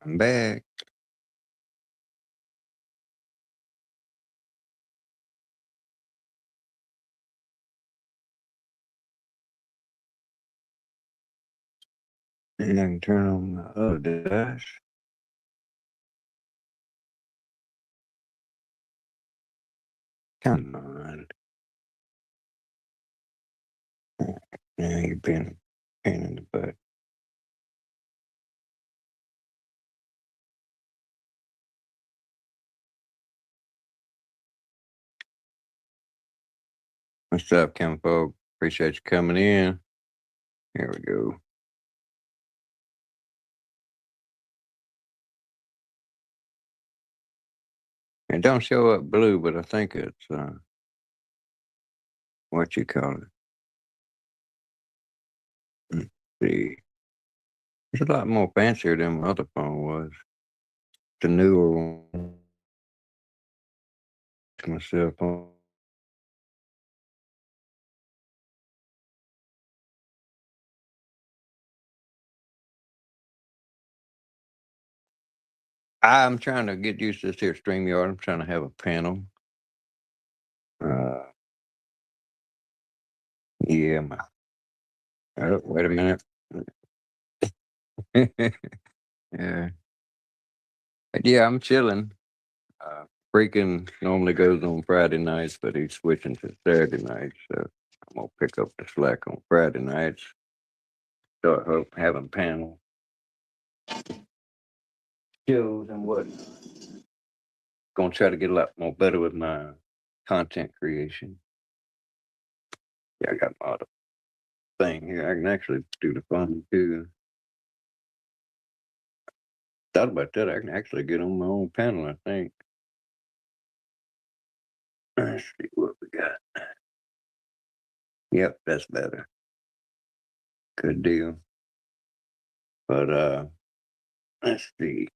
I'm back. And I can turn on my other device. Come on. Now you've been a pain in the butt. What's up, Kimfolk? Appreciate you coming in. Here we go. It don't show up blue, but I think it's what you call it. Let's see. It's a lot more fancier than my other phone was. The newer one. My cell phone. I'm trying to get used to this here StreamYard. I'm trying to have a panel. Uh, yeah. Oh, wait a minute. Yeah. But yeah, I'm chilling. Uh, Freaking normally goes on Friday nights, but he's switching to Saturday nights. So I'm gonna pick up the slack on Friday nights. Start having panel shows and what. Gonna try to get a lot more better with my content creation. Yeah, I got my other thing here. I can actually do the fun too. Thought about that. I can actually get on my own panel. I think. Let's see what we got. Yep, that's better. Good deal. But let's see.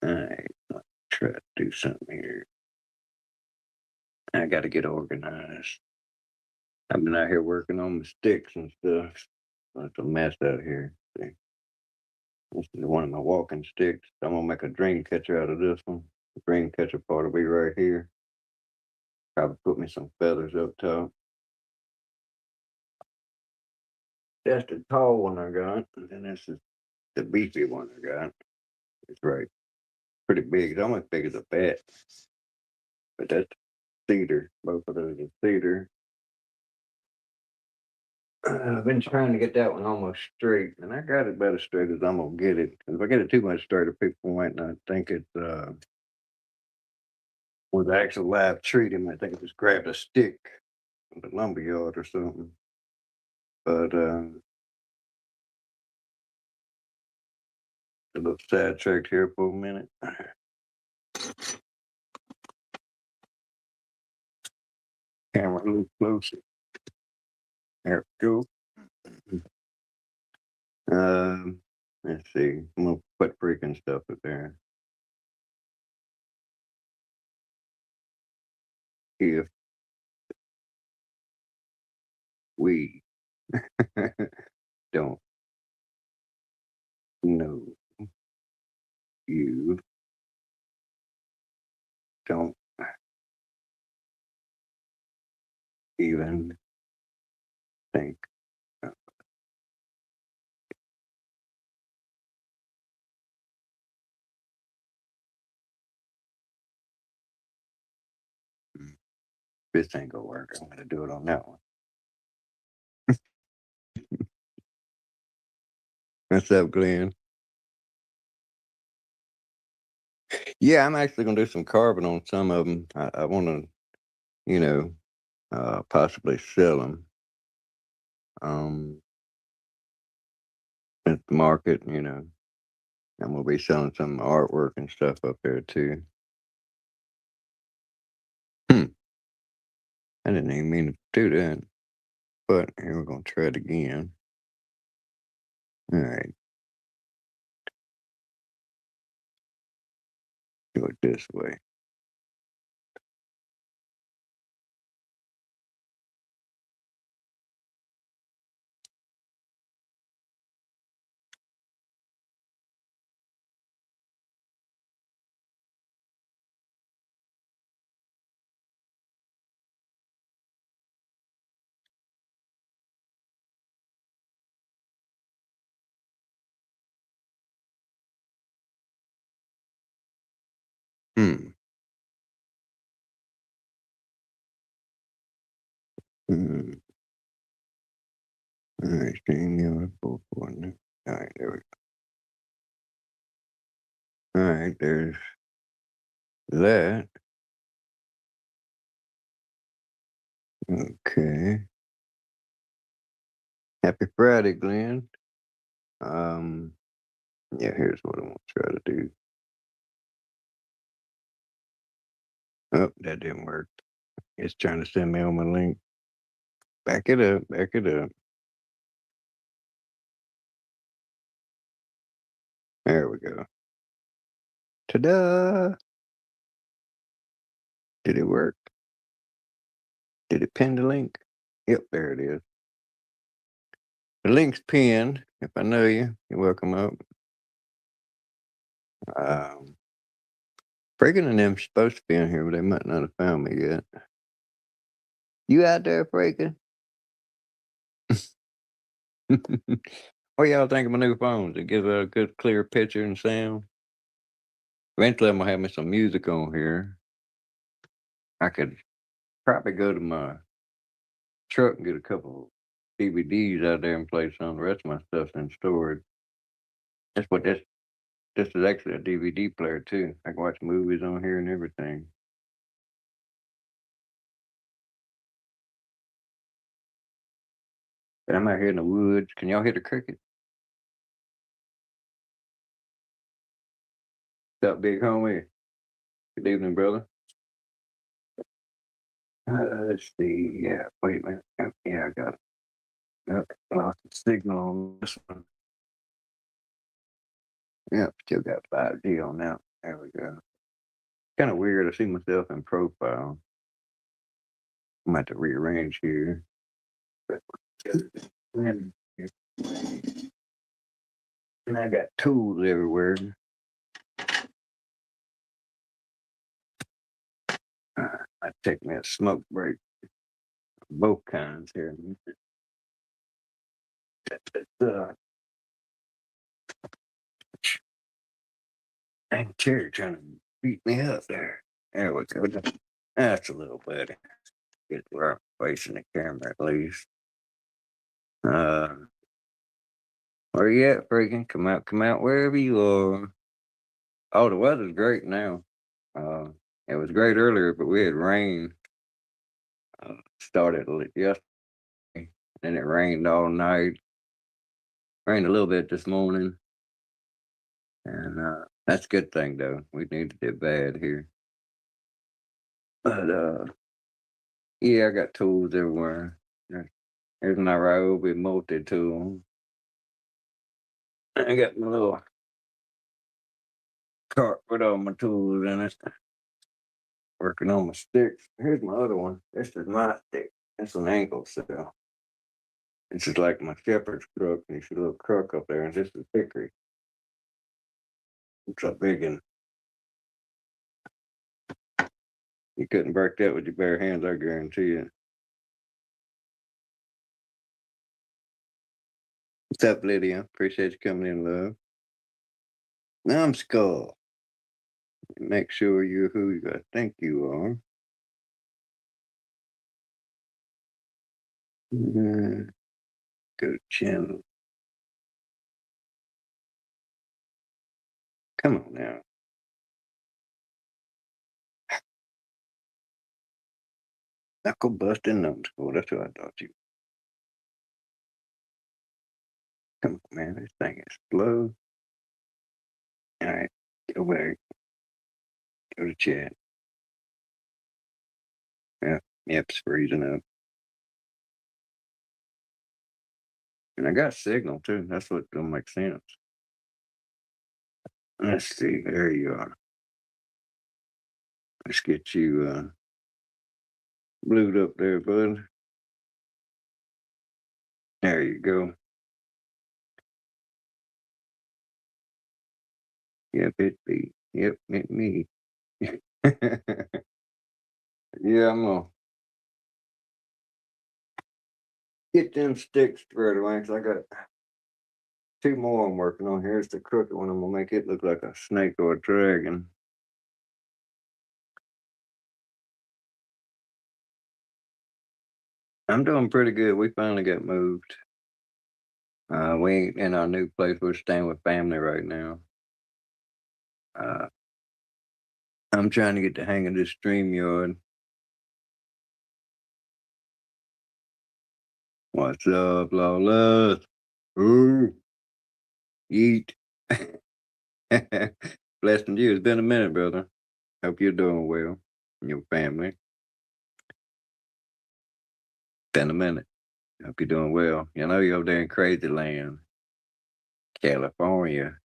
I try to do something here. I got to get organized. I've been out here working on my sticks and stuff. It's a mess out here. See, this is one of my walking sticks. I'm gonna make a dream catcher out of this one. The dream catcher part will be right here. Probably put me some feathers up top. That's the tall one I got, and then this is the beefy one I got. It's right, pretty big. It's almost big as a bat, but that's cedar. Both of those are cedar. I've been trying to get that one almost straight, and I got it about as straight as I'm gonna get it. 'Cause if I get it too much straighter, people might not think it's was the actual live tree. They might think I just grabbed a stick from the lumber yard or something. But a little sidetracked here for a minute. Camera a little closer. There we go. Let's see. I'm gonna put freaking stuff up there. If we don't know you, don't even think. Mm, This ain't gonna work. I'm gonna do it on that one. What's up, Glenn? Yeah, I'm actually gonna do some carving on some of them. I want to, you know, possibly sell them at the market. I'm gonna be selling some artwork and stuff up there too. Hmm. I didn't even mean to do that, but here we're gonna try it again. All right, do it this way. Hmm. Hmm. All right, stream your full coordinate. All right, there we go. All right, there's that. Okay. Happy Friday, Glenn. Um, yeah, here's what I want to try to do. Oh, that didn't work. It's trying to send me on my link. Back it up, back it up. There we go. Ta-da! Did it work? Did it pin the link? Yep, there it is. The link's pinned. If I know you, you're welcome up. Um, Freaking and them supposed to be in here, but they might not have found me yet. You out there, Freaking? What y'all think of my new phones? It gives a good, clear picture and sound. Eventually, I'm gonna have me some music on here. I could probably go to my truck and get a couple DVDs out there and play some. The rest of my stuff's in storage. That's what this is actually a DVD player too. I can watch movies on here and everything. But I'm out here in the woods. Can y'all hear the cricket? What's up, big homie? Good evening, brother. Let's see. Yeah, wait a minute. Yeah, I got it. Yep, lost the signal on this one. Yep, still got 5G on that. There we go. Kind of weird. I see myself in profile. I'm about to rearrange here. And I got tools everywhere. I take me a smoke break, both kinds here. Uh, and Terry trying to beat me up there. There we go. That's a little better. Get where I'm facing the camera at least. Uh, where you at, freaking? Come out wherever you are. Oh, the weather's great now. Uh, it was great earlier, but we had rain. Started yesterday, and it rained all night. Rained a little bit this morning, and that's a good thing though. We needed it bad here. But yeah, I got tools everywhere. There's my Ryobi multi tool. I got my little cart with all my tools in it. Working on my sticks. Here's my other one. This is my stick. It's an ankle cell. This is like my shepherd's crook, and you see a little crook up there, and this is hickory. It's a big one. You couldn't break that with your bare hands, I guarantee you. What's up, Lydia? Appreciate you coming in, love. Numbskull. Make sure you're who you think you are. Go to channel. Come on now. Knuckle busting numbskull. That's what I thought you. Come on, man. This thing is slow. All right. Go back. Go to chat. Yeah. Yep, it's freezing up. And I got signal too. That's what don't make sense. Let's see. There you are. Let's get you glued up there, bud. There you go. Yep, it be. Yep, it me. Yeah, I'm gonna get them sticks squared away 'cause I got two more I'm working on. Here's the crooked one. I'm gonna make it look like a snake or a dragon. I'm doing pretty good. We finally got moved. We ain't in our new place. We're staying with family right now. Uh, I'm trying to get the hang of this StreamYard. What's up, Lawless? Ooh, yeet. Blessing you. It's been a minute, brother. Hope you're doing well. And your family. Been a minute. Hope you're doing well. You know you're over there in crazy land, California.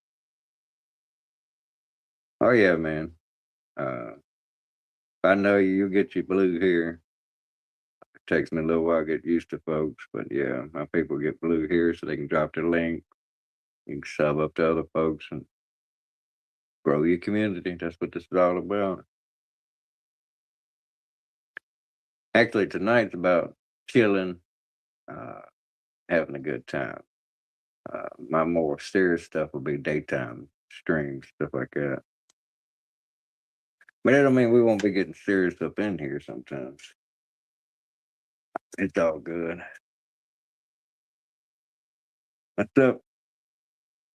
Oh yeah, man. If I know you, you'll get your blue here. It takes me a little while to get used to folks, but yeah, my people get blue here so they can drop their link. You can sub up to other folks and grow your community. That's what this is all about. Actually, tonight's about chilling, uh, having a good time. My more serious stuff will be daytime streams, stuff like that. But that don't mean we won't be getting serious up in here sometimes. It's all good. What's up?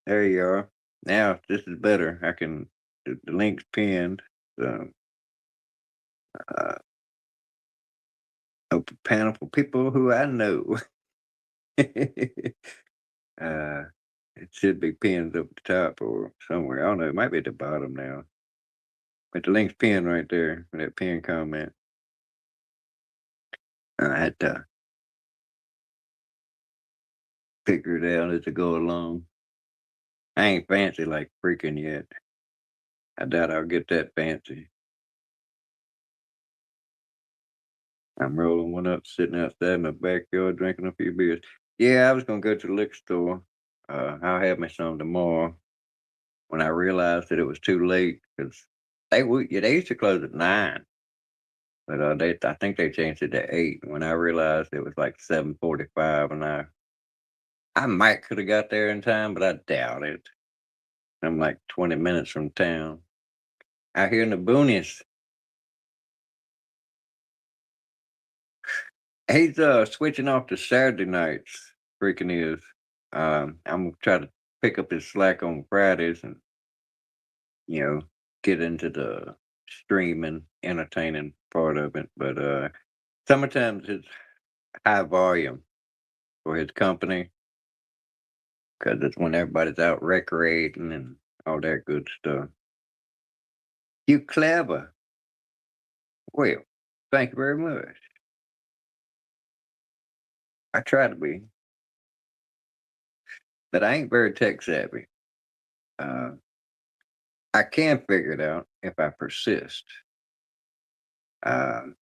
There you are. Now this is better. I can the link's pinned. So uh open panel for people who I know. uh it should be pinned up the top or somewhere. I don't know. It might be at the bottom now. But the link's pinned right there with that pinned comment. I had to figure it out as I go along. I ain't fancy like freaking yet. I doubt I'll get that fancy. I'm rolling one up, sitting outside in my backyard, drinking a few beers. Yeah, I was gonna go to the liquor store. I'll have me some tomorrow. When I realized that it was too late, because yeah, they used to close at 9, but I think they changed it to 8. When I realized it was like 7:45, and I might could have got there in time, but I doubt it. I'm like 20 minutes from town. Out here in the boonies. He's switching off to Saturday nights. Freaking is. I'm gonna try to pick up his slack on Fridays and you know get into the streaming, entertaining part of it. But sometimes it's high volume for his company because it's when everybody's out recreating and all that good stuff. You clever. Well, thank you very much. I try to be, but I ain't very tech savvy. Uh, I can figure it out if I persist. Um,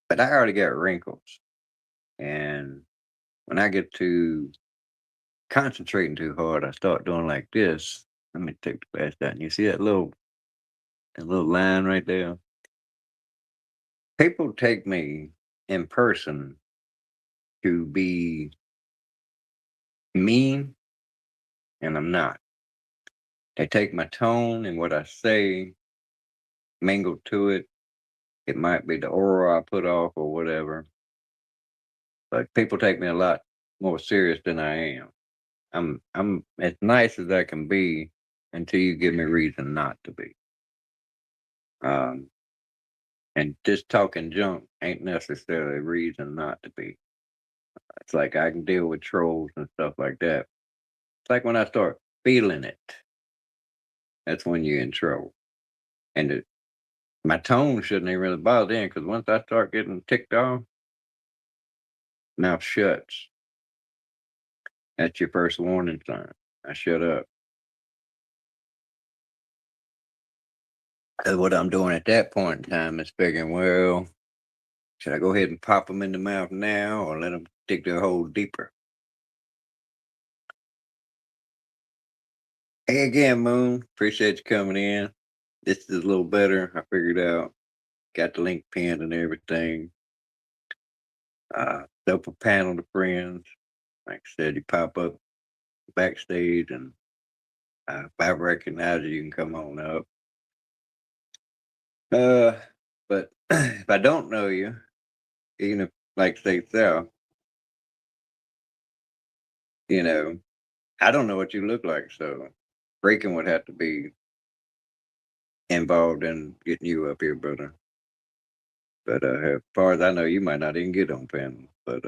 but I already got wrinkles, and when I get to concentrating too hard, I start doing like this. Let me take the flash down. You see that little line right there? People take me in person to be mean, and I'm not. They take my tone and what I say, mingle to it. It might be the aura I put off or whatever, but people take me a lot more serious than I am. I'm as nice as I can be until you give me reason not to be. Um, and just talking junk ain't necessarily a reason not to be. It's like I can deal with trolls and stuff like that. It's like when I start feeling it, that's when you're in trouble. And my tone shouldn't even really bother in because once I start getting ticked off, mouth shuts. That's your first warning sign. I shut up. 'Cause what I'm doing at that point in time is figuring, well, should I go ahead and pop them in the mouth now or let them dig their hole deeper? Hey again, Moon. Appreciate you coming in. This is a little better. I figured out. Got the link pinned and everything. Up a panel to friends. Like I said, you pop up backstage and if I recognize you, you can come on up. Uh, but if I don't know you, even if like they sell, you know, I don't know what you look like, so breaking would have to be involved in getting you up here, brother. But as far as I know, you might not even get on panel. But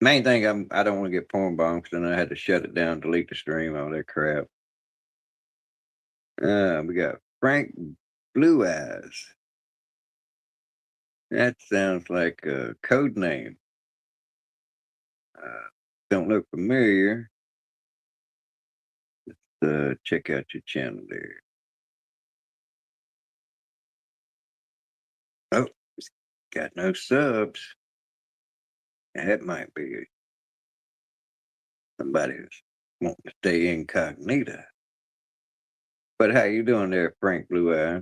main thing, I don't want to get porn bombed because then I had to shut it down, delete the stream, all that crap. We got Frank Blue Eyes. That sounds like a code name. Uh, don't look familiar. Check out your channel there. Oh, got no subs. That might be somebody who's wanting to stay incognito. But how you doing there, Frank Blue Eye?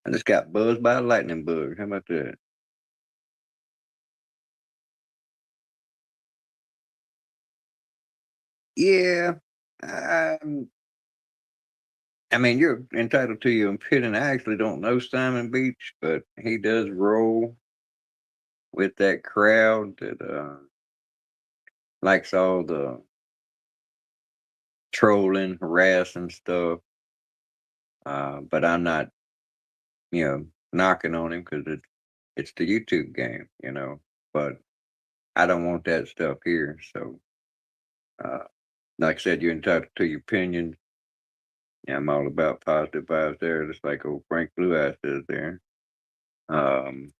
I just got buzzed by a lightning bug. How about that? Yeah. Um, I mean, you're entitled to your opinion. I actually don't know Simon Beach, but he does roll with that crowd that likes all the trolling, harassing stuff. But I'm not, knocking on him because it's the YouTube game. But I don't want that stuff here. So, uh, like I said, you're entitled to your opinion. Yeah, I'm all about positive vibes there, just like old Frank Blue Eyes says there. Um,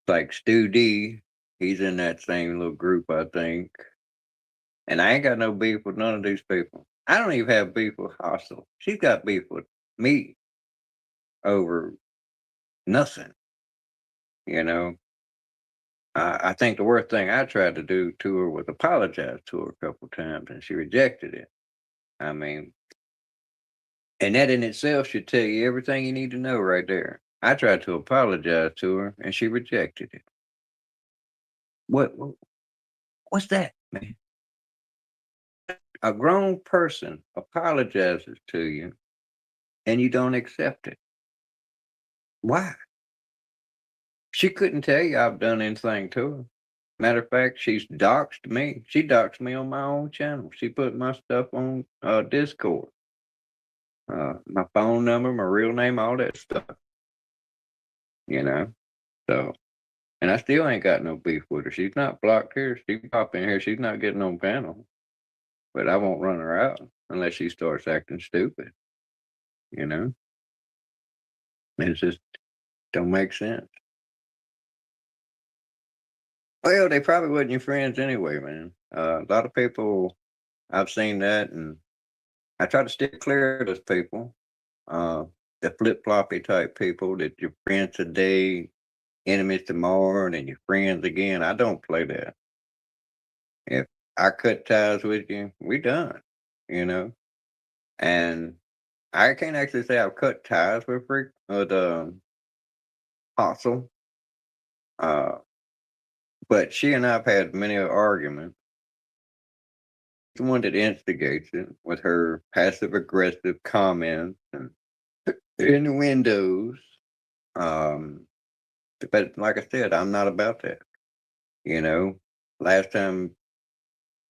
like Stu D, he's in that same little group, I think. And I ain't got no beef with none of these people. I don't even have beef with Hostel. She's got beef with me over nothing, you know. I think the worst thing I tried to do to her was apologize to her a couple times, and she rejected it. I mean, and that in itself should tell you everything you need to know right there. I tried to apologize to her, and she rejected it. What's that, man? A grown person apologizes to you, and you don't accept it. Why? She couldn't tell you I've done anything to her. Matter of fact, she's doxed me. She doxed me on my own channel. She put my stuff on Discord, my phone number, my real name, all that stuff. You know, so and I still ain't got no beef with her. She's not blocked here. She pop in here. She's not getting on panel, but I won't run her out unless she starts acting stupid. You know, it just don't make sense. Well, they probably wasn't your friends anyway, man. A lot of people I've seen that, and I try to steer clear of those people. Uh, the flip floppy type people that you're friends today, enemies tomorrow, and then you're friends again. I don't play that. If I cut ties with you, we done. You know, and I can't actually say I've cut ties with Apostle. Uh, but she and I've had many arguments. The one that instigates it with her passive aggressive comments and innuendos. Um, but like I said, I'm not about that. You know, last time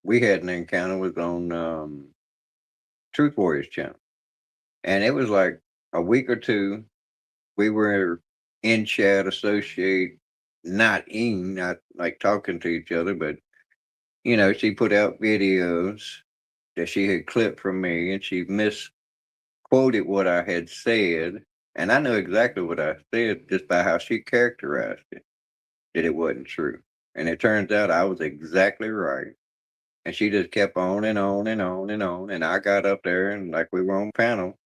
we had an encounter was on Truth Warriors channel, and it was like a week or two. We were in chat, associate, not like talking to each other, but she put out videos that she had clipped from me, and she misquoted what I had said, and I know exactly what I said just by how she characterized it, that it wasn't true. And it turns out I was exactly right. And she just kept on and on and on and on. And I got up there and like we were on panel.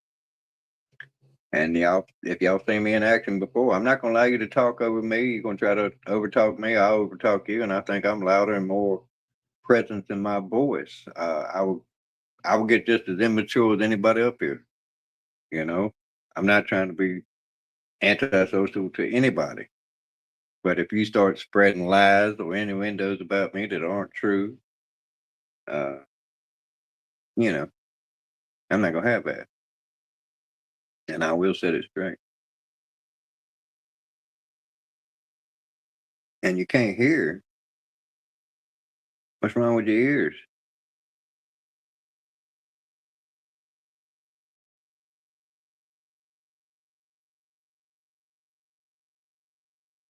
And if y'all seen me in action before, I'm not gonna allow you to talk over me. You're gonna try to overtalk me, I'll overtalk you, and I think I'm louder and more presence in my voice. I will get just as immature as anybody up here, you know. I'm not trying to be antisocial to anybody. But if you start spreading lies or innuendos about me that aren't true, uh, you know, I'm not gonna have that. And I will set it straight. And you can't hear. What's wrong with your ears?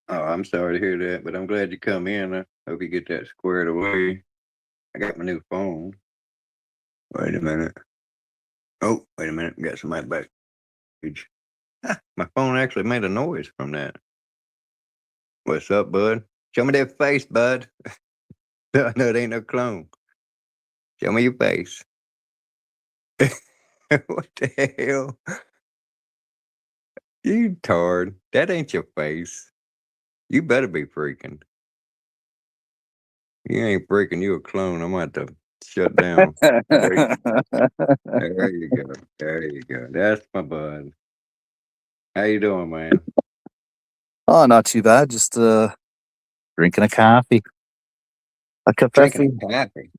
Oh, I'm sorry to hear that, but I'm glad you come in. I hope you get that squared away. I got my new phone. Wait a minute. Oh, wait a minute. Got somebody back. My phone actually made a noise from that. What's up, bud? Show me that face, bud. No, it ain't no clone. Show me your face. What the hell? You tard. That ain't your face. You better be freaking. You ain't freaking. You a clone. I'm going to have to shut down. There you go. There you go. That's my bud. How you doing, man? Oh, not too bad. Just drinking a coffee. A Drinking coffee. a coffee.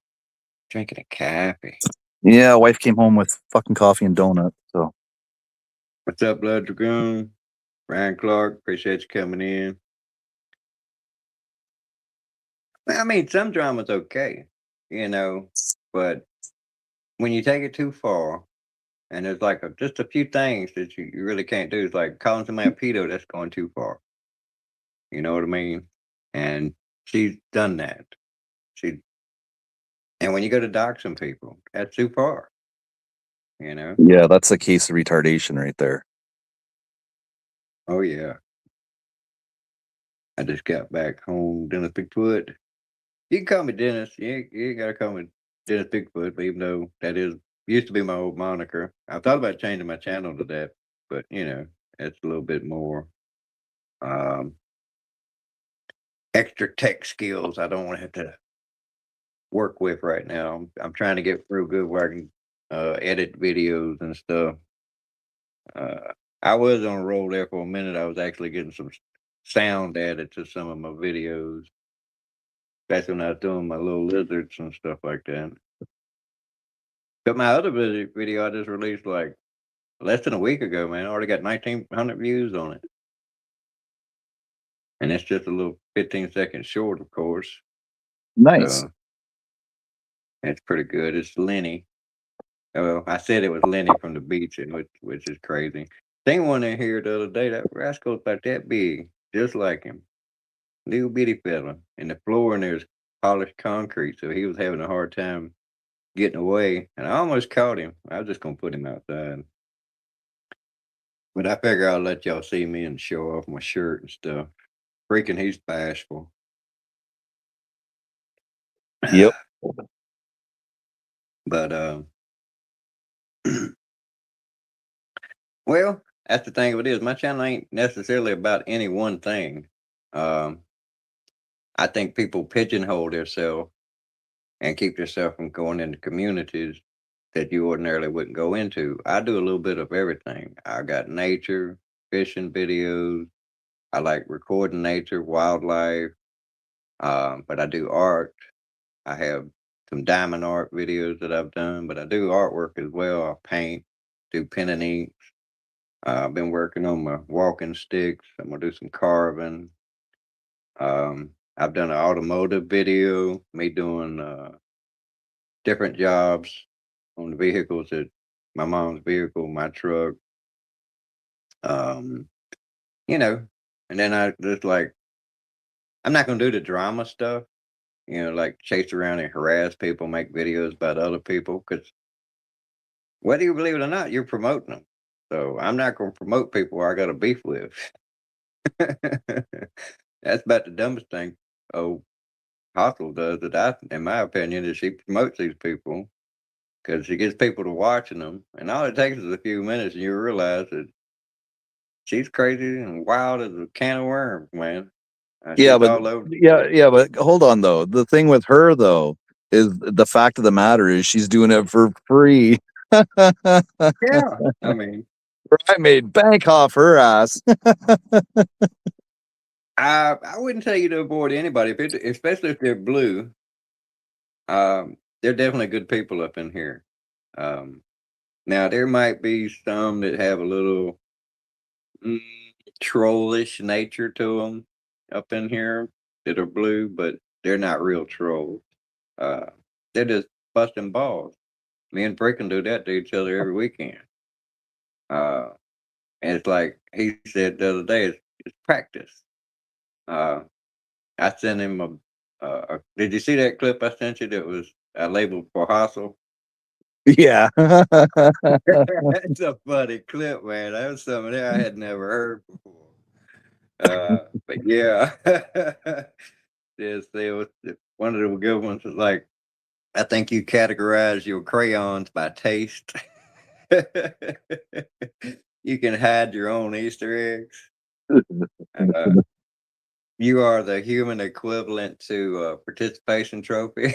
Drinking a coffee. Yeah, wife came home with fucking coffee and donut. So What's up, Blood Dragoon? Ryan Clark, appreciate you coming in. I mean, some drama's okay, but when you take it too far, and there's like just a few things that you really can't do. It's like calling somebody a pedo, that's going too far. You know what I mean? And she's done that. She and when you go to dox some people, that's too far. You know? yeah, that's a case of retardation right there. Oh yeah. I just got back home, Dennis Bigfoot. You can call me Dennis. You ain't gotta call me Dennis Bigfoot, even though that is used to be my old moniker. I thought about changing my channel to that, but it's a little bit more um extra tech skills I don't want to have to work with right now. I'm trying to get real good where I can edit videos and stuff. I was on a roll there for a minute. I was actually getting some sound added to some of my videos. That's when I was doing my little lizards and stuff like that. But my other video I just released like less than a week ago, man. I already got 1,900 views on it. And it's just a little 15-second short, of course. Nice. So it's pretty good. It's Lenny. Well, I said it was Lenny from the beach, which is crazy. Seen one in here the other day. That rascal's about that big, just like him. Little bitty fella. And the floor in there's polished concrete, so he was having a hard time getting away. And I almost caught him. I was just gonna put him outside. But I figure I'll let y'all see me and show off my shirt and stuff. Freaking he's bashful. Yep. But well, that's the thing of it is my channel ain't necessarily about any one thing. Um I think people pigeonhole themselves and keep themselves from going into communities that you ordinarily wouldn't go into. I do a little bit of everything. I got nature, fishing videos. I like recording nature, wildlife. But I do art. I have some diamond art videos that I've done, but I do artwork as well. I paint, do pen and ink. I've been working on my walking sticks. I'm gonna do some carving. I've done an automotive video, me doing different jobs on the vehicles that my mom's vehicle, my truck. Um, you know, and then I just like I'm not gonna do the drama stuff. Like chase around and harass people, make videos about other people, because whether you believe it or not, you're promoting them. So I'm not gonna promote people I got a beef with. That's about the dumbest thing. Oh, Hostel does that. In my opinion, is she promotes these people because she gets people to watching them, and all it takes is a few minutes, and you realize that she's crazy and wild as a can of worms, man. Yeah, She's but all over. but hold on though. The thing with her though is the fact of the matter is she's doing it for free. Yeah, I mean, I made bank off her ass. I wouldn't tell you to avoid anybody, especially if they're blue. They're definitely good people up in here. Um, Now there might be some that have a little mm, trollish nature to them up in here that are blue, but they're not real trolls. Uh, they're just busting balls. Me and Brick can do that to each other every weekend. Uh, and it's like he said the other day, it's practice. Uh, I sent him did you see that clip I sent you that was labeled for hustle? Yeah. It's a funny clip, man. That was something that I had never heard before. But yeah, yes, there was one of the good ones was like, I think you categorize your crayons by taste. You can hide your own Easter eggs. Uh, you are the human equivalent to a participation trophy.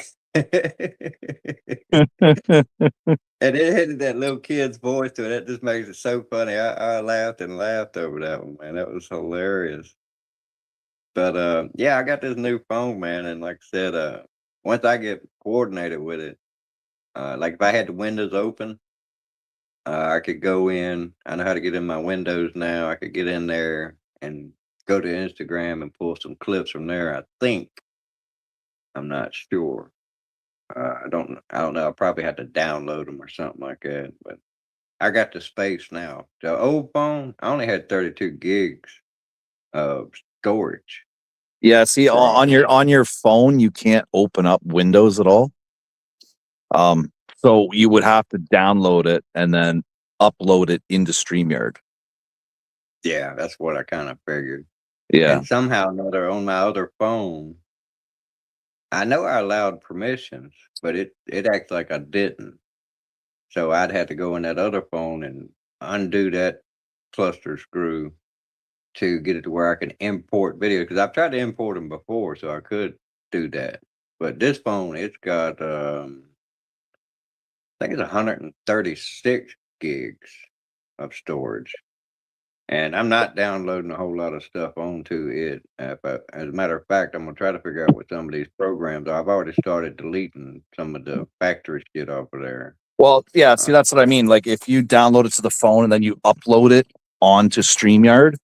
And it had that little kid's voice to it. That just makes it so funny. I laughed and laughed over that one, man. That was hilarious. But yeah, I got this new phone, man, and like I said, once I get coordinated with it, like if I had the windows open, I could go in. I know how to get in my windows now. I could get in there and go to Instagram and pull some clips from there. I think I'm not sure. I don't know. I'll probably have to download them or something like that. But I got the space now. The old phone, I only had 32 gigs of storage. Yeah, see, So on your phone, you can't open up Windows at all. So you would have to download it and then upload it into StreamYard. yeah, that's what I kind of figured. Yeah. And somehow or another on my other phone, I know I allowed permissions, but it acts like I didn't. So I'd have to go in that other phone and undo that cluster screw to get it to where I can import video because I've tried to import them before, so I could do that. But this phone, it's got I think it's 136 gigs of storage. And I'm not downloading a whole lot of stuff onto it. As a matter of fact, I'm gonna try to figure out what some of these programs are. I've already started deleting some of the factory shit off of there. Well, yeah, Uh, see, that's what I mean. Like if you download it to the phone and then you upload it onto StreamYard,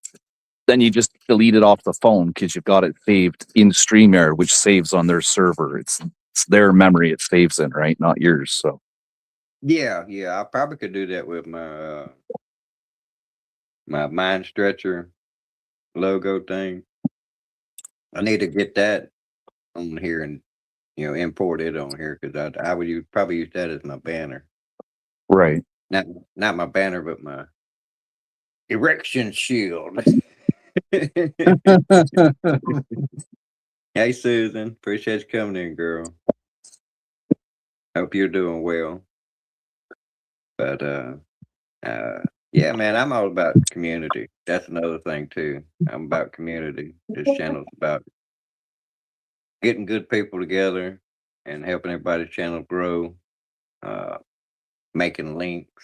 then you just delete it off the phone because you've got it saved in StreamYard, which saves on their server. It's their memory it saves in, right? Not yours. So yeah, I probably could do that with my Mind Stretcher logo thing. I need to get that on here and import it on here because I would probably use that as my banner. right. Not not my banner, but my erection shield. Hey Susan, appreciate you coming in, girl. Hope you're doing well. But yeah, man, I'm all about community. That's another thing too. I'm about community. This channel's about getting good people together and helping everybody's channel grow, uh, making links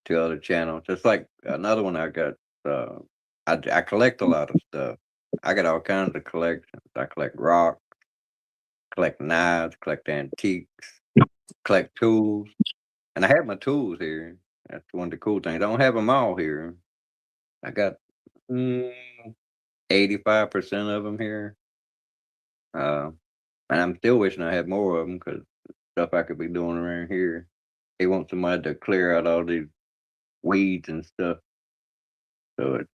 to other channels. Just like another one I got. Uh, I collect a lot of stuff. I got all kinds of collections. I collect rocks, collect knives, collect antiques, collect tools, and I have my tools here. That's one of the cool things. I don't have them all here. I got mm, 85% of them here, uh, and I'm still wishing I had more of them because stuff I could be doing around here. They want somebody to clear out all these weeds and stuff, so it's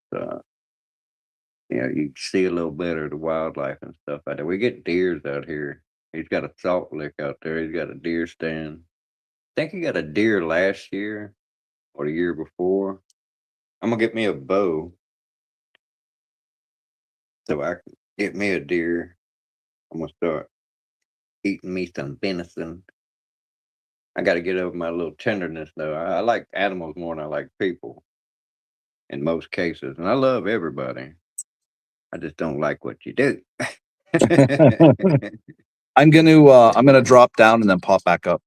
you see a little better the wildlife and stuff out there. We get deers out here. He's got a salt lick out there. He's got a deer stand. I think he got a deer last year or the year before. I'm gonna get me a bow so I can get me a deer. I'm gonna start eating me some venison. I got to get over my little tenderness though. I like animals more than I like people in most cases, and I love everybody. I just don't like what you do. I'm gonna drop down and then pop back up.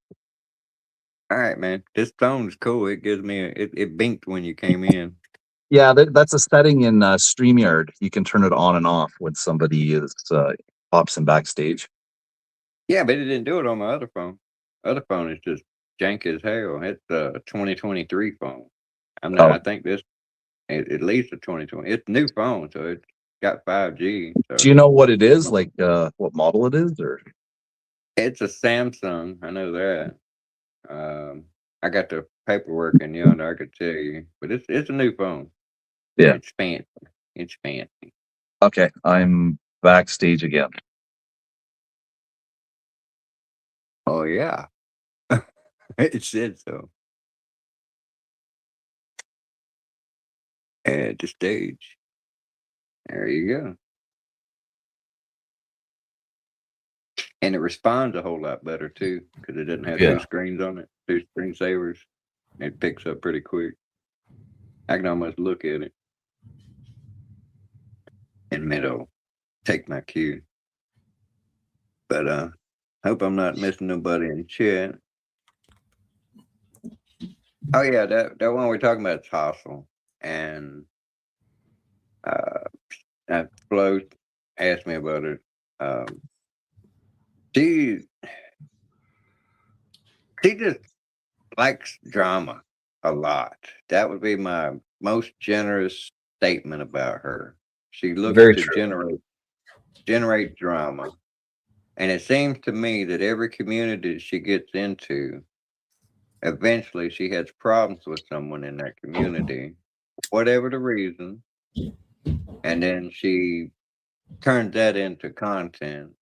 All right, man. This phone's cool. It gives me it binked when you came in. Yeah, that's a setting in StreamYard. You can turn it on and off when somebody is pops in backstage. Yeah, but it didn't do it on my other phone. Other phone is just jank as hell. It's a 2023 phone. I'm not. Oh, I think this at least a 2020. It's a new phone, so it's got 5G. do So you know what it is? Like, what model it is, or? it's a Samsung. I know that. Um, I got the paperwork in yonder. I could tell you, but it's a new phone. Yeah. It's fancy. It's fancy. Okay, I'm backstage again. Oh yeah, it said so. At the stage. There you go. And it responds a whole lot better too, because it doesn't have two Yeah. screens on it, two screensavers. It picks up pretty quick. I can almost look at it and it'll take my cue. But hope I'm not missing nobody in chat. Oh yeah, that one we're talking about is hostile. And Flo asked me about it. Um she she just likes drama a lot. That would be my most generous statement about her. She looks Very to true. generate drama. And it seems to me that every community she gets into, eventually she has problems with someone in that community, whatever the reason, and then she turns that into content.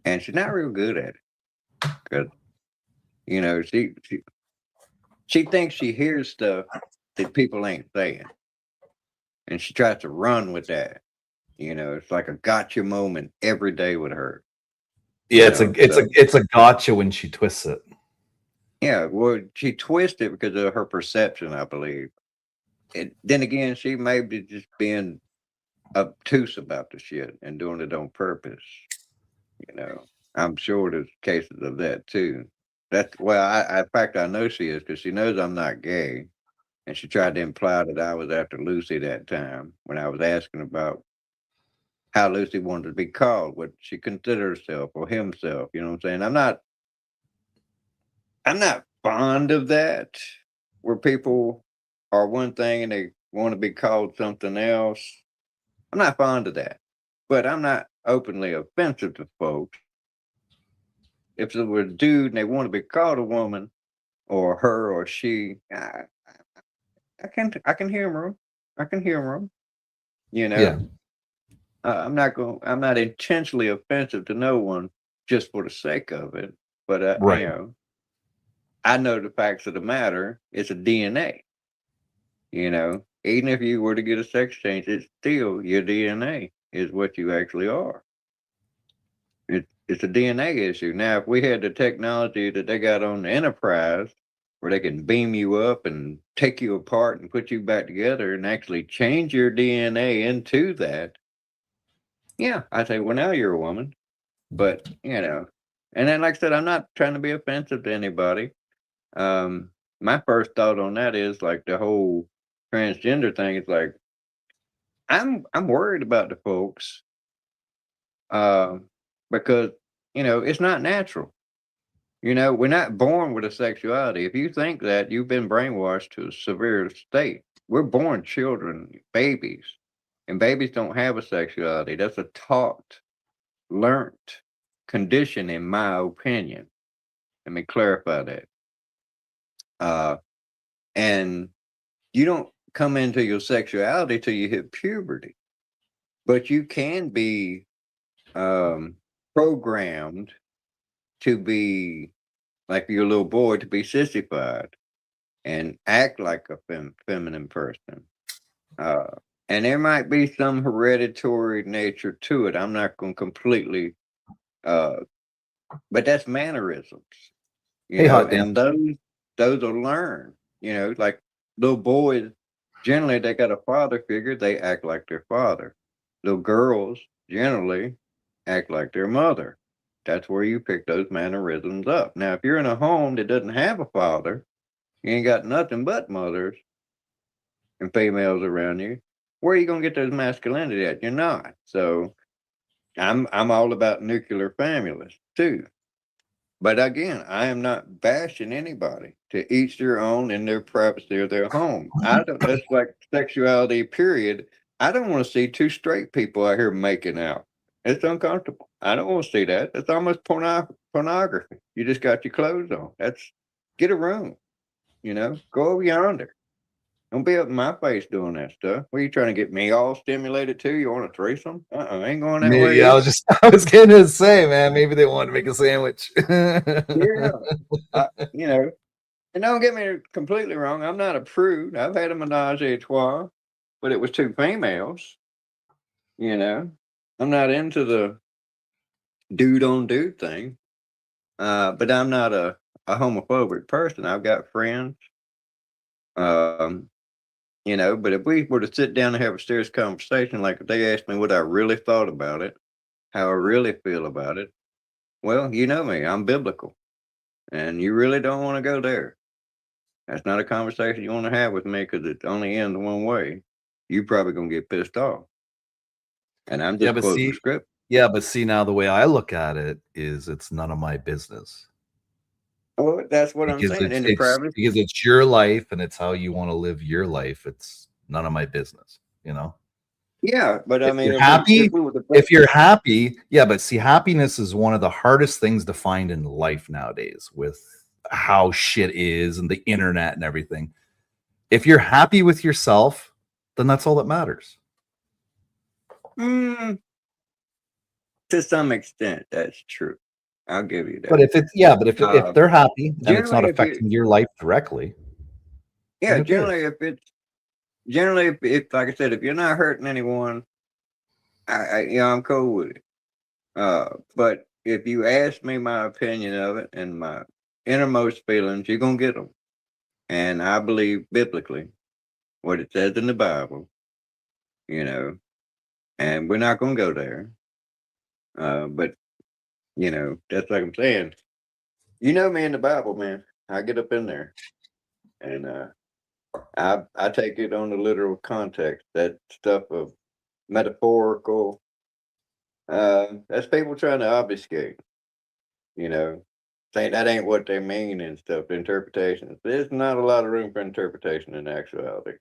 And she's not real good at it because she thinks she hears stuff that people ain't saying, and she tries to run with that. It's like a gotcha moment every day with her. Yeah, So it's a gotcha when she twists it. yeah, well, she twists it because of her perception, I believe. And then again, she may be just being obtuse about the shit and doing it on purpose. You know, I'm sure there's cases of that too. That's well, in fact, I know she is because she knows I'm not gay, and she tried to imply that I was after Lucy that time when I was asking about how Lucy wanted to be called, what she considered herself or himself. You know what I'm saying? I'm not fond of that, where people are one thing and they want to be called something else. I'm not fond of that, but I'm not openly offensive to folks. If it were a dude and they want to be called a woman or her or she, I can hear them. I can hear them. You Yeah. know, I'm not intentionally offensive to no one just for the sake of it. But Right. I know the facts of the matter. It's a DNA. Even if you were to get a sex change, it's still your DNA is what you actually are. It's a DNA issue. Now, if we had the technology that they got on the Enterprise, where they can beam you up and take you apart and put you back together and actually change your DNA into that, yeah, I say, well, now you're a woman. But and then like I said, I'm not trying to be offensive to anybody. Um, my first thought on that is like the whole transgender thing is like I'm worried about the folks uh, because it's not natural. We're not born with a sexuality. If you think that, you've been brainwashed to a severe state. We're born children, babies, and babies don't have a sexuality. That's a taught, learnt condition, in my opinion. Let me clarify that. Uh, and you don't come into your sexuality till you hit puberty, but you can be um, programmed to be like your little boy to be sissified and act like a feminine person. Uh, and there might be some hereditary nature to it. I'm not going to completely, uh, but that's mannerisms, Hey, Hot Dan. and those are learned. Like little boys, generally they got a father figure, they act like their father. Little girls generally act like their mother. That's where you pick those mannerisms up. Now, if you're in a home that doesn't have a father, you ain't got nothing but mothers and females around you. Where are you gonna get those masculinity at? You're not. So I'm all about nuclear families too. But again, I am not bashing anybody. To each their own in their privacy of their home. I don't. That's like sexuality. Period. I don't want to see two straight people out here making out. It's uncomfortable. I don't want to see that. It's almost pornography. You just got your clothes on. That's get a room. Go over yonder. Don't be up in my face doing that stuff. What are you trying to get me all stimulated too? You want a threesome? Ain't going that way. Yeah, I was gonna say, man, maybe they wanted to make a sandwich. Yeah. And don't get me completely wrong. I'm not a prude. I've had a menage a trois, but it was two females. I'm not into the dude on dude thing. But I'm not a homophobic person. I've got friends. Um, but if we were to sit down and have a serious conversation, like if they asked me what I really thought about it, how I really feel about it, well, you know me, I'm biblical. And you really don't want to go there. That's not a conversation you want to have with me because it only ends one way. You probably gonna get pissed off. And I'm Yeah, just but quoting the see, script. now the way I look at it is it's none of my business. Oh, that's what I'm Because saying. In the it's privacy. because it's your life and it's how you want to live your life. It's none of my business, Yeah, but I If mean, you're happy, we were to if you're happy, yeah, but see, happiness is one of the hardest things to find in life nowadays with how shit is and the internet and everything. If you're happy with yourself, then that's all that matters. to some extent, that's true. I'll give you that. But if they're happy and it's not Generally, affecting your life directly, then who cares? generally, if like I said, if you're not hurting anyone, I'm cool with it. But if you ask me my opinion of it and my innermost feelings, you're gonna get them. And I believe biblically what it says in the Bible, and we're not gonna go there. But that's like I'm saying. You know me in the Bible, man. I get up in there, and I take it on the literal context. That stuff of metaphorical. That's people trying to obfuscate. Saying that ain't what they mean and stuff. The interpretations. There's not a lot of room for interpretation in actuality.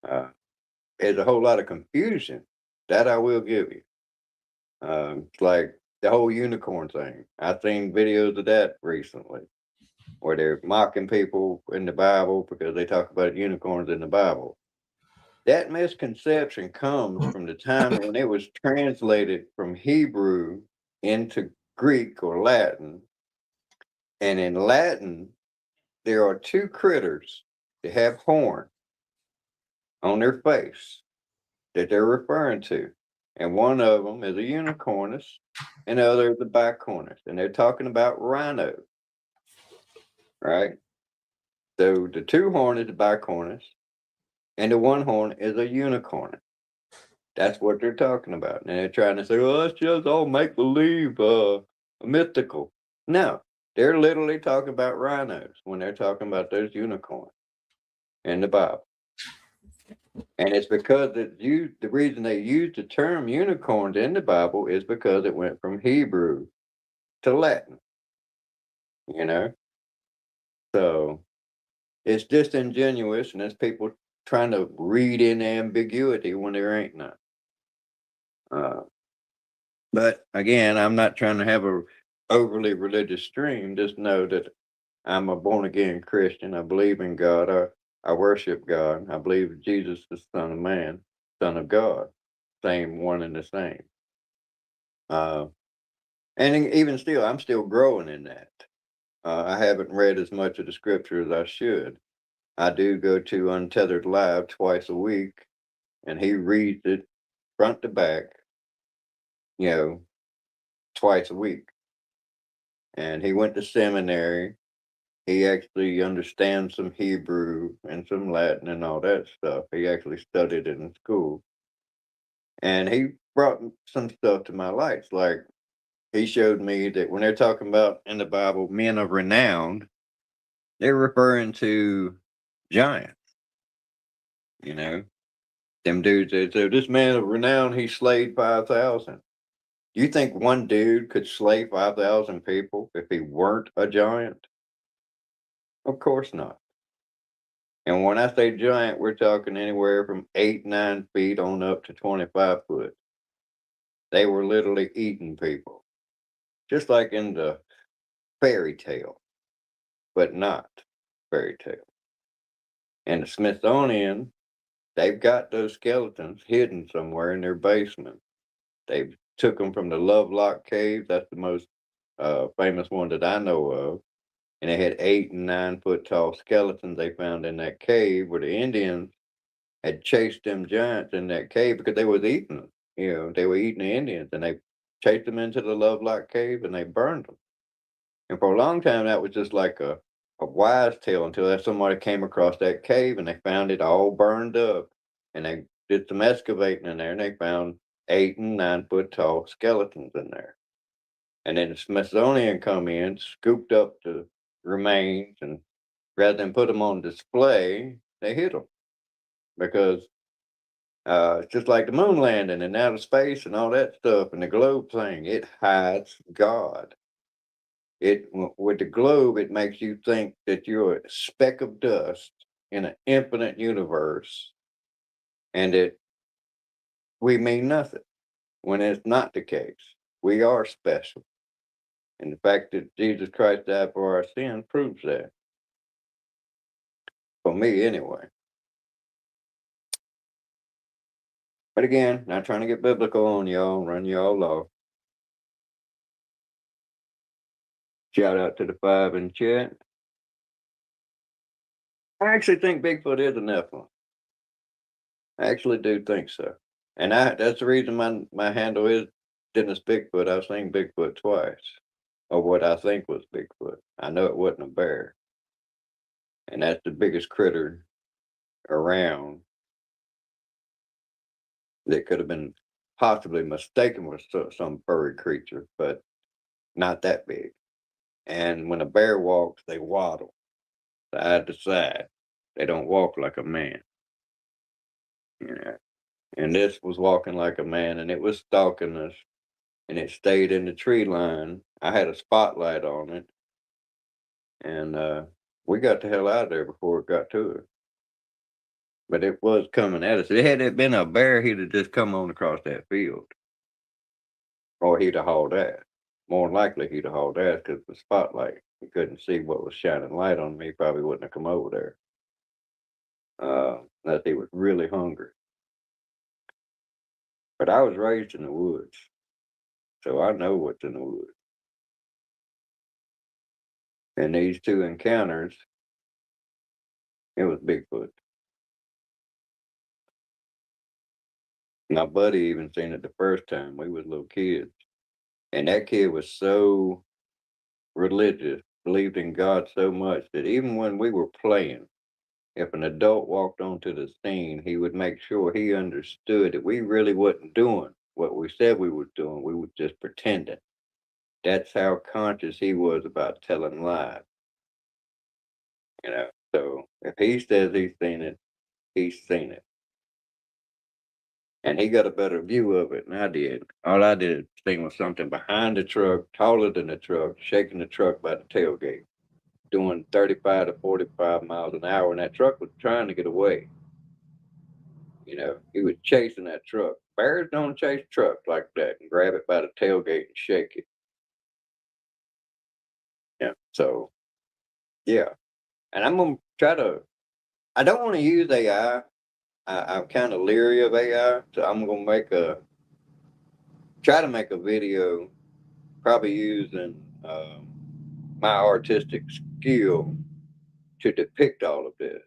There's a whole lot of confusion. That I will give you. It's like the whole unicorn thing. I've seen videos of that recently, where they're mocking people in the Bible because they talk about unicorns in the Bible. That misconception comes from the time when it was translated from Hebrew into Greek or Latin. And in Latin, there are two critters that have horn on their face that they're referring to. And one of them is a unicornus and the other is a bicornus. And they're talking about rhino, right? So the two horn is the bicornus and the one horn is a unicorn. That's what they're talking about. And they're trying to say, well, that's just all make believe, mythical. No, they're literally talking about rhinos when they're talking about those unicorns in the Bible. And it's because the reason they used the term unicorns in the Bible is because it went from Hebrew to Latin, So it's disingenuous and it's people trying to read in ambiguity when there ain't none. But again, I'm not trying to have a overly religious stream. Just know that I'm a born again Christian. I believe in God. I worship God. I believe Jesus is the Son of Man, Son of God, same one and the same. And even still, I'm still growing in that. I haven't read as much of the scripture as I should. I do go to Untethered Live twice a week, and he reads it front to back, twice a week. And he went to seminary. He actually understands some Hebrew and some Latin and all that stuff. He actually studied it in school. And he brought some stuff to my lights. Like he showed me that when they're talking about in the Bible men of renown, they're referring to giants. Them dudes that so this man of renown, he slayed 5,000. You think one dude could slay 5,000 people if he weren't a giant? Of course not. And when I say giant, we're talking anywhere from 8, 9 feet on up to 25 foot. They were literally eating people, just like in the fairy tale, but not fairy tale. And the Smithsonian, they've got those skeletons hidden somewhere in their basement. They took them from the Lovelock Cave. That's the most famous one that I know of. And they had 8 and 9 foot tall skeletons they found in that cave where the Indians had chased them giants in that cave because they was eating them. You know, they were eating the Indians, and they chased them into the Lovelock Cave and they burned them. And for a long time, that was just like a wise tale until that somebody came across that cave and they found it all burned up. And they did some excavating in there and they found 8 and 9 foot tall skeletons in there. And then the Smithsonian come in, scooped up the remains, and rather than put them on display, they hid them because it's just like the moon landing and outer space and all that stuff and the globe thing. It hides God. With the globe, it makes you think that you're a speck of dust in an infinite universe, and that we mean nothing. When it's not the case, we are special, and the fact that Jesus Christ died for our sins proves that. For me, anyway. But again, not trying to get biblical on y'all and run y'all off. Shout out to the 5 in chat. I actually think Bigfoot is a Nephilim. I actually do think so. And that's the reason my handle is Dennis Bigfoot. I've seen Bigfoot twice. Or what I think was Bigfoot. I know it wasn't a bear. And that's the biggest critter around that could have been possibly mistaken with some furry creature, but not that big. And when a bear walks, they waddle side to side. They don't walk like a man. You know. And this was walking like a man, and it was stalking us, and it stayed in the tree line. I had a spotlight on it, and we got the hell out of there before it got to us. But it was coming at us. Had it been a bear, he'd have just come on across that field, or he'd have hauled ass. More than likely, he'd have hauled ass because the spotlight. He couldn't see what was shining light on me. He probably wouldn't have come over there. Unless he was really hungry. But I was raised in the woods, so I know what's in the woods. And these two encounters, it was Bigfoot. My buddy even seen it the first time. We was little kids. And that kid was so religious, believed in God so much that even when we were playing, if an adult walked onto the scene, he would make sure he understood that we really wasn't doing what we said we were doing. We were just pretending. That's how conscious he was about telling lies. You know, so if he says he's seen it, he's seen it. And he got a better view of it than I did. All I did see was something behind the truck, taller than the truck, shaking the truck by the tailgate, doing 35 to 45 miles an hour, and that truck was trying to get away. You know, he was chasing that truck. Bears don't chase trucks like that and grab it by the tailgate and shake it. Yeah. So, yeah. And I'm going to try to, I don't want to use AI. I'm kind of leery of AI. So I'm going to try to make a video, probably using my artistic skill to depict all of this.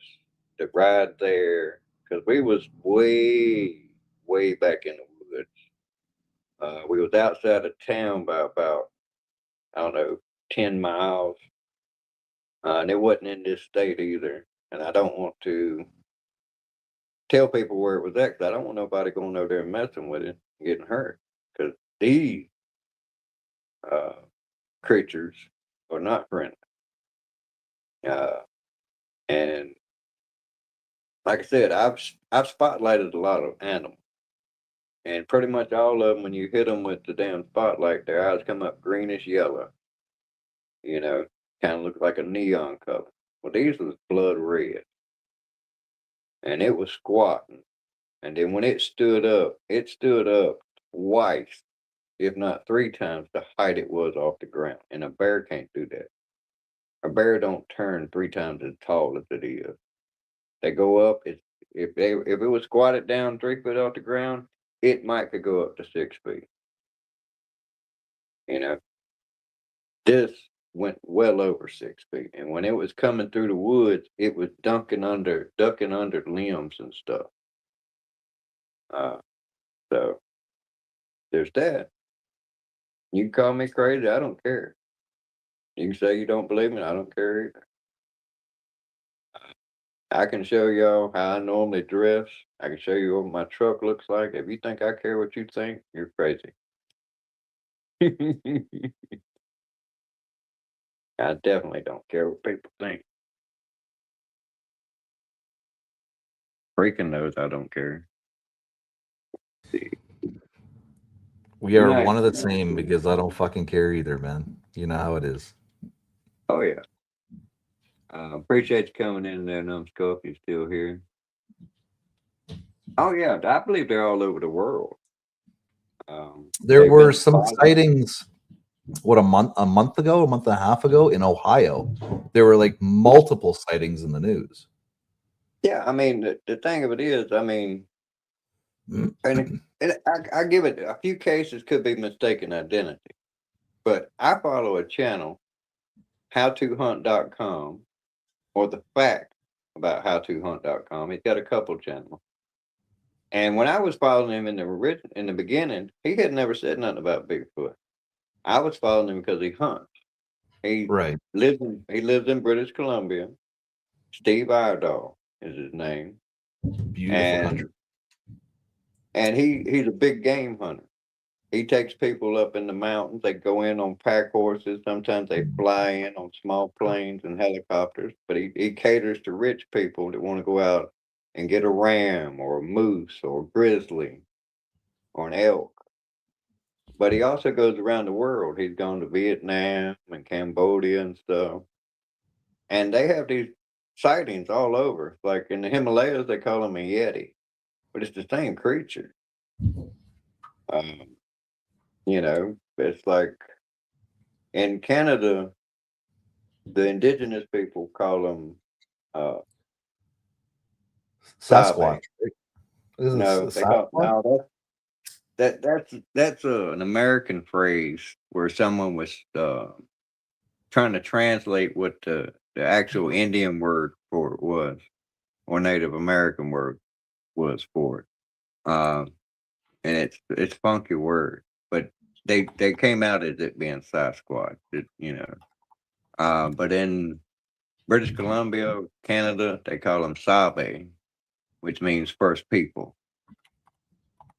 To ride there, because we was way back in the woods. We was outside of town by about, I don't know, 10 miles. And it wasn't in this state either. And I don't want to tell people where it was at, because I don't want nobody going over there and messing with it and getting hurt. Because these creatures are not friendly. And like I said, I've spotlighted a lot of animals. And pretty much all of them, when you hit them with the damn spotlight, their eyes come up greenish yellow. You know, kind of look like a neon color. Well, these was blood red, and it was squatting. And then when it stood up twice, if not 3 times, the height it was off the ground. And a bear can't do that. A bear don't turn 3 times as tall as it is. They go up. If it was squatted down 3 foot off the ground, it might could go up to 6 feet. You know, this went well over 6 feet, and when it was coming through the woods, it was ducking under limbs and stuff. So there's that. You can call me crazy. I don't care. You can say you don't believe me. I don't care either. I can show y'all how I normally dress. I can show you what my truck looks like. If you think I care what you think, you're crazy. I definitely don't care what people think. Freaking knows I don't care. We are Nice. one of the same because I don't fucking care either, man. You know how it is. Oh yeah. Appreciate you coming in there, Numbskull, if you're still here. Oh yeah, I believe they're all over the world. There they've were been some spotted. sightings. What, a month and a half ago in Ohio? There were like multiple sightings in the news. Yeah, I mean the thing of it is, I mean, and I give it a few cases could be mistaken identity, but I follow a channel, howtohunt.com, or the fact about howtohunt.com. He's got a couple channels. And when I was following him in the beginning, he had never said nothing about Bigfoot. I was following him because he hunts. He Right. lives in British Columbia. Steve Iredall is his name. Beautiful country. And he's a big game hunter. He takes people up in the mountains. They go in on pack horses. Sometimes they fly in on small planes and helicopters. But he caters to rich people that want to go out and get a ram or a moose or a grizzly or an elk. But he also goes around the world. He's gone to Vietnam and Cambodia and stuff. And they have these sightings all over. Like in the Himalayas, they call him a Yeti, but it's the same creature. You know, it's like in Canada, the indigenous people call them Sasquatch. Sabe. No, they call that's an American phrase where someone was trying to translate what the actual Indian word for it was, or Native American word was for it. And it's funky word, but they came out as it being Sasquatch, you know. But in British Columbia, Canada, they call them Sabe, which means first people.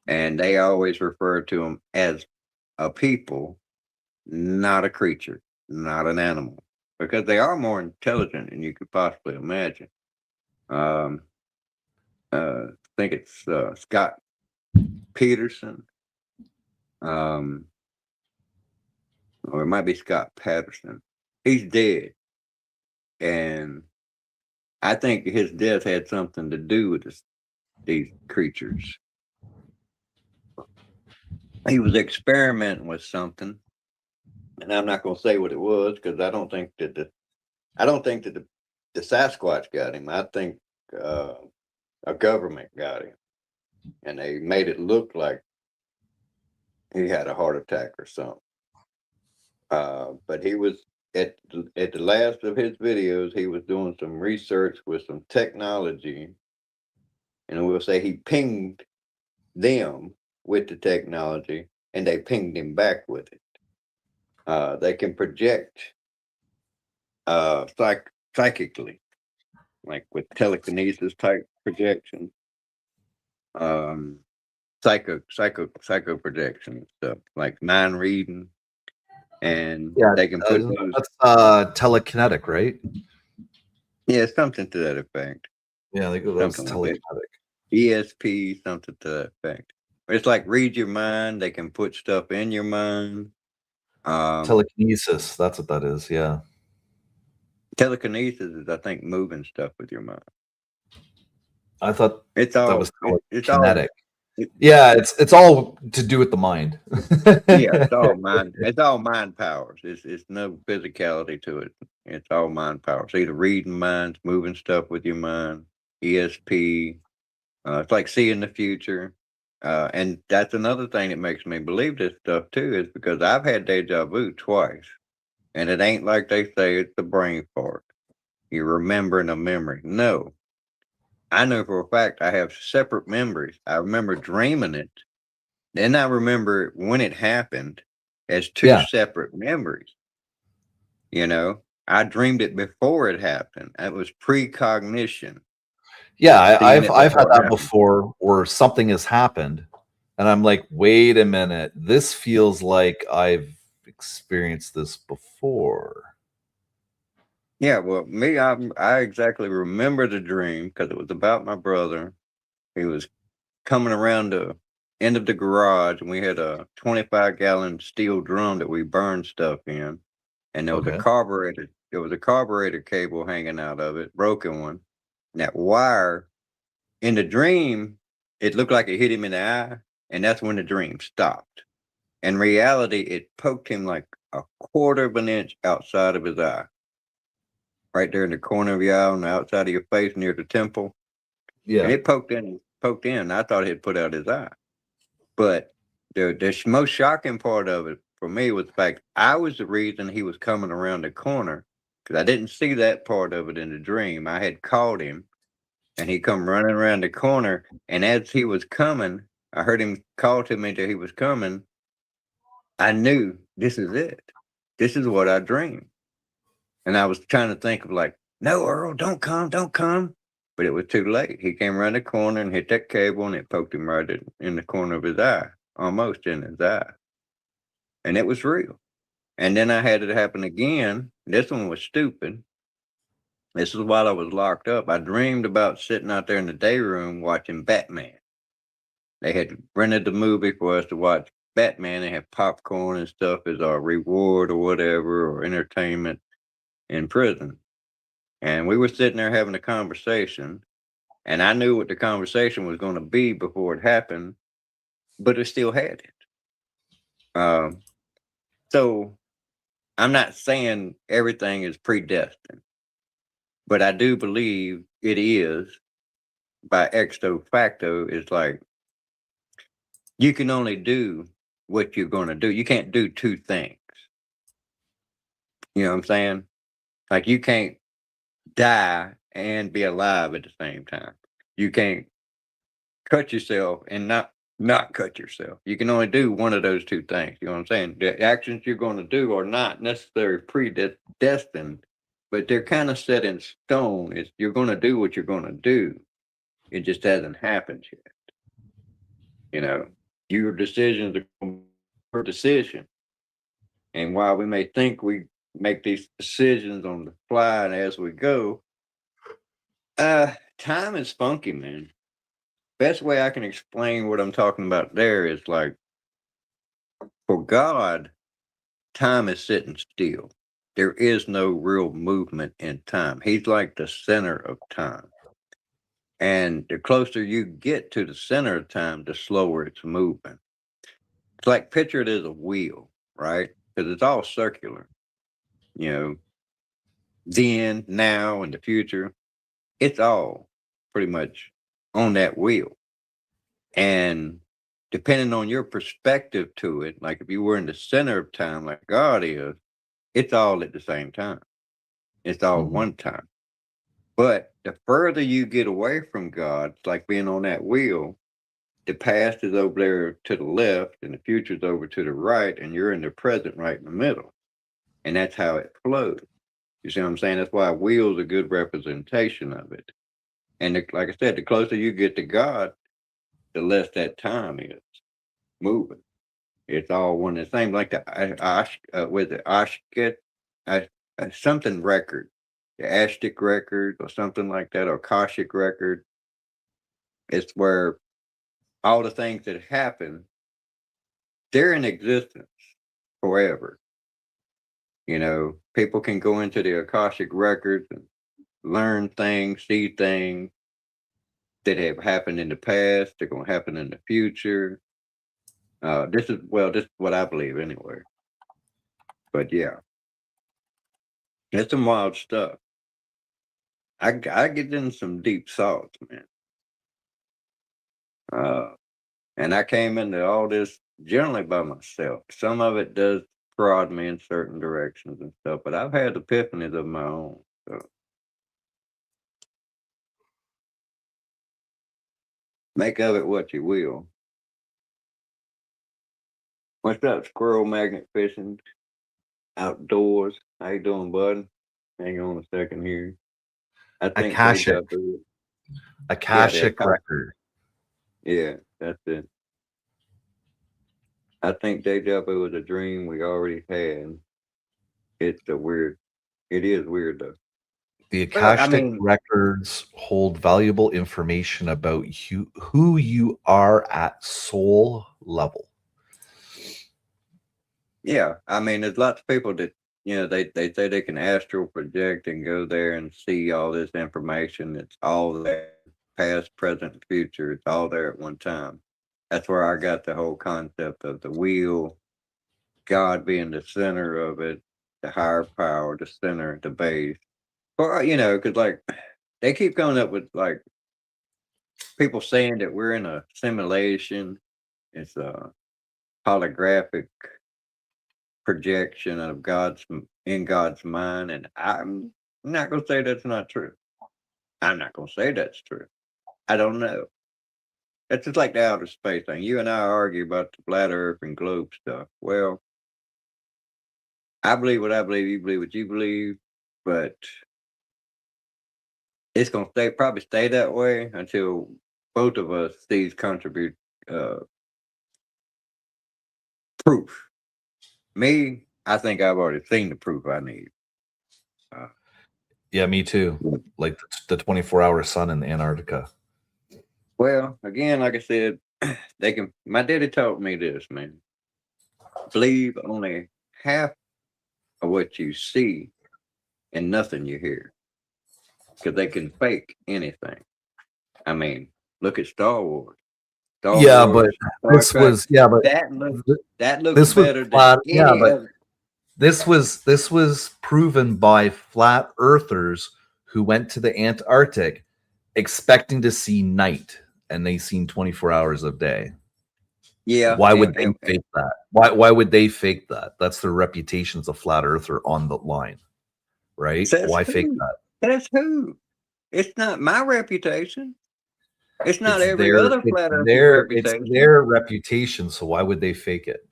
And they always refer to them as a people, not a creature, not an animal, because they are more intelligent than you could possibly imagine. I think it's Scott Peterson, or it might be Scott Patterson. He's dead, and I think his death had something to do with these creatures. He was experimenting with something, and I'm not going to say what it was because I don't think that the Sasquatch got him. I think a government got him, and they made it look like he had a heart attack or something. But he was at the last of his videos, he was doing some research with some technology, and we'll say he pinged them with the technology, and they pinged him back with it. They can project psychically, like with telekinesis type projection, psycho projection stuff, like mind reading, and they can put those. That's telekinetic, right? Yeah, something to that effect. Yeah, that's Something like telekinetic. that. ESP, something to that effect. It's like read your mind. They can put stuff in your mind. Telekinesis. That's what that is. Yeah. Telekinesis is, I think, moving stuff with your mind. I thought It's that all was called it's all kinetic. Yeah, it's all to do with the mind. yeah, it's all mind. It's all mind powers. It's no physicality to it. It's all mind powers. Either reading minds, moving stuff with your mind, ESP. It's like seeing the future. And that's another thing that makes me believe this stuff too, is because I've had deja vu twice. And it ain't like they say it's the brain fart. You're remembering a memory. No. I know for a fact I have separate memories. I remember dreaming it. Then I remember when it happened as two Yeah. separate memories. You know, I dreamed it before it happened. It was precognition. Yeah, Seeing it I've had before it that happened. before where something has happened and I'm like, wait a minute, this feels like I've experienced this before. Yeah, well, me, I exactly remember the dream because it was about my brother. He was coming around the end of the garage, and we had a 25-gallon steel drum that we burned stuff in, and there was a Okay. carburetor. There was a carburetor cable hanging out of it, broken one. And that wire in the dream, it looked like it hit him in the eye, and that's when the dream stopped. In reality, it poked him like a quarter of an inch outside of his eye, right there in the corner of your eye on the outside of your face near the temple. And Yeah. it poked in. I thought it had put out his eye. But the most shocking part of it for me was the fact I was the reason he was coming around the corner, because I didn't see that part of it in the dream. I had caught him, and he come running around the corner. And as he was coming, I heard him call to me that he was coming. I knew this is it. This is what I dreamed. And I was trying to think of like, no, Earl, don't come, don't come. But it was too late. He came around the corner and hit that cable, and it poked him right in the corner of his eye, almost in his eye. And it was real. And then I had it happen again. This one was stupid. This is while I was locked up. I dreamed about sitting out there in the day room watching Batman. They had rented the movie for us to watch Batman. They had popcorn and stuff as our reward or whatever, or entertainment in prison. And we were sitting there having a conversation, and I knew what the conversation was going to be before it happened, but it still had it. So I'm not saying everything is predestined, but I do believe it is by exto facto. It's like you can only do what you're going to do. You can't do two things. You know what I'm saying? Like you can't die and be alive at the same time. You can't cut yourself and not cut yourself. You can only do one of those two things. You know what I'm saying? The actions you're going to do are not necessarily predestined, but they're kind of set in stone. It's you're going to do what you're going to do. It just hasn't happened yet. You know, your decisions are your decision. And while we may think we make these decisions on the fly and as we go, time is funky, man. Best way I can explain what I'm talking about there is like for God, time is sitting still. There is no real movement in time. He's like the center of time. And the closer you get to the center of time, the slower it's moving. It's like picture it as a wheel, right? Because it's all circular. You know, then, now, and the future, it's all pretty much on that wheel. And depending on your perspective to it, like if you were in the center of time like God is, it's all at the same time. It's all Mhm. one time. But the further you get away from God, it's like being on that wheel, the past is over there to the left and the future is over to the right, and you're in the present right in the middle. And that's how it flows. You see what I'm saying? That's why a wheel's a good representation of it. And like I said, the closer you get to God, the less that time is moving. It's all one and the same. Like the with the Ashket, uh, something record, the Ashtic record or something like that, or Kashik record. It's where all the things that happen, they're in existence forever. You know, people can go into the Akashic records and learn things, see things that have happened in the past, they're going to happen in the future. This is what I believe anyway. But yeah, it's some wild stuff. I get in some deep thoughts, man. And I came into all this generally by myself. Some of it does prod me in certain directions and stuff, but I've had epiphanies of my own. So make of it what you will. What's up, squirrel magnet fishing outdoors? How you doing, bud? Hang on a second here. I think Akashic Akashic. record. Yeah, that's it. I think deja vu was a dream we already had. It is weird though. The Well, I Akashic mean, records hold valuable information about you, who you are at soul level. yeah, I mean, there's lots of people that they say they can astral project and go there and see all this information. It's all there, past, present, future. It's all there at one time. That's where I got the whole concept of the wheel, God being the center of it, the higher power, the center, the base. Or because like they keep coming up with like people saying that we're in a simulation. It's a holographic projection of in God's mind, and I'm not gonna say that's not true. I'm not gonna say that's true. I don't know. It's just like the outer space thing. You and I argue about the flat Earth and globe stuff. Well, I believe what I believe. You believe what you believe, but it's gonna probably stay that way until both of us sees contribute proof. Me, I think I've already seen the proof I need. Yeah, me too. Like the 24-hour sun in Antarctica. Well, again, like I said, my daddy taught me this, man. Believe only half of what you see and nothing you hear. Because they can fake anything. I mean, look at Star Wars. Yeah, but this Trek, was that looks better than any other. This was proven by flat earthers who went to the Antarctic expecting to see night, and they seen 24 hours of day. Yeah. Why would they fake that? Why would they fake that? That's their reputation as a flat earther on the line, right? Why fake that? That's who. It's not my reputation. It's not every other flat earther reputation. It's their reputation, so why would they fake it?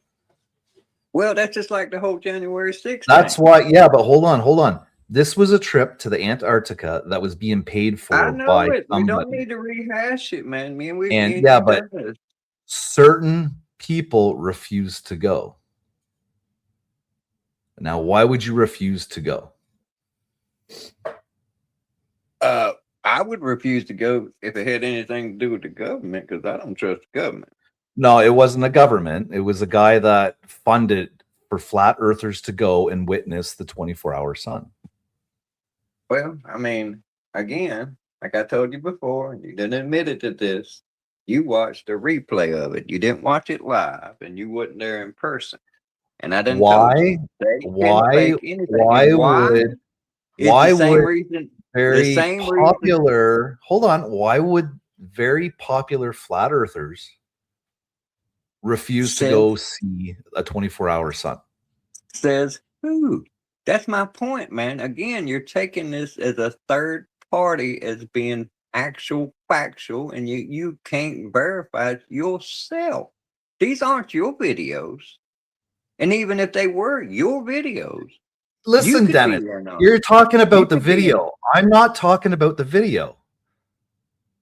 Well, that's just like the whole January 6th. That's why, yeah, but hold on. This was a trip to the Antarctica that was being paid for by somebody. We don't need to rehash it, man. But certain people refused to go. Now, why would you refuse to go? I would refuse to go if it had anything to do with the government, because I don't trust the government. No, it wasn't the government. It was a guy that funded for flat earthers to go and witness the 24-hour sun. Well, I mean, again, like I told you before, and you didn't admit it to this, you watched a replay of it. You didn't watch it live, and you wasn't there in person. And I didn't. Why would very popular flat earthers refuse to go see a 24-hour sun? Says who? That's my point, man. Again, you're taking this as a third party as being actual factual, and you can't verify it yourself. These aren't your videos. And even if they were your videos, listen, Dennis, you're talking about the video. I'm not talking about the video.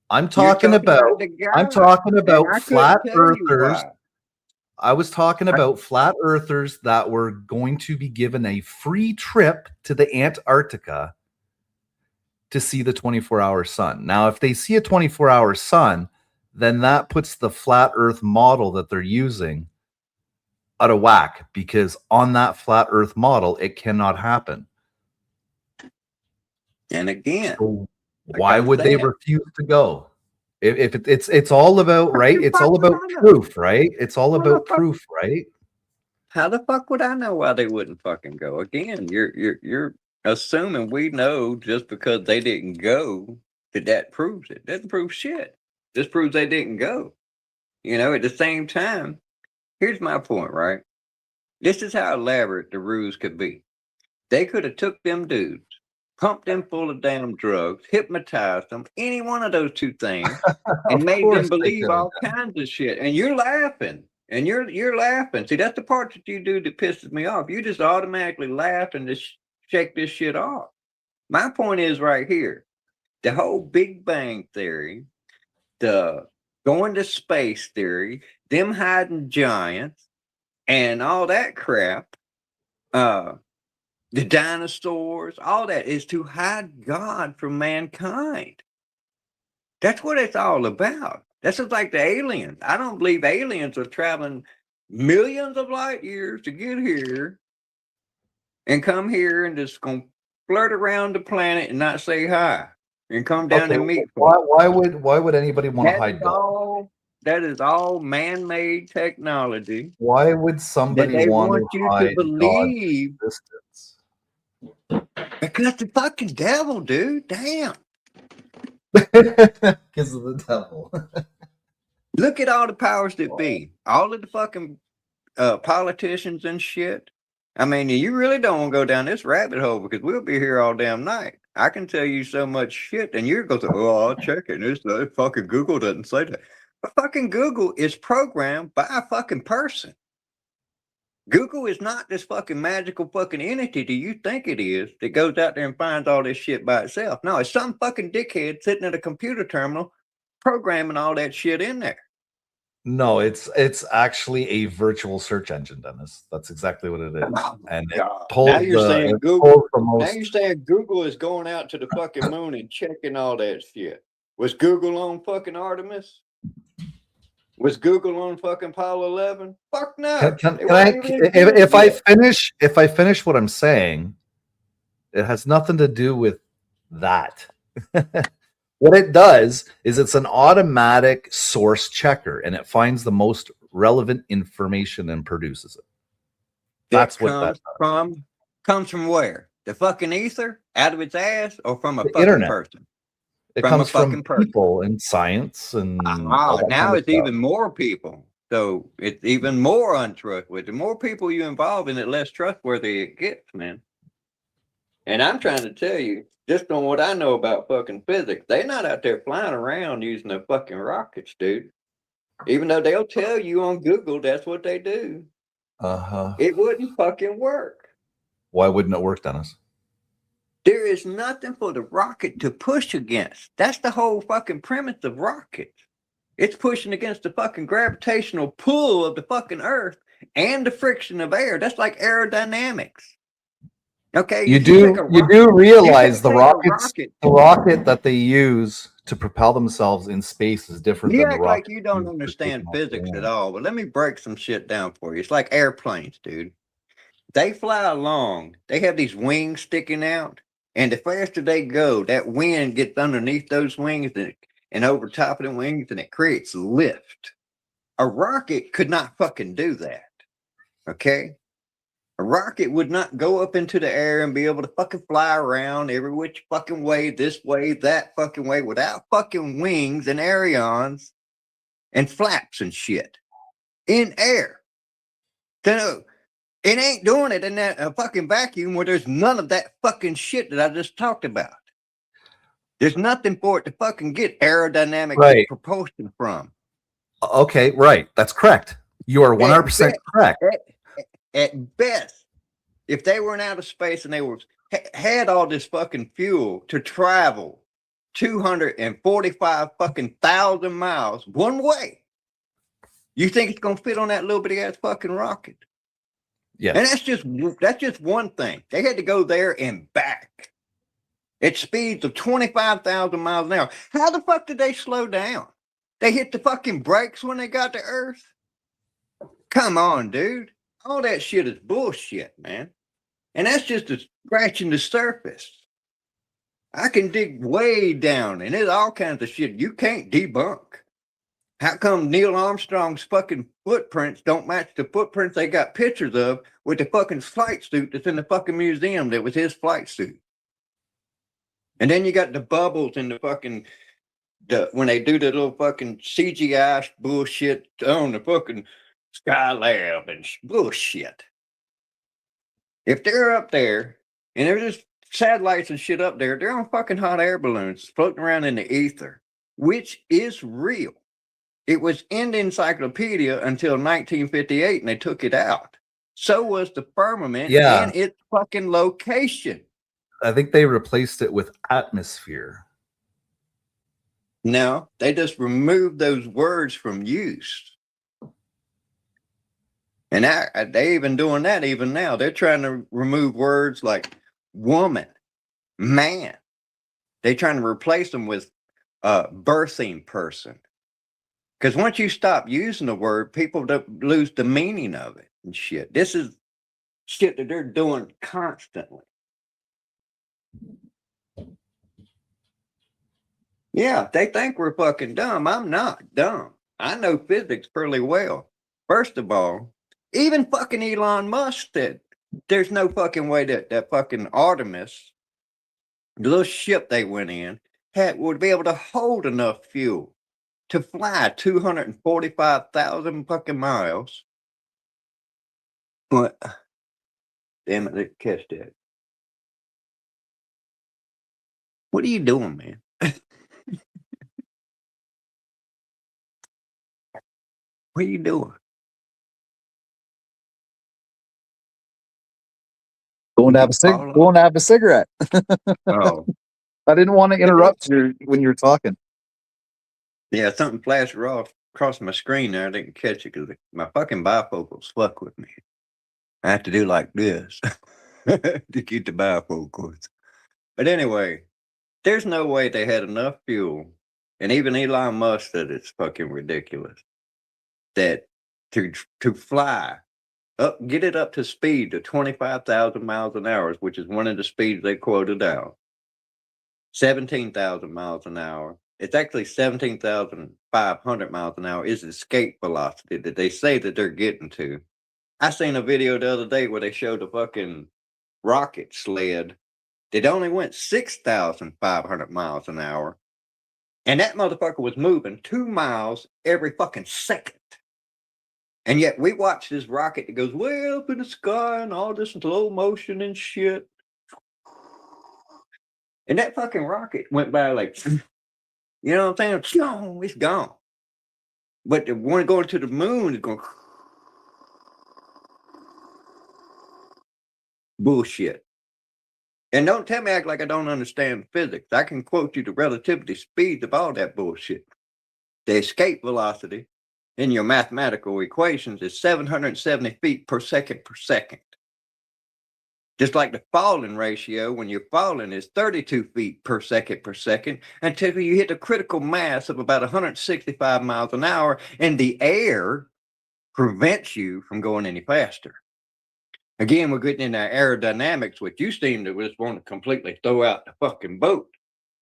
I'm talking about flat earthers. I was talking about flat earthers that were going to be given a free trip to the Antarctica to see the 24-hour sun. Now, if they see a 24-hour sun, then that puts the flat Earth model that they're using out of whack, because on that flat Earth model, it cannot happen. And again, So like why I would they said, refuse to go? If it's all about, right? It's all about proof, right? It's all about proof, right? how the fuck would I know why they wouldn't fucking go? Again, you're assuming we know just because they didn't go that proves it. Doesn't prove shit. Just proves they didn't go. You know, at the same time, here's my point, right? This is how elaborate the ruse could be. They could have took them dudes, pumped them full of damn drugs, hypnotized them, any one of those two things, and Of made course them they believe could have all kinds of shit. And you're laughing. And you're laughing. See, that's the part that you do that pisses me off. You just automatically laugh and just shake this shit off. My point is right here. The whole Big Bang theory, the going to space theory, them hiding giants, and all that crap, the dinosaurs, all that is to hide God from mankind. That's what it's all about. That's just like the aliens. I don't believe aliens are traveling millions of light years to get here and come here and just gonna flirt around the planet and not say hi and come down Okay, and meet. why would anybody want to hide God? That is all man-made technology Why would that somebody they want want to you to hide God's believe existence? because the fucking devil, dude. Damn. Because of the devil. Look at all the powers that be. All of the fucking politicians and shit. I mean, you really don't want to go down this rabbit hole because we'll be here all damn night. I can tell you so much shit, and you're going to, oh, I'll check it. This fucking Google doesn't say that. But fucking Google is programmed by a fucking person. Google is not this fucking magical fucking entity that you think it is that goes out there and finds all this shit by itself. No, it's some fucking dickhead sitting at a computer terminal programming all that shit in there. No, it's actually a virtual search engine, Dennis. That's exactly what it is. And it pulls Now you're saying it Google. pulls the most. Now you're saying Google is going out to the fucking moon and checking all that shit. Was Google on fucking Artemis? Was Google on fucking Apollo 11? Fuck no. If I finish what I'm saying, it has nothing to do with that. What it does is it's an automatic source checker, and it finds the most relevant information and produces it. That's what that comes from where? The fucking ether? Out of its ass, or from a The fucking internet. person? It From comes a fucking from person. people and science and all that Now kind of it's stuff. even more people. So it's even more untrustworthy. The more people you involve in it, less trustworthy it gets, man. And I'm trying to tell you, just on what I know about fucking physics, they're not out there flying around using the fucking rockets, dude. Even though they'll tell you on Google that's what they do. Uh-huh. It wouldn't fucking work. Why wouldn't it work, Dennis? There is nothing for the rocket to push against. That's the whole fucking premise of rockets. It's pushing against the fucking gravitational pull of the fucking earth and the friction of air. That's like aerodynamics. Okay, You do realize the rocket that they use to propel themselves in space is different You than the act rocket. like you don't understand physics at all, but let me break some shit down for you. It's like airplanes, dude. They fly along. They have these wings sticking out, and the faster they go, that wind gets underneath those wings and over top of the wings, and it creates lift. A rocket could not fucking do that. Okay? A rocket would not go up into the air and be able to fucking fly around every which fucking way, this way, that fucking way, without fucking wings and ailerons and flaps and shit in air. So it ain't doing it in that fucking vacuum where there's none of that fucking shit that I just talked about. There's nothing for it to fucking get aerodynamic propulsion from. Okay, right. That's correct. You are 100% correct. At best, if they were in outer space and they had all this fucking fuel to travel 245 fucking thousand miles one way, you think it's gonna fit on that little bitty ass fucking rocket? Yeah. And that's just one thing. They had to go there and back at speeds of 25,000 miles an hour. How the fuck did they slow down? They hit the fucking brakes when they got to Earth. Come on, dude. All that shit is bullshit, man. And that's just scratching the surface. I can dig way down, and there's all kinds of shit you can't debunk. How come Neil Armstrong's fucking footprints don't match the footprints they got pictures of with the fucking flight suit that's in the fucking museum that was his flight suit? And then you got the bubbles in the fucking, when they do the little fucking CGI bullshit on the fucking Skylab and bullshit. If they're up there and there's just satellites and shit up there, they're on fucking hot air balloons floating around in the ether, which is real. It was in the encyclopedia until 1958 and they took it out. So was the firmament and its fucking location. I think they replaced it with atmosphere. No, they just removed those words from use. And they even doing that even now. They're trying to remove words like woman, man. They're trying to replace them with birthing person. Because once you stop using the word, people lose the meaning of it and shit. This is shit that they're doing constantly. Yeah, they think we're fucking dumb. I'm not dumb. I know physics fairly well. First of all, even fucking Elon Musk said there's no fucking way that fucking Artemis, the little ship they went in, would be able to hold enough fuel to fly 245,000 fucking miles. But damn it, they catch that. What are you doing, man? What are you doing? Going to have a cigarette. Oh, I didn't want to interrupt you when you were talking. yeah, something flashed across my screen there. I didn't catch it because my fucking bifocals fuck with me. I have to do like this to keep the bifocals. But anyway, there's no way they had enough fuel, and even Elon Musk said it's fucking ridiculous that to fly up, get it up to speed to 25,000 miles an hour, which is one of the speeds they quoted out. 17,000 miles an hour. It's actually 17,500 miles an hour is escape velocity that they say that they're getting to. I seen a video the other day where they showed a fucking rocket sled that only went 6,500 miles an hour. And that motherfucker was moving 2 miles every fucking second. And yet we watch this rocket that goes way up in the sky and all this slow motion and shit. And that fucking rocket went by like, you know what I'm saying? It's gone. But the one going to the moon is going bullshit. And don't tell me act like I don't understand physics. I can quote you the relativity speeds of all that bullshit. The escape velocity in your mathematical equations is 770 feet per second. Just like the falling ratio, when you're falling, is 32 feet per second until you hit a critical mass of about 165 miles an hour, and the air prevents you from going any faster. Again, we're getting into aerodynamics, which you seem to just want to completely throw out the fucking boat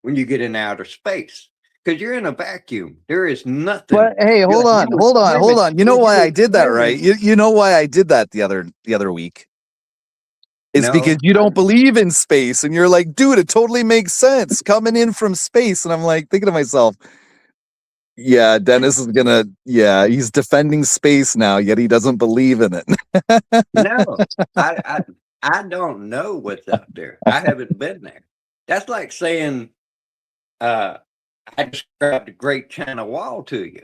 when you get in outer space. Because you're in a vacuum. There is nothing. But hey, hold on. You know why I did that, right? You know why I did that the other week? It's because you don't believe in space, and you're like, dude, it totally makes sense coming in from space. And I'm like thinking to myself, yeah, Dennis is he's defending space now, yet he doesn't believe in it. No, I don't know what's out there. I haven't been there. That's like saying, I described the Great China Wall to you.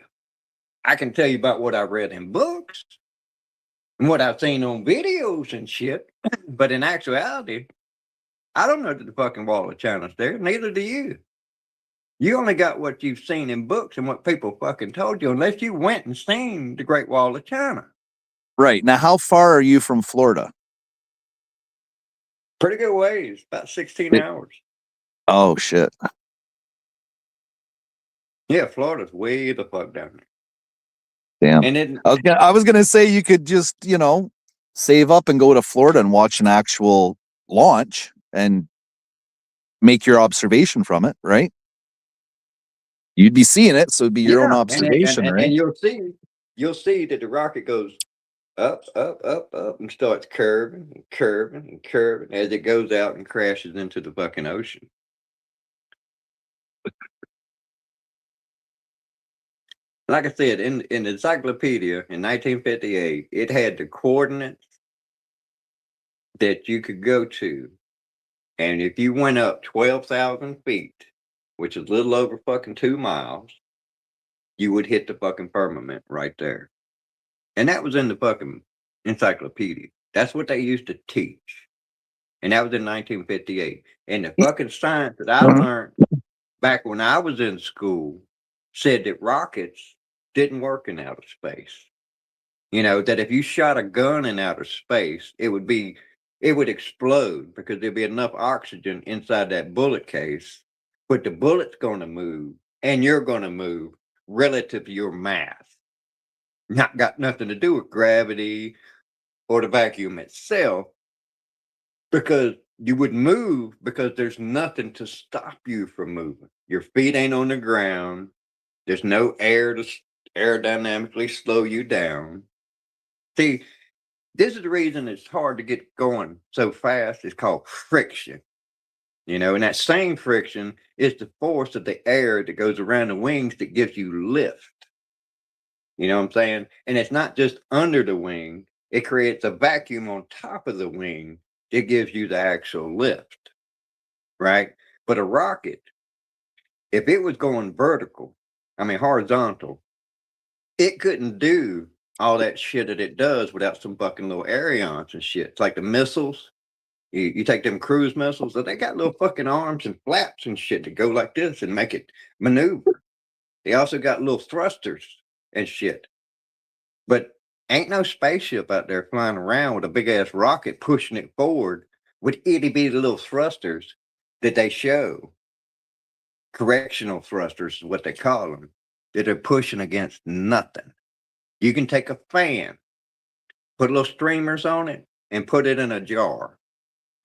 I can tell you about what I read in books and what I've seen on videos and shit. But in actuality, I don't know that the fucking Wall of China's there. Neither do you. You only got what you've seen in books and what people fucking told you, unless you went and seen the Great Wall of China. Right. Now, how far are you from Florida? Pretty good ways, about 16 hours. Oh, shit. Yeah, Florida's way the fuck down Damn. there. And then I was gonna say you could just, save up and go to Florida and watch an actual launch and make your observation from it, right? You'd be seeing it, so it'd be your own observation, right? and you'll see that the rocket goes up, up, up, up, and starts curving and curving and curving as it goes out and crashes into the fucking ocean. Like I said, in the encyclopedia in 1958, it had the coordinates that you could go to. And if you went up 12,000 feet, which is a little over fucking 2 miles, you would hit the fucking firmament right there. And that was in the fucking encyclopedia. That's what they used to teach. And that was in 1958. And the fucking science that I learned back when I was in school said that rockets didn't work in outer space. That if you shot a gun in outer space, it would explode because there'd be enough oxygen inside that bullet case, but the bullet's going to move and you're going to move relative to your mass. Not got nothing to do with gravity or the vacuum itself, because you would move because there's nothing to stop you from moving. Your feet ain't on the ground. There's no air to aerodynamically slow you down. See, this is the reason it's hard to get going so fast. It's called friction. And that same friction is the force of the air that goes around the wings that gives you lift. You know what I'm saying? And it's not just under the wing. It creates a vacuum on top of the wing that gives you the actual lift, right? But a rocket, if it was going horizontal, it couldn't do all that shit that it does without some fucking little ailerons and shit. It's like the missiles. You take them cruise missiles, they got little fucking arms and flaps and shit that go like this and make it maneuver. They also got little thrusters and shit. But ain't no spaceship out there flying around with a big ass rocket pushing it forward with itty bitty little thrusters that they show. Correctional thrusters is what they call them, that are pushing against nothing. You can take a fan, put little streamers on it, and put it in a jar,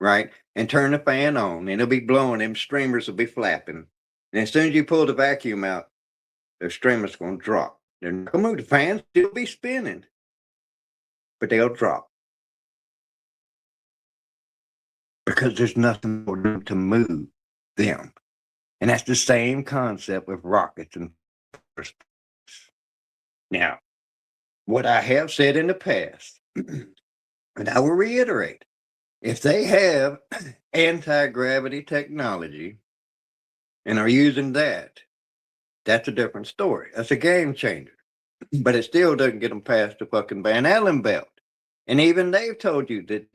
right? And turn the fan on, and it'll be blowing, them streamers will be flapping. And as soon as you pull the vacuum out, the streamer's going to drop. They're not going to move. The fans still be spinning, but they'll drop. Because there's nothing for them to move them. And that's the same concept with rockets and now, what I have said in the past, and I will reiterate, if they have anti-gravity technology and are using that, that's a different story. That's a game changer. But it still doesn't get them past the fucking Van Allen belt. And even they've told you that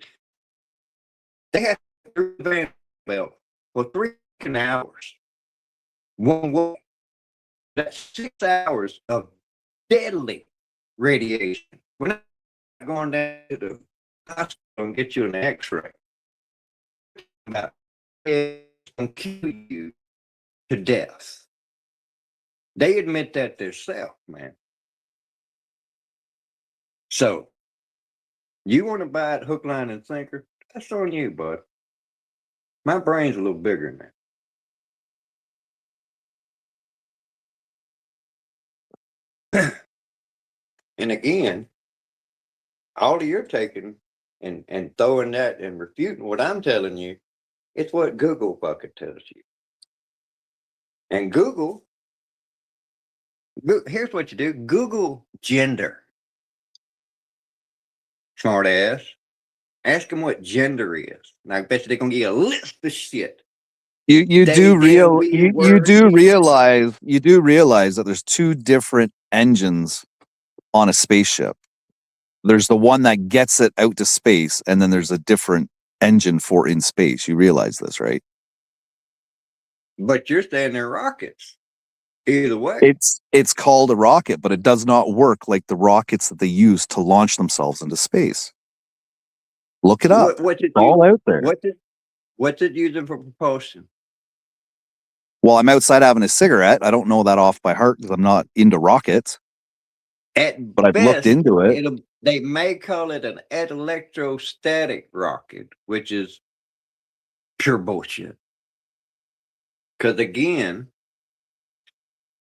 they had the Van Allen belt for 3 hours. One way. That's 6 hours of deadly radiation. We're not going down to the hospital and get you an x-ray. About it's going to kill you to death. They admit that themselves, man. So, you want to buy it hook, line, and sinker? That's on you, bud. My brain's a little bigger than that. And again, all of your taking and throwing that and refuting what I'm telling you, it's what Google fucking tells you. And Google, here's what you do. Google gender. Smart ass. Ask them what gender is. And I bet you they're gonna give you a list of shit. You do realize that there's 2 different engines on a spaceship. There's the one that gets it out to space, and then there's a different engine for in space. You realize this, right? But you're saying they're rockets. Either way. It's called a rocket, but it does not work like the rockets that they use to launch themselves into space. Look it up. What's it all out there. What's it using for propulsion? Well, I'm outside having a cigarette. I don't know that off by heart because I'm not into rockets, At but I've looked best, into it. they may call it an electrostatic rocket, which is pure bullshit. Because again,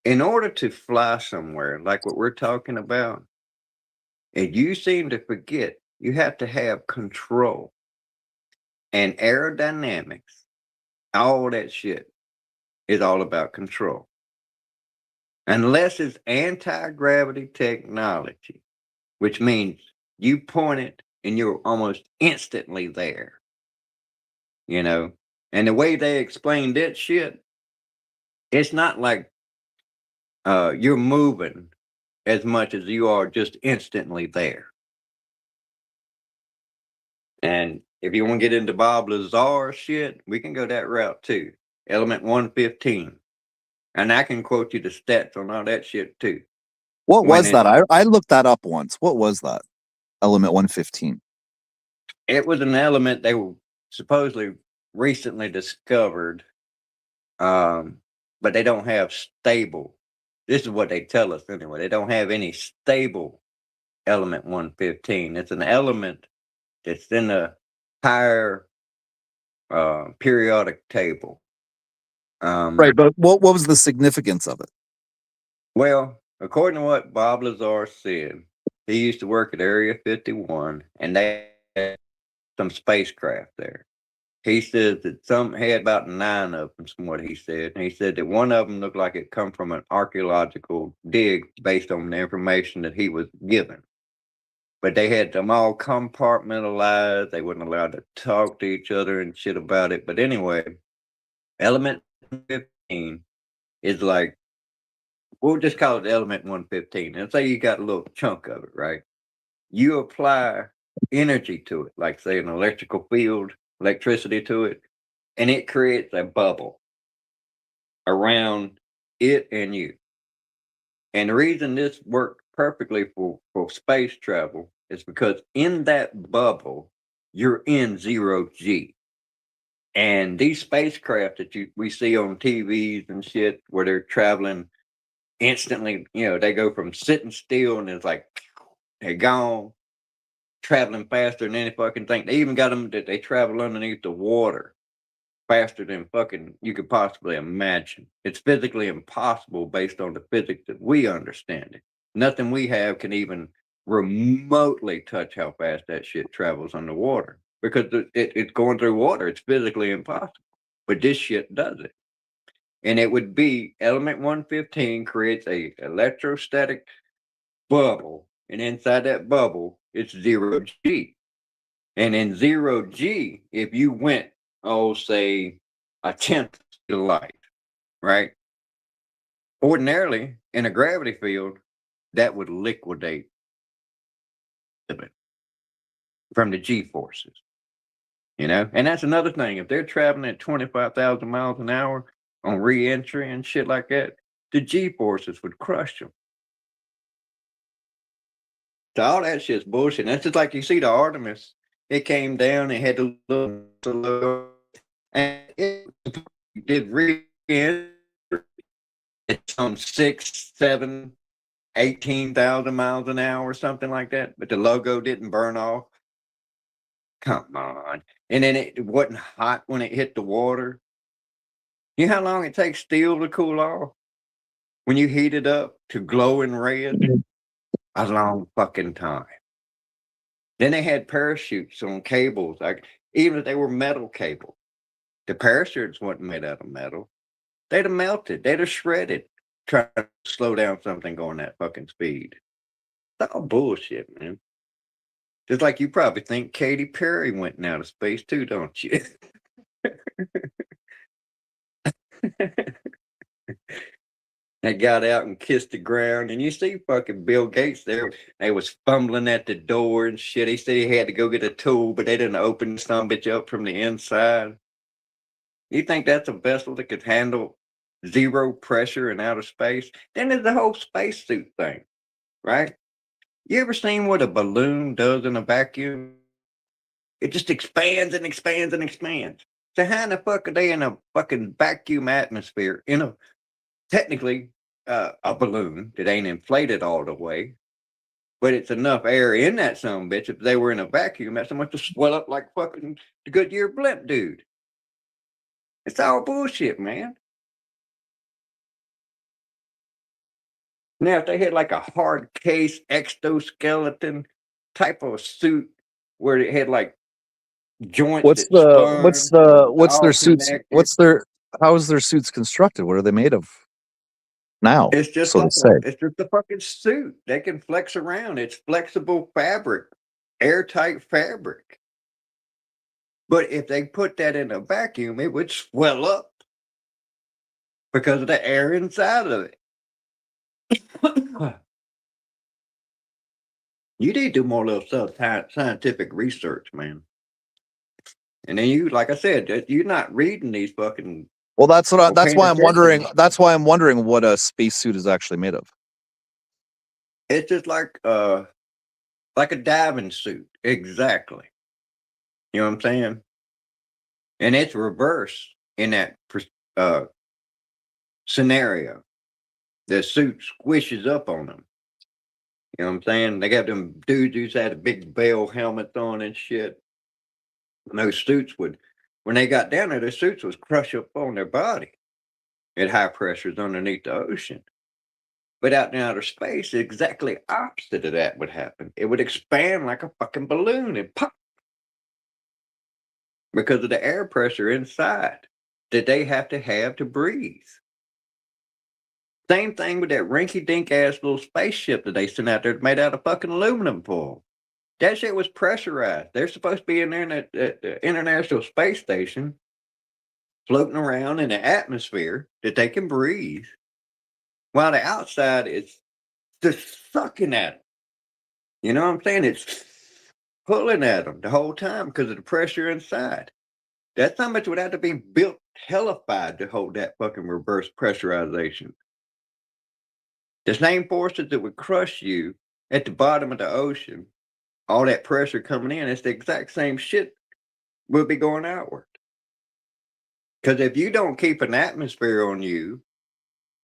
in order to fly somewhere like what we're talking about, and you seem to forget, you have to have control and aerodynamics. All that shit is all about control. Unless it's anti-gravity technology, which means you point it and you're almost instantly there. You know? And the way they explain that shit, it's not like you're moving as much as you are just instantly there. And if you want to get into Bob Lazar shit, we can go that route too. Element 115. And I can quote you the stats on all that shit too. What When was that? I looked that up once. What was that? Element 115. It was an element they were supposedly recently discovered, but they don't have stable. This is what they tell us anyway. They don't have any stable element 115. It's an element that's in a higher periodic table. Right, but what was the significance of it? Well, according to what Bob Lazar said, he used to work at Area 51, and they had some spacecraft there. He says that he had about 9 of them, from what he said. And he said that one of them looked like it come from an archaeological dig based on the information that he was given. But they had them all compartmentalized. They weren't allowed to talk to each other and shit about it. But anyway, element 15 is like, we'll just call it element 115. And say you got a little chunk of it, right? You apply energy to it, like say an electrical field, electricity to it, and it creates a bubble around it and you. And the reason this worked perfectly for space travel is because in that bubble, you're in 0G. And these spacecraft that we see on TVs and shit where they're traveling instantly, they go from sitting still and it's like they're gone, traveling faster than any fucking thing. They even got them that they travel underneath the water faster than fucking you could possibly imagine. It's physically impossible based on the physics that we understand it. Nothing we have can even remotely touch how fast that shit travels underwater because it's going through water. It's physically impossible. But this shit does it. And it would be element 115 creates a electrostatic bubble. And inside that bubble, it's 0G. And in 0G, if you went, say, a tenth of light, right? Ordinarily, in a gravity field, that would liquidate it from the G forces, And that's another thing. If they're traveling at 25,000 miles an hour on re-entry and shit like that, the G forces would crush them. So all that shit's bullshit. And that's just like you see the Artemis. It came down and had a little and it did re-entry at some 6, 7, 18,000 miles an hour or something like that. But the logo didn't burn off. Come on. And then it wasn't hot when it hit the water. You know how long it takes steel to cool off? When you heat it up to glowing red? A long fucking time. Then they had parachutes on cables, like even if they were metal cables. The parachutes weren't made out of metal. They'd have melted. They'd have shredded trying to slow down something going that fucking speed. It's all bullshit, man. Just like you probably think Katy Perry went out of space too, don't you? They got out and kissed the ground, and you see fucking Bill Gates there. They was fumbling at the door and shit. He said he had to go get a tool, but they didn't open some bitch up from the inside. You think that's a vessel that could handle zero pressure in outer space? Then there's the whole spacesuit thing, right? You ever seen what a balloon does in a vacuum? It just expands and expands and expands. So how in the fuck are they in a fucking vacuum atmosphere in a technically a balloon that ain't inflated all the way, but it's enough air in that son bitch. If they were in a vacuum, that's enough to swell up like fucking the Goodyear blimp dude. It's all bullshit, man. Now, if they had like a hard case exoskeleton type of suit where it had like joints What's that the spun, what's their all suits? connected. How is their suits constructed? What are they made of now? It's just So like to say. it's just a fucking suit. They can flex around. It's flexible fabric, airtight fabric. But if they put that in a vacuum, it would swell up because of the air inside of it. You need to do more little scientific research, man. And then you, like I said, you're not reading these fucking Well, that's what. or That's paying why I'm wondering. attention. That's why I'm wondering what a spacesuit is actually made of. It's just like a diving suit, exactly. You know what I'm saying? And it's reverse in that uh, scenario. The suit squishes up on them. You know what I'm saying? They got them dudes who's had a big bell helmets on and shit. And those suits would, when they got down there, their suits was crush up on their body at high pressures underneath the ocean. But out in outer space, exactly opposite of that would happen. It would expand like a fucking balloon and pop because of the air pressure inside that they have to breathe. Same thing with that rinky-dink ass little spaceship that they sent out there made out of fucking aluminum foil. That shit was pressurized. They're supposed to be in there in the International Space Station, floating around in the atmosphere that they can breathe, while the outside is just sucking at them. You know what I'm saying? It's pulling at them the whole time because of the pressure inside. That so much would have to be built hellified to hold that fucking reverse pressurization. The same forces that would crush you at the bottom of the ocean, all that pressure coming in, it's the exact same shit will be going outward. Because if you don't keep an atmosphere on you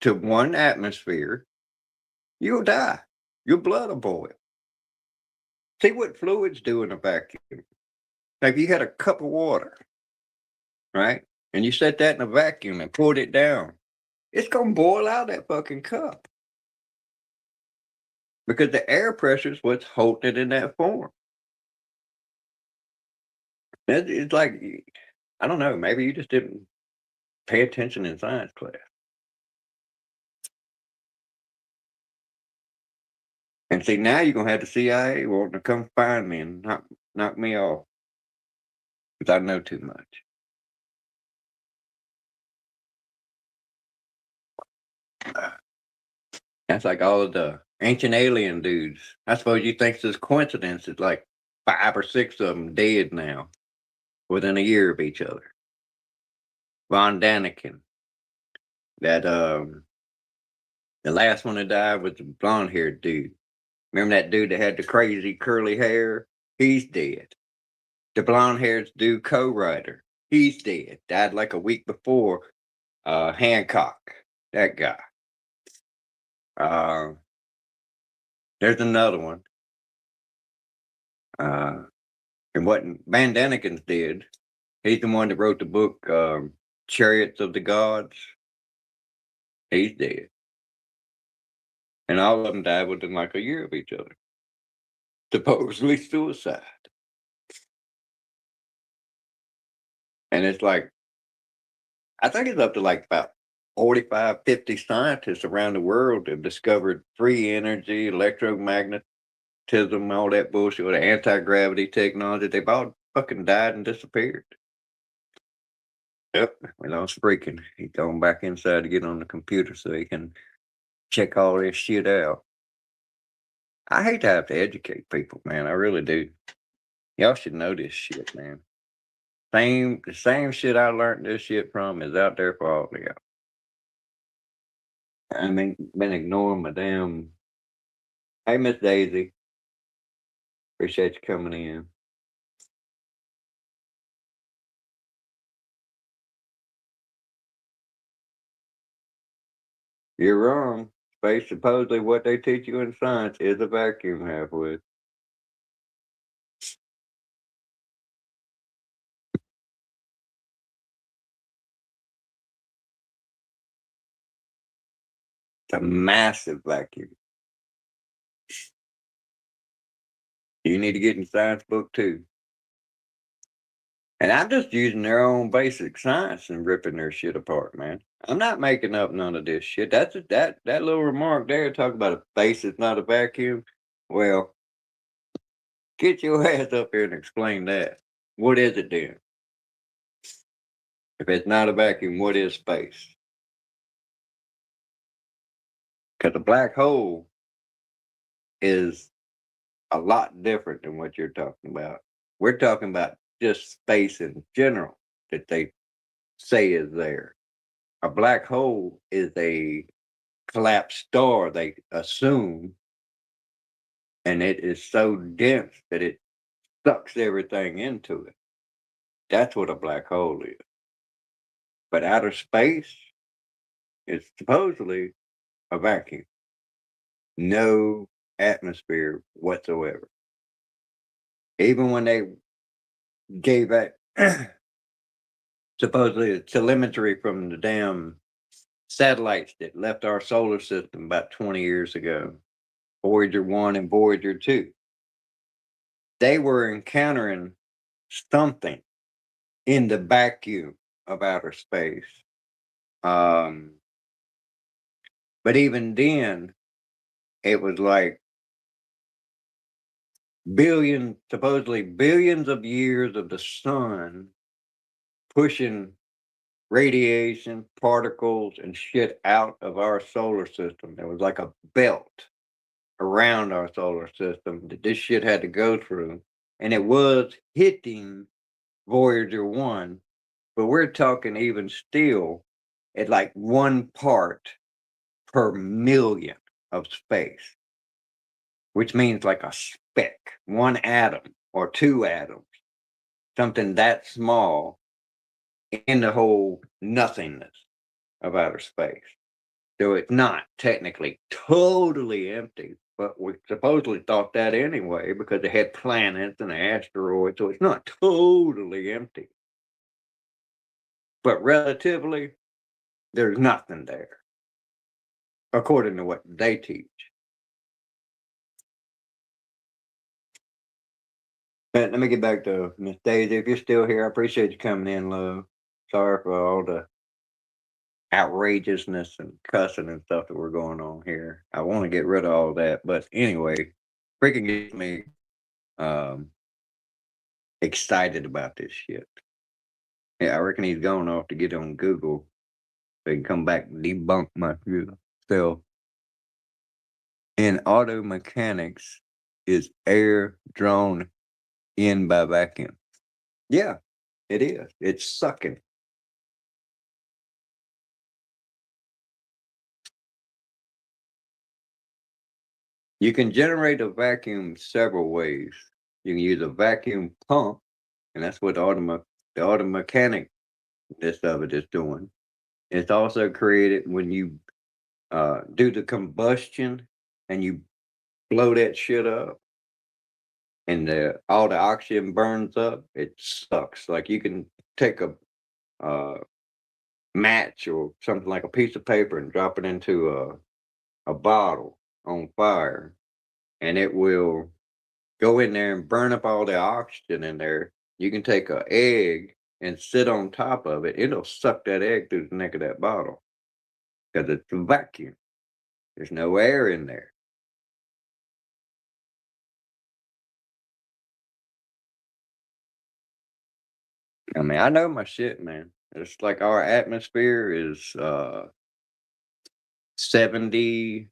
to one atmosphere, you'll die. Your blood will boil. See what fluids do in a vacuum. Now, if you had a cup of water, right, and you set that in a vacuum and poured it down, it's going to boil out that fucking cup. Because the air pressure is what's holding it in that form. It's like, I don't know, maybe you just didn't pay attention in science class. And see, now you're going to have the CIA wanting to come find me and knock me off because I know too much. That's like all of the ancient alien dudes. I suppose you think this coincidence is like 5 or 6 of them dead now within a year of each other. Von Daniken. That the last one to die was the blonde haired dude. Remember that dude that had the crazy curly hair? He's dead. The blonde haired dude co-writer, he's dead. Died like a week before. Hancock, that guy. There's another one. And what Van Daniken's did, he's the one that wrote the book Chariots of the Gods. He's dead. And all of them died within like a year of each other. Supposedly suicide. And it's like, I think it's up to like about 45, 50 scientists around the world have discovered free energy, electromagnetism, all that bullshit with the anti-gravity technology. They've all fucking died and disappeared. Yep, we lost freaking. He's going back inside to get on the computer so he can check all this shit out. I hate to have to educate people, man. I really do. Y'all should know this shit, man. The same shit I learned this shit from is out there for all of y'all. I mean, been ignoring my damn. Hey, Miss Daisy. Appreciate you coming in. You're wrong. Space, supposedly what they teach you in science is a vacuum halfway. It's a massive vacuum. You need to get in science book too. And I'm just using their own basic science and ripping their shit apart, man. I'm not making up none of this shit. That little remark there, talk about a space is not a vacuum. Well, get your ass up here and explain that. What is it then? If it's not a vacuum, what is space? Because a black hole is a lot different than what you're talking about. We're talking about just space in general that they say is there. A black hole is a collapsed star, they assume, and it is so dense that it sucks everything into it. That's what a black hole is. But outer space is supposedly a vacuum, no atmosphere whatsoever. Even when they gave that supposedly telemetry from the damn satellites that left our solar system about 20 years ago, Voyager 1 and Voyager 2, they were encountering something in the vacuum of outer space. But even then, it was like supposedly billions of years of the sun pushing radiation, particles, and shit out of our solar system. It was like a belt around our solar system that this shit had to go through. And it was hitting Voyager 1, but we're talking even still at like 1 part per million of space, which means like a speck, 1 atom or 2 atoms, something that small in the whole nothingness of outer space. So it's not technically totally empty, but we supposedly thought that anyway because it had planets and asteroids, so it's not totally empty. But relatively, there's nothing there, according to what they teach. But let me get back to Miss Daisy. If you're still here, I appreciate you coming in, love. Sorry for all the outrageousness and cussing and stuff that we're going on here. I want to get rid of all that, but anyway, freaking gets me excited about this shit. Yeah, I reckon he's going off to get on Google so he can come back and debunk my view. So, in auto mechanics, is air drawn in by vacuum? Yeah, it is. It's sucking. You can generate a vacuum several ways. You can use a vacuum pump, and that's what the auto mechanic this of it is doing. It's also created when you do the combustion and you blow that shit up and all the oxygen burns up. It sucks. Like you can take a match or something like a piece of paper and drop it into a bottle on fire, and it will go in there and burn up all the oxygen in there. You can take an egg and sit on top of it. It'll suck that egg through the neck of that bottle because it's a vacuum. There's no air in there. I mean, I know my shit, man. It's like our atmosphere is 70-ish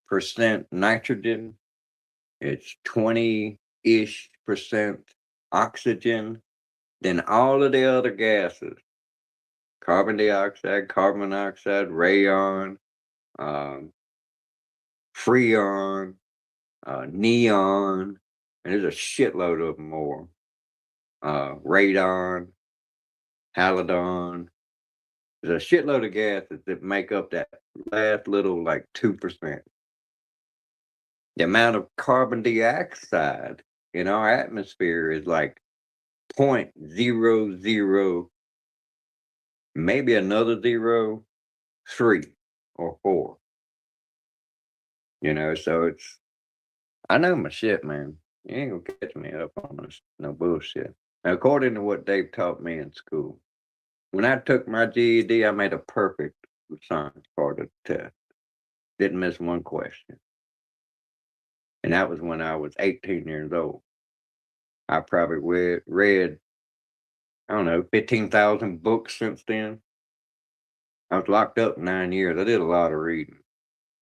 percent nitrogen. It's 20-ish percent oxygen. Then all of the other gases, carbon dioxide, carbon monoxide, radon, freon, neon, and there's a shitload of them more. Radon, halidon, There's a shitload of gases that make up that last little like 2%. The amount of carbon dioxide in our atmosphere is like 0.00, maybe another 0.3 or 4. So I know my shit, man. You ain't gonna catch me up on this, no bullshit. Now, according to what Dave taught me in school, when I took my GED, I made a perfect science part of the test. Didn't miss one question. And that was when I was 18 years old. I probably read I don't know, 15,000 books since then. I was locked up 9 years. I did a lot of reading.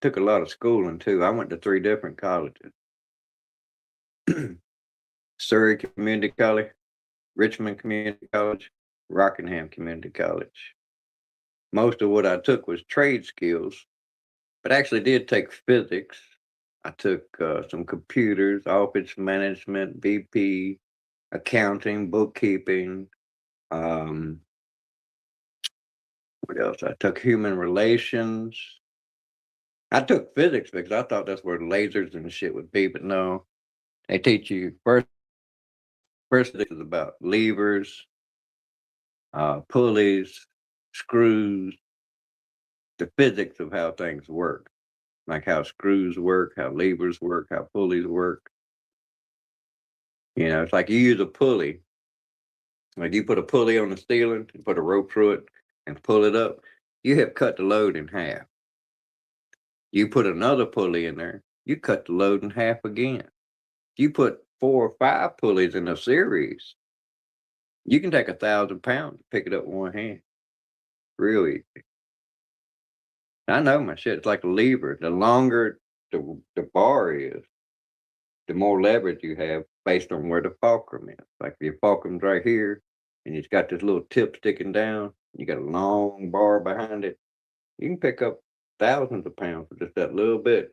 Took a lot of schooling too. I went to 3 different colleges. Surrey Community College, Richmond Community College, Rockingham Community College. Most of what I took was trade skills, but I actually did take physics. I took some computers, office management, BP, accounting, bookkeeping. What else? I took human relations. I took physics because I thought that's where lasers and shit would be, but no. They teach you first physics is about levers, pulleys, screws, the physics of how things work, like how screws work, how levers work, how pulleys work. It's like you use a pulley. Like you put a pulley on the ceiling and put a rope through it and pull it up, you have cut the load in half. You put another pulley in there, you cut the load in half again. You put 4 or 5 pulleys in a series, you can take 1,000 pounds and pick it up with one hand. Real easy. I know my shit. It's like a lever. The longer the bar is, the more leverage you have based on where the fulcrum is. Like if your fulcrum's right here and it's got this little tip sticking down, you got a long bar behind it, you can pick up thousands of pounds with just that little bit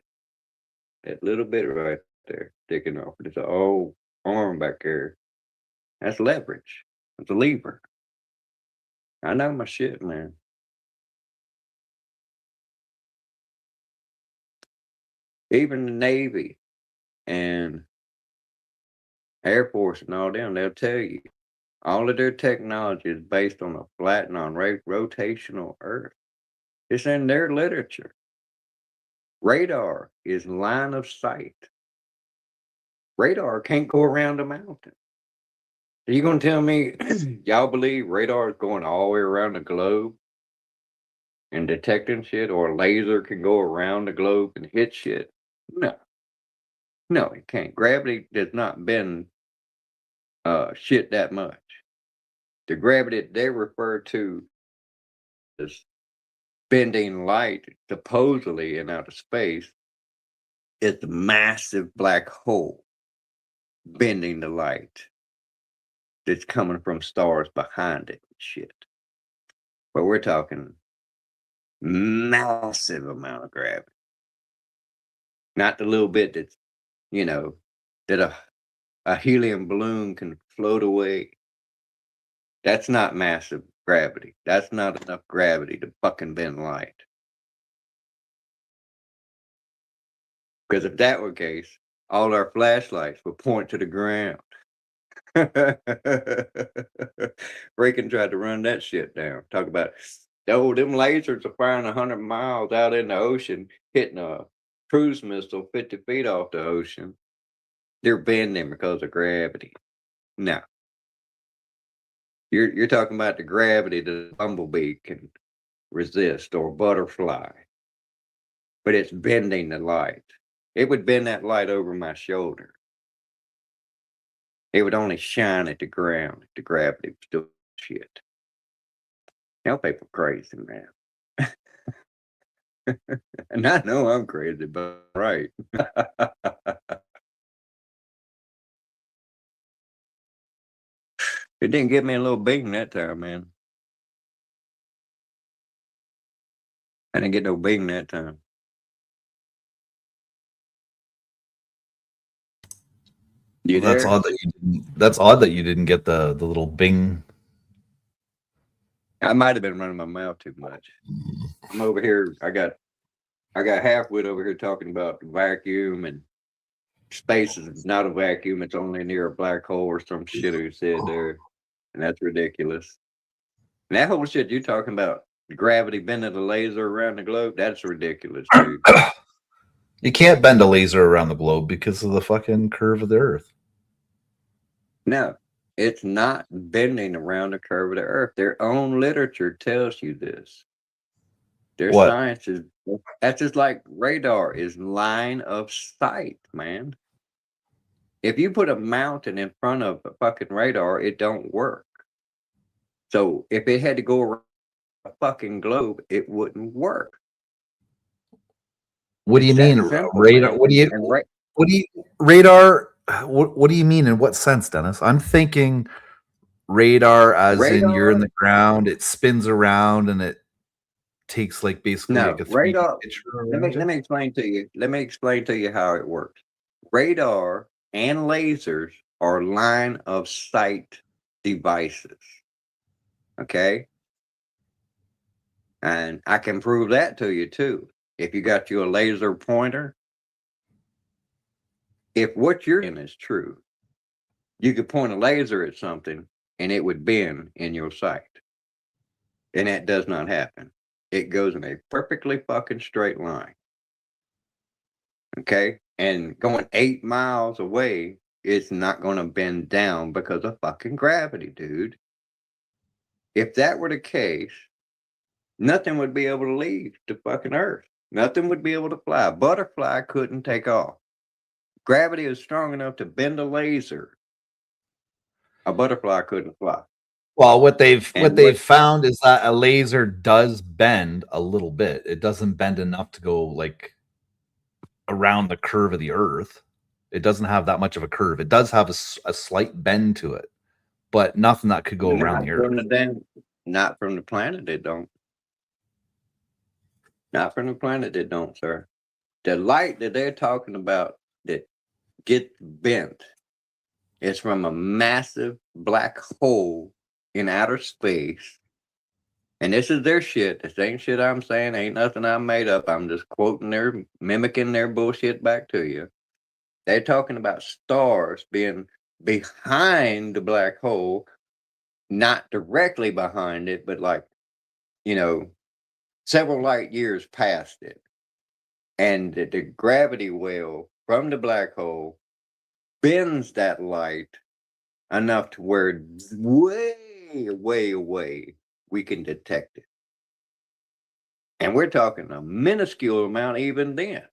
right there sticking off. It's an old arm back there. That's leverage. It's a lever. I know my shit, man. Even the Navy and Air Force and all them, they'll tell you all of their technology is based on a flat non-rotational Earth. It's in their literature. Radar is line of sight. Radar can't go around a mountain. Are you going to tell me y'all believe radar is going all the way around the globe and detecting shit, or a laser can go around the globe and hit shit? No, it can't. Gravity does not bend shit that much. The gravity they refer to as bending light, supposedly in outer space, is the massive black hole bending the light that's coming from stars behind it and shit. But we're talking massive amount of gravity. Not the little bit that's, that a helium balloon can float away. That's not massive gravity. That's not enough gravity to fucking bend light. Because if that were the case, all our flashlights would point to the ground. Reagan tried to run that shit down. Talk about, them lasers are firing 100 miles out in the ocean, hitting a cruise missile 50 feet off the ocean. They're bending because of gravity. No. You're talking about the gravity that a bumblebee can resist, or a butterfly. But it's bending the light. It would bend that light over my shoulder. It would only shine at the ground if the gravity was still shit. Now people crazy, man. And I know I'm crazy, but right. It didn't give me a little beating that time, man. I didn't get no beating that time. You That's there? odd that you didn't. That's odd that you didn't get the little bing. I might have been running my mouth too much. I'm over here. I got halfwit over here talking about vacuum and space is not a vacuum. It's only near a black hole or some shit who said there, and that's ridiculous. And that whole shit you talking about gravity bending the laser around the globe, that's ridiculous, dude. You can't bend a laser around the globe because of the fucking curve of the Earth. No, it's not bending around the curve of the Earth. Their own literature tells you this. Their What? science is that's just like radar is line of sight, man. If you put a mountain in front of a fucking radar, it don't work. So if it had to go around a fucking globe, it wouldn't work. What do you It's that mean simple, radar? man. What do you And what do you radar? What do you mean? In what sense, Dennis? I'm thinking radar as in you're in radar, the ground, it spins around and it takes like basically like no, a 3D radar. picture Let around me it. explain to you. Let me explain to you how it works. Radar and lasers are line of sight devices. Okay. And I can prove that to you too. If you got you a laser pointer, if what you're in is true, you could point a laser at something and it would bend in your sight. And that does not happen. It goes in a perfectly fucking straight line. Okay. And going 8 miles away, it's not going to bend down because of fucking gravity, dude. If that were the case, nothing would be able to leave the fucking Earth. Nothing would be able to fly. A butterfly couldn't take off. Gravity is strong enough to bend a laser. A butterfly couldn't fly. Well, what they've And what found is that a laser does bend a little bit. It doesn't bend enough to go like around the curve of the Earth. It doesn't have that much of a curve. It does have a slight bend to it, but nothing that could go around the Earth. not from the planet, it don't. Not from the planet, it don't, sir. The light that they're talking about that gets bent is from a massive black hole in outer space. And this is their shit. This ain't shit I'm saying. Ain't nothing I made up. I'm just quoting mimicking their bullshit back to you. They're talking about stars being behind the black hole, not directly behind it, but like, several light years past it. And the gravity well from the black hole bends that light enough to where way, way away we can detect it. And we're talking a minuscule amount even then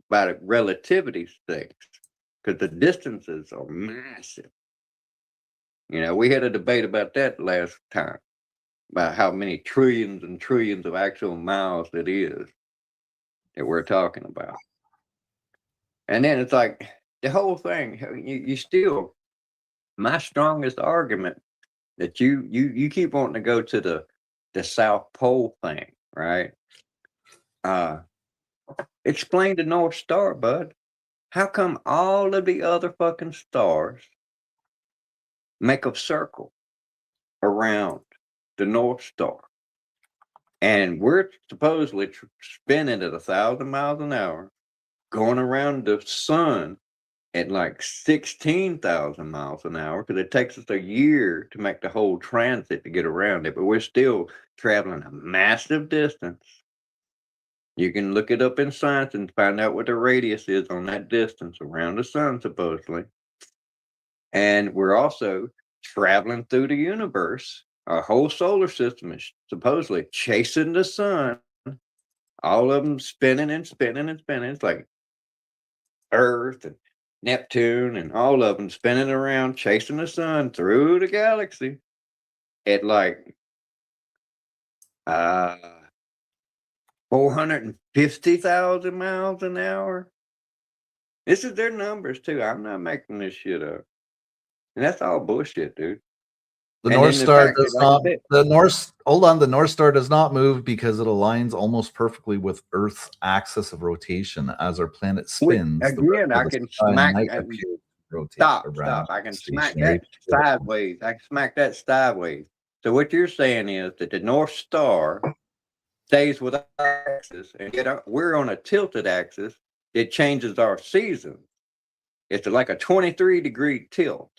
by the relativity stakes, because the distances are massive. We had a debate about that last time, about how many trillions and trillions of actual miles it is that we're talking about. And then it's like the whole thing, you still, my strongest argument that you keep wanting to go to the South Pole thing, right? Explain the North Star, bud. How come all of the other fucking stars make a circle around the North Star? And we're supposedly spinning at 1,000 miles an hour, going around the sun at like 16,000 miles an hour, because it takes us a year to make the whole transit to get around it, but we're still traveling a massive distance. You can look it up in science and find out what the radius is on that distance around the sun, supposedly. And we're also traveling through the universe. Our whole solar system is supposedly chasing the sun. All of them spinning and spinning and spinning. It's like Earth and Neptune and all of them spinning around, chasing the sun through the galaxy at like 450,000 miles an hour. This is their numbers too. I'm not making this shit up. And that's all bullshit, dude. The And North then the Star fact that, does like I not. said, The North Star does not move because it aligns almost perfectly with Earth's axis of rotation. As our planet spins, the again, rest I of the can sky smack. might appear to rotate Stop. around I can the smack stationary that pole. sideways. I can smack that sideways. So what you're saying is that the North Star stays with our axis, and yet we're on a tilted axis. It changes our season. It's like a 23-degree tilt,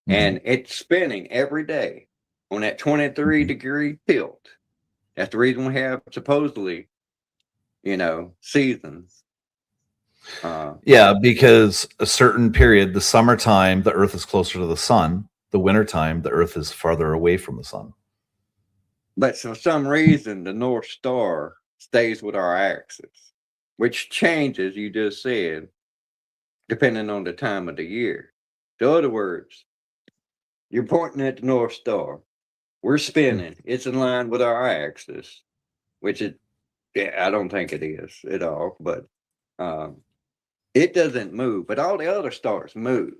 and it's spinning every day on that 23-degree tilt. That's the reason we have supposedly, seasons. Yeah, because a certain period, the summertime, the Earth is closer to the sun. The wintertime, the Earth is farther away from the sun. But for some reason, the North Star stays with our axis, which changes, you just said, depending on the time of the year. In other words, you're pointing at the North Star. We're spinning. It's in line with our axis, which I don't think it is at all, but it doesn't move. But all the other stars move,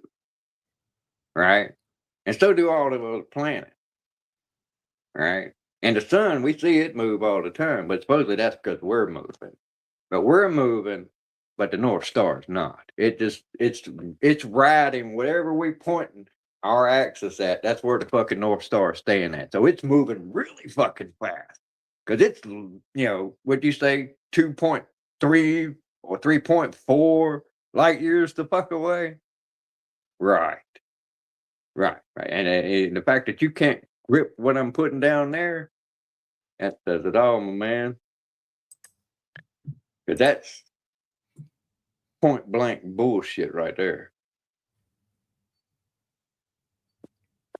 right? And so do all the other planets, right? And the sun, we see it move all the time, but supposedly that's because we're moving. But we're moving, but the North Star's not. It's riding whatever we pointing our axis at. That's where the fucking North Star is staying at. So it's moving really fucking fast. Because it's, what'd you say, 2.3 or 3.4 light years the fuck away? Right. And the fact that you can't grip what I'm putting down there, that says it all, my man. Because that's point blank bullshit right there.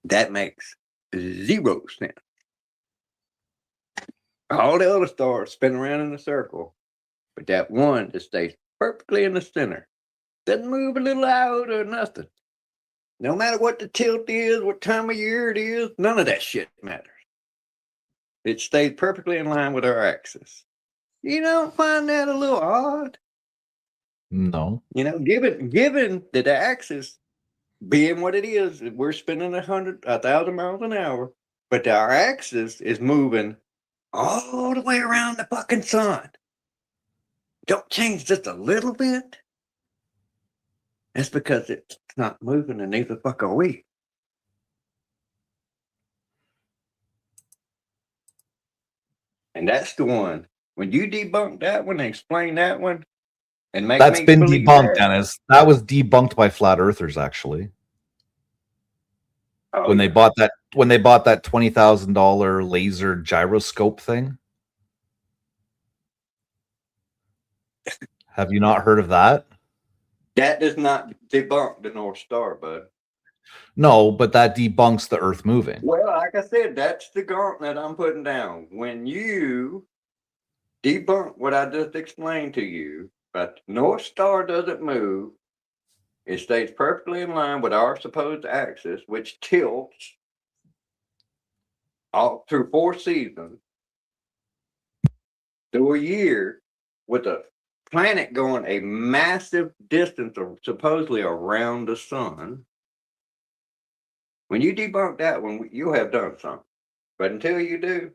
That makes zero sense. All the other stars spin around in a circle, but that one just stays perfectly in the center. Doesn't move a little out or nothing. No matter what the tilt is, what time of year it is, none of that shit matters. It stays perfectly in line with our axis. You don't find that a little odd? No. Given that the axis being what it is, we're spinning 1,000 miles an hour, but our axis is moving all the way around the fucking sun. Don't change just a little bit. That's because it's not moving, and neither the fuck are we. And that's the one. When you debunk that one and explain that one, and make That's me been believe debunked, that, Dennis. That was debunked by flat earthers, actually. oh, When they bought that $20,000 laser gyroscope thing. Have you not heard of that? that does not debunk the North Star, bud. No, but that debunks the Earth moving. Well, like I said, that's the gauntlet I'm putting down. When you debunk what I just explained to you, but the North Star doesn't move, it stays perfectly in line with our supposed axis, which tilts all through 4 seasons through a year, with a planet going a massive distance supposedly around the sun. When you debunk that one, you have done something. But until you do,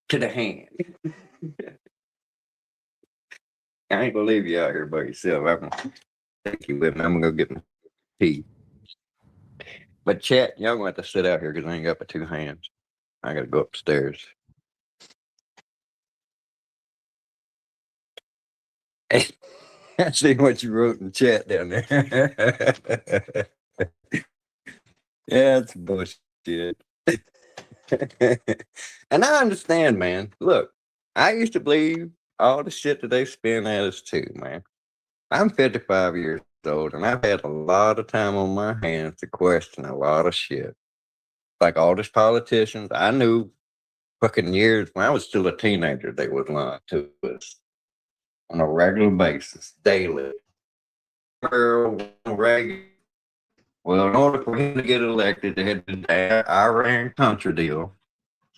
to the hand. I ain't gonna leave you out here by yourself. I'm gonna take you with me. I'm gonna go get my tea. But chat, y'all gonna have to sit out here because I ain't got my 2 hands. I gotta go upstairs. Hey, I see what you wrote in the chat down there. Yeah, it's bullshit. And I understand, man. Look, I used to believe all the shit that they spin at us too, man. I'm 55 years old, and I've had a lot of time on my hands to question a lot of shit. Like all these politicians, I knew fucking years when I was still a teenager, they was lying to us on a regular basis, daily. Reagan. Well, in order for him to get elected, they had the Iran-Contra deal,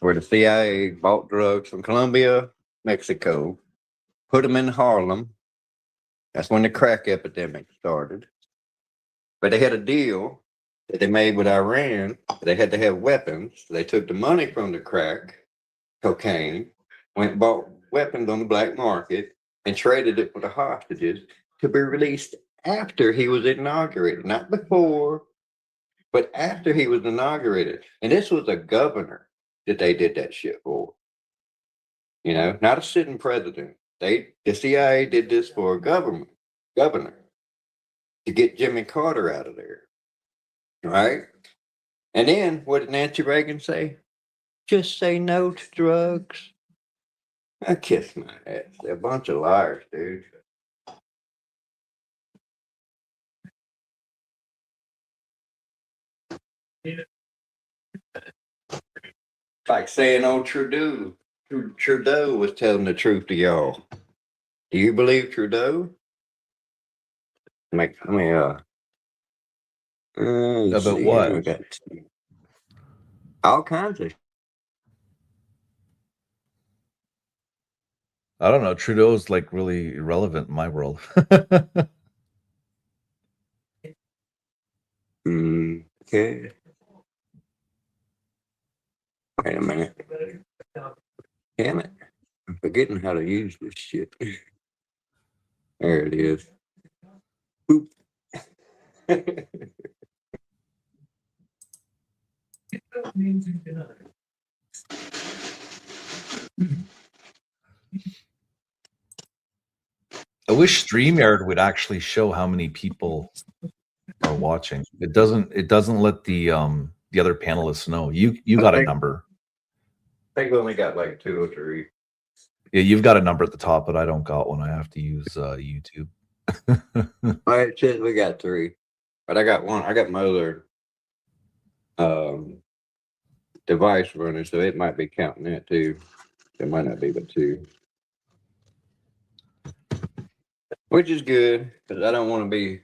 where the CIA bought drugs from Colombia, Mexico, put them in Harlem. That's when the crack epidemic started. But they had a deal that they made with Iran. They had to have weapons. They took the money from the crack, cocaine, went and bought weapons on the black market, and traded it for the hostages to be released after he was inaugurated, not before. But after he was inaugurated, and this was a governor that they did that shit for. You know, not a sitting president. The CIA did this for a governor to get Jimmy Carter out of there. Right? And then what did Nancy Reagan say? Just say no to drugs. I kiss my ass. They're a bunch of liars, dude. Like saying old Trudeau was telling the truth to y'all. Do you believe Trudeau? Let's About see, what? we got all kinds of. I don't know. Trudeau's like really irrelevant in my world. Okay. Wait a minute. Damn it. I'm forgetting how to use this shit. There it is. Boop. I wish StreamYard would actually show how many people are watching. It doesn't let the other panelists know. You got a number. I think we only got like 2 or 3. Yeah, you've got a number at the top, but I don't got one. I have to use YouTube. All right, shit, we got 3. But I got one. I got my other device running, so it might be counting that too. It might not be but 2. Which is good, because I don't want to be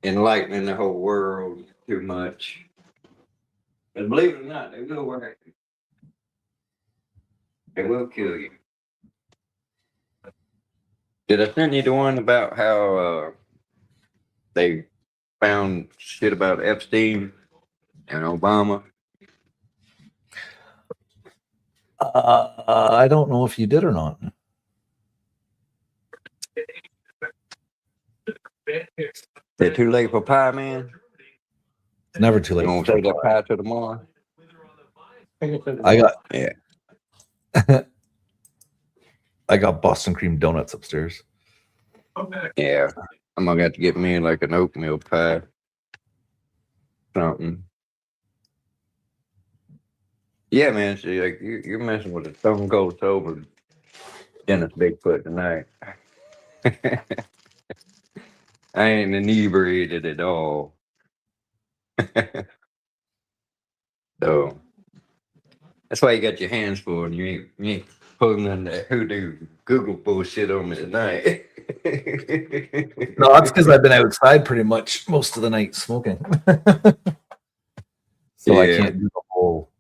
enlightening the whole world too much. But believe it or not, they will work. They will kill you. Did I send you the one about how they found shit about Epstein and Obama? I don't know if you did or not. They're too late for pie, man. It's never too late. You want to take that pie to tomorrow? I got Yeah. I got Boston cream donuts upstairs. Yeah. I'm gonna have to get me like an oatmeal pie. Something. Yeah, man. See, like you're messing with a stone cold sober Dennis Bigfoot tonight. I ain't inebriated at all. So that's why you got your hands full and you ain't pulling on that hoodoo Google bullshit on me tonight. No, that's because I've been outside pretty much most of the night smoking. So I Yeah. can't do the whole.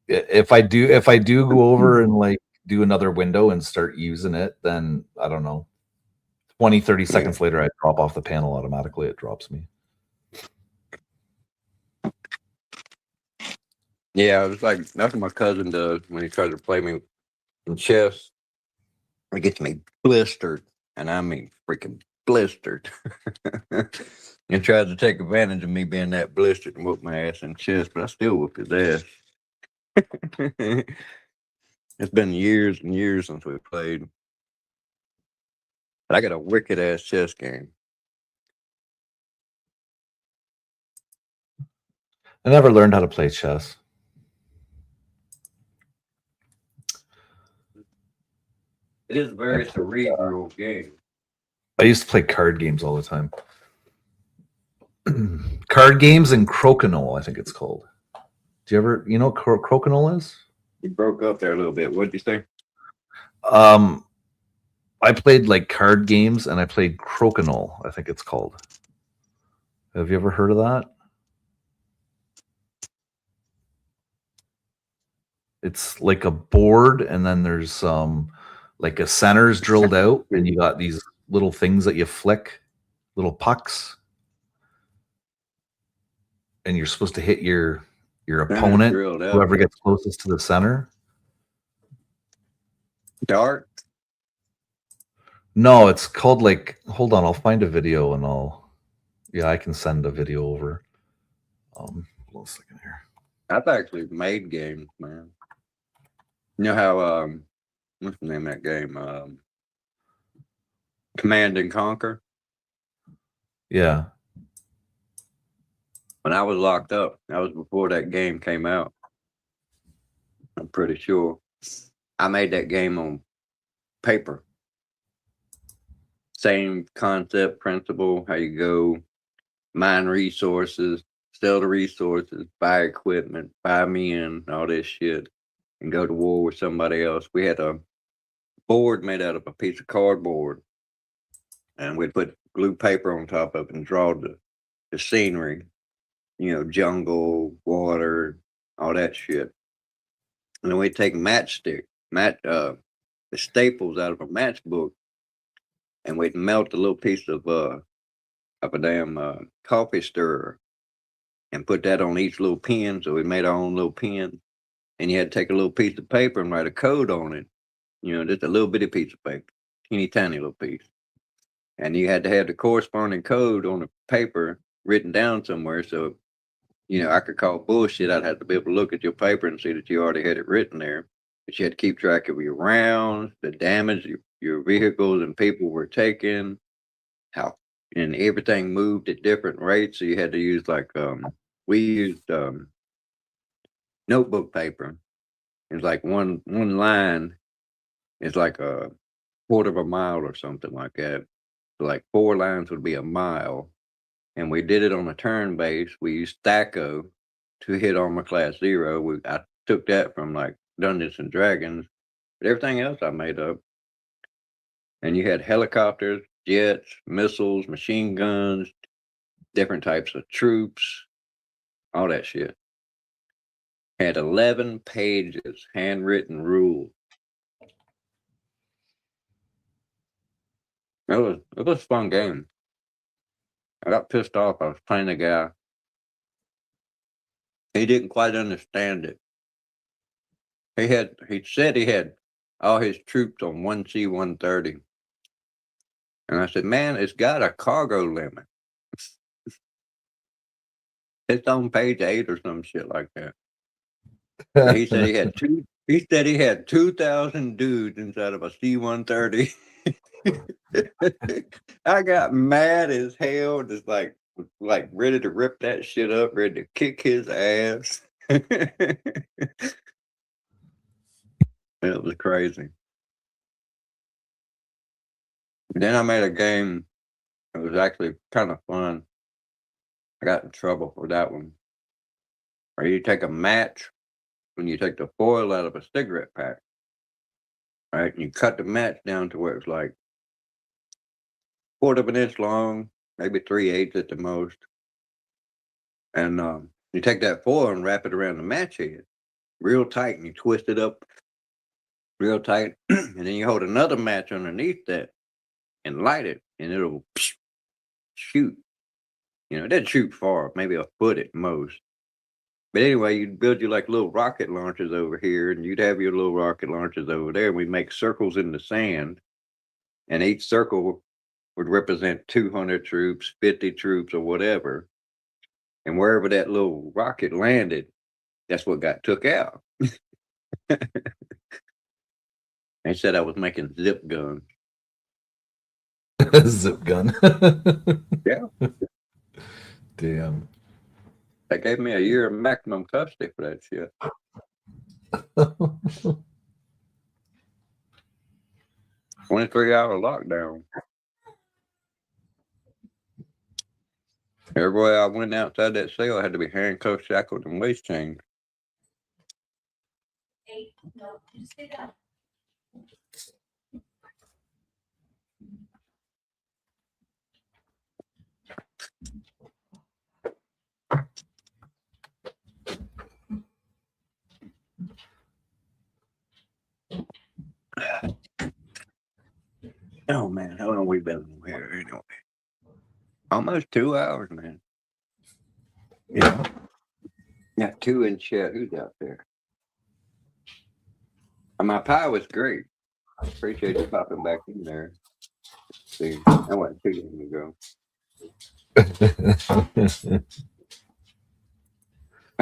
If I do go over and like do another window and start using it, then I don't know. 20, 30 seconds later, I drop off the panel automatically. It drops me. Yeah, it was like that's what my cousin does when he tries to play me in chess. It gets me blistered, and I mean freaking blistered. And tries to take advantage of me being that blistered and whoop my ass in chess, but I still whoop his ass. It's been years and years since we played. But I got a wicked ass chess game. I never learned how to play chess. It is a very cerebral game. I used to play card games all the time. Card games and Crokinole, I think it's called. Do you ever, you know what Crokinole is? You broke up there a little bit. What'd you say? I played like card games and I played Crokinole, I think it's called. Have you ever heard of that? It's like a board and then there's like a center's drilled out and you got these little things that you flick, little pucks. And you're supposed to hit your opponent, whoever gets closest to the center. Dart? No, it's called like, hold on, I'll find a video and I can send a video over. Hold on a second here. I've actually made games, man. You know how what's the name of that game? Command and Conquer. Yeah. When I was locked up, that was before that game came out. I'm pretty sure. I made that game on paper. Same concept, principle, how you go mine resources, sell the resources, buy equipment, buy men, all this shit, and go to war with somebody else. We had a board made out of a piece of cardboard, and we'd put glue paper on top of it and draw the scenery, jungle, water, all that shit. And then we'd take the staples out of a matchbook, and we'd melt a little piece of a damn coffee stirrer and put that on each little pen. So we made our own little pen, and you had to take a little piece of paper and write a code on it, just a little bitty piece of paper, teeny tiny little piece. And you had to have the corresponding code on the paper written down somewhere. So, I could call bullshit. I'd have to be able to look at your paper and see that you already had it written there. But you had to keep track of your rounds, the damage your vehicles and people were taking, and everything moved at different rates. So you had to use we used notebook paper. It's like one line is like a quarter of a mile or something like that. So like 4 lines would be a mile. And we did it on a turn base. We used Thaco to hit Armor Class 0. I took that from like Dungeons and Dragons, but everything else I made up. And you had helicopters, jets, missiles, machine guns, different types of troops, all that shit. Had 11 pages, handwritten rules. It was a fun game. I got pissed off. I was playing a guy. He didn't quite understand it. He said he had all his troops on 1C-130. And I said, man, it's got a cargo limit. It's on page 8 or some shit like that. And he said he had 2,000 dudes inside of a C-130. I got mad as hell, just like ready to rip that shit up, ready to kick his ass. It was crazy. Then I made a game. It was actually kind of fun. I got in trouble for that one. Or you take a match when you take the foil out of a cigarette pack, right? And you cut the match down to where it's like 1/4 of an inch long, maybe 3/8 at the most. And you take that foil and wrap it around the match head real tight, and you twist it up real tight. And then you hold another match underneath that and light it, and it'll shoot. It doesn't shoot far, maybe a foot at most. But anyway, you'd build you like little rocket launchers over here, and you'd have your little rocket launchers over there. And we'd make circles in the sand, and each circle would represent 200 troops, 50 troops, or whatever. And wherever that little rocket landed, that's what got took out. They said I was making zip guns. Zip gun. Yeah. Damn. They gave me a year of maximum custody for that shit. 23-hour lockdown. Everywhere I went outside that cell, I had to be handcuffed, shackled, and waist chained. Hey, no, just say that. Oh man, how long we been here anyway? Almost 2 hours, man. Yeah. Got 2 in chat. Who's out there? My pie was great. Appreciate you popping back in there. Let's see, that wasn't too long ago.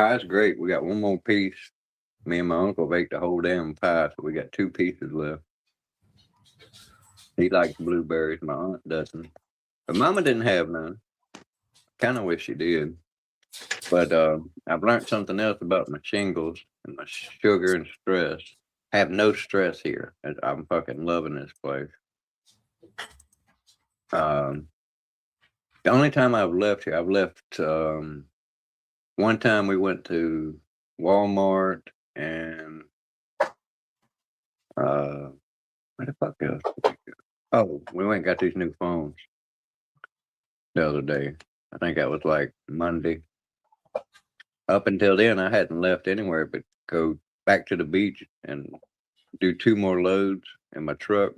Pie's great. We got one more piece. Me and my uncle baked the whole damn pie, so we got 2 pieces left. He likes blueberries. My aunt doesn't. But Mama didn't have none. Kind of wish she did. But I've learned something else about my shingles and my sugar and stress. I have no stress here. I'm fucking loving this place. The only time I've left here, I've left one time we went to Walmart and where the fuck else? Oh, we went and got these new phones the other day. I think that was like Monday. Up until then, I hadn't left anywhere but go back to the beach and do 2 more loads in my truck.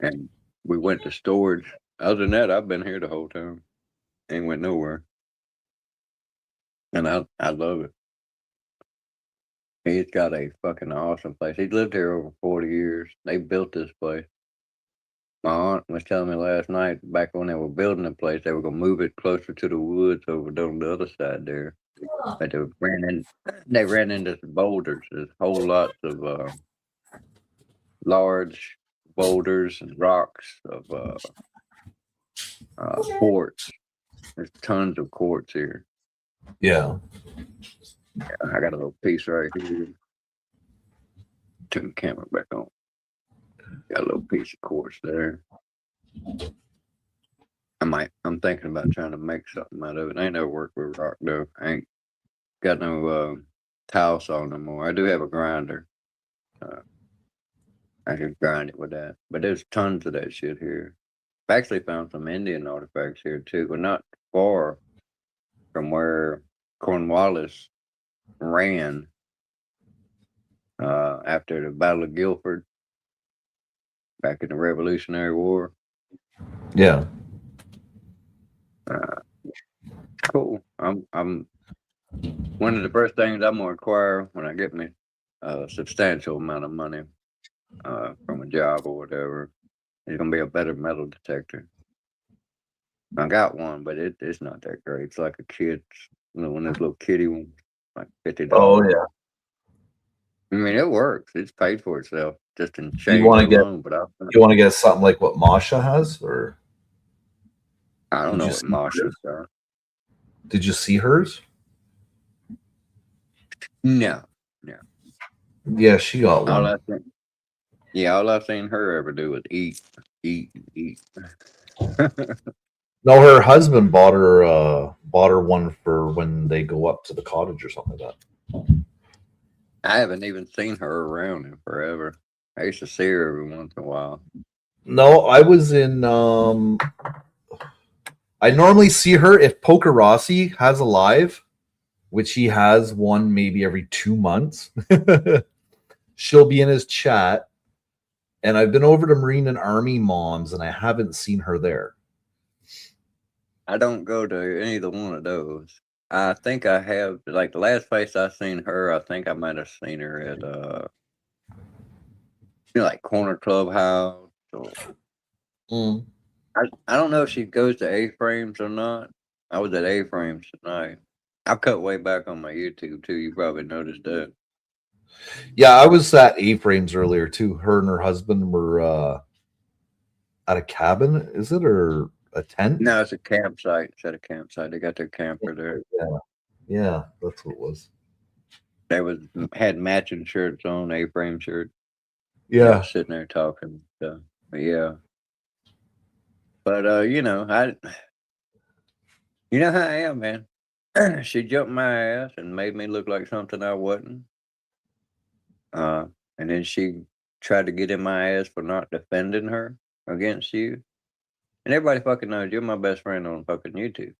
And we went to storage. Other than that, I've been here the whole time. Ain't went nowhere. And I love it. He's got a fucking awesome place. He's lived here over 40 years. They built this place. My aunt was telling me last night, back when they were building the place, they were going to move it closer to the woods over on the other side there. But they ran into some boulders. There's whole lots of large boulders and rocks of quartz. There's tons of quartz here. Yeah. I got a little piece right here. Turn the camera back on. Got a little piece of quartz there. I'm thinking about trying to make something out of it. I ain't never worked with rock though. I ain't got no towel saw no more. I do have a grinder. I can grind it with that. But there's tons of that shit here. I've actually found some Indian artifacts here too. We're not far from where Cornwallis ran after the Battle of Guilford back in the Revolutionary War. Yeah. Cool. I'm one of the first things I'm gonna acquire when I get me a substantial amount of money from a job or whatever is gonna be a better metal detector. I got one, but it's not that great. It's like a kid's, one of those little kiddie ones, like $50. Oh yeah. I mean, it works. It's paid for itself just in change wanna get- alone. But You want to get something like what Masha has, or I don't Did know you what see Marshall's are. did you see hers? No. Yeah, she got All one. all I've seen her ever do is eat. No, her husband bought her one for when they go up to the cottage or something like that. I haven't even seen her around in forever. I used to see her every once in a while. No, I was in I normally see her if Poker Rossi has a live, which he has one maybe every 2 months. She'll be in his chat. And I've been over to Marine and Army Moms and I haven't seen her there. I don't go to either one of those. I think I have, like the last place I seen her, I think I might have seen her at like Corner Clubhouse. Or, I don't know if she goes to A-Frames or not. I was at A-Frames tonight. I cut way back on my YouTube too. You probably noticed that. Yeah, I was at A-Frames earlier too. Her and her husband were at a cabin, is it, or a tent? No, it's a campsite. It's at a campsite. They got their camper there. Yeah, that's what it was. They had matching shirts on, A-frame shirt. Yeah. Sitting there talking stuff. But yeah. But you know how I am, man. She jumped my ass and made me look like something I wasn't. And then she tried to get in my ass for not defending her against you. And everybody fucking knows you're my best friend on fucking YouTube.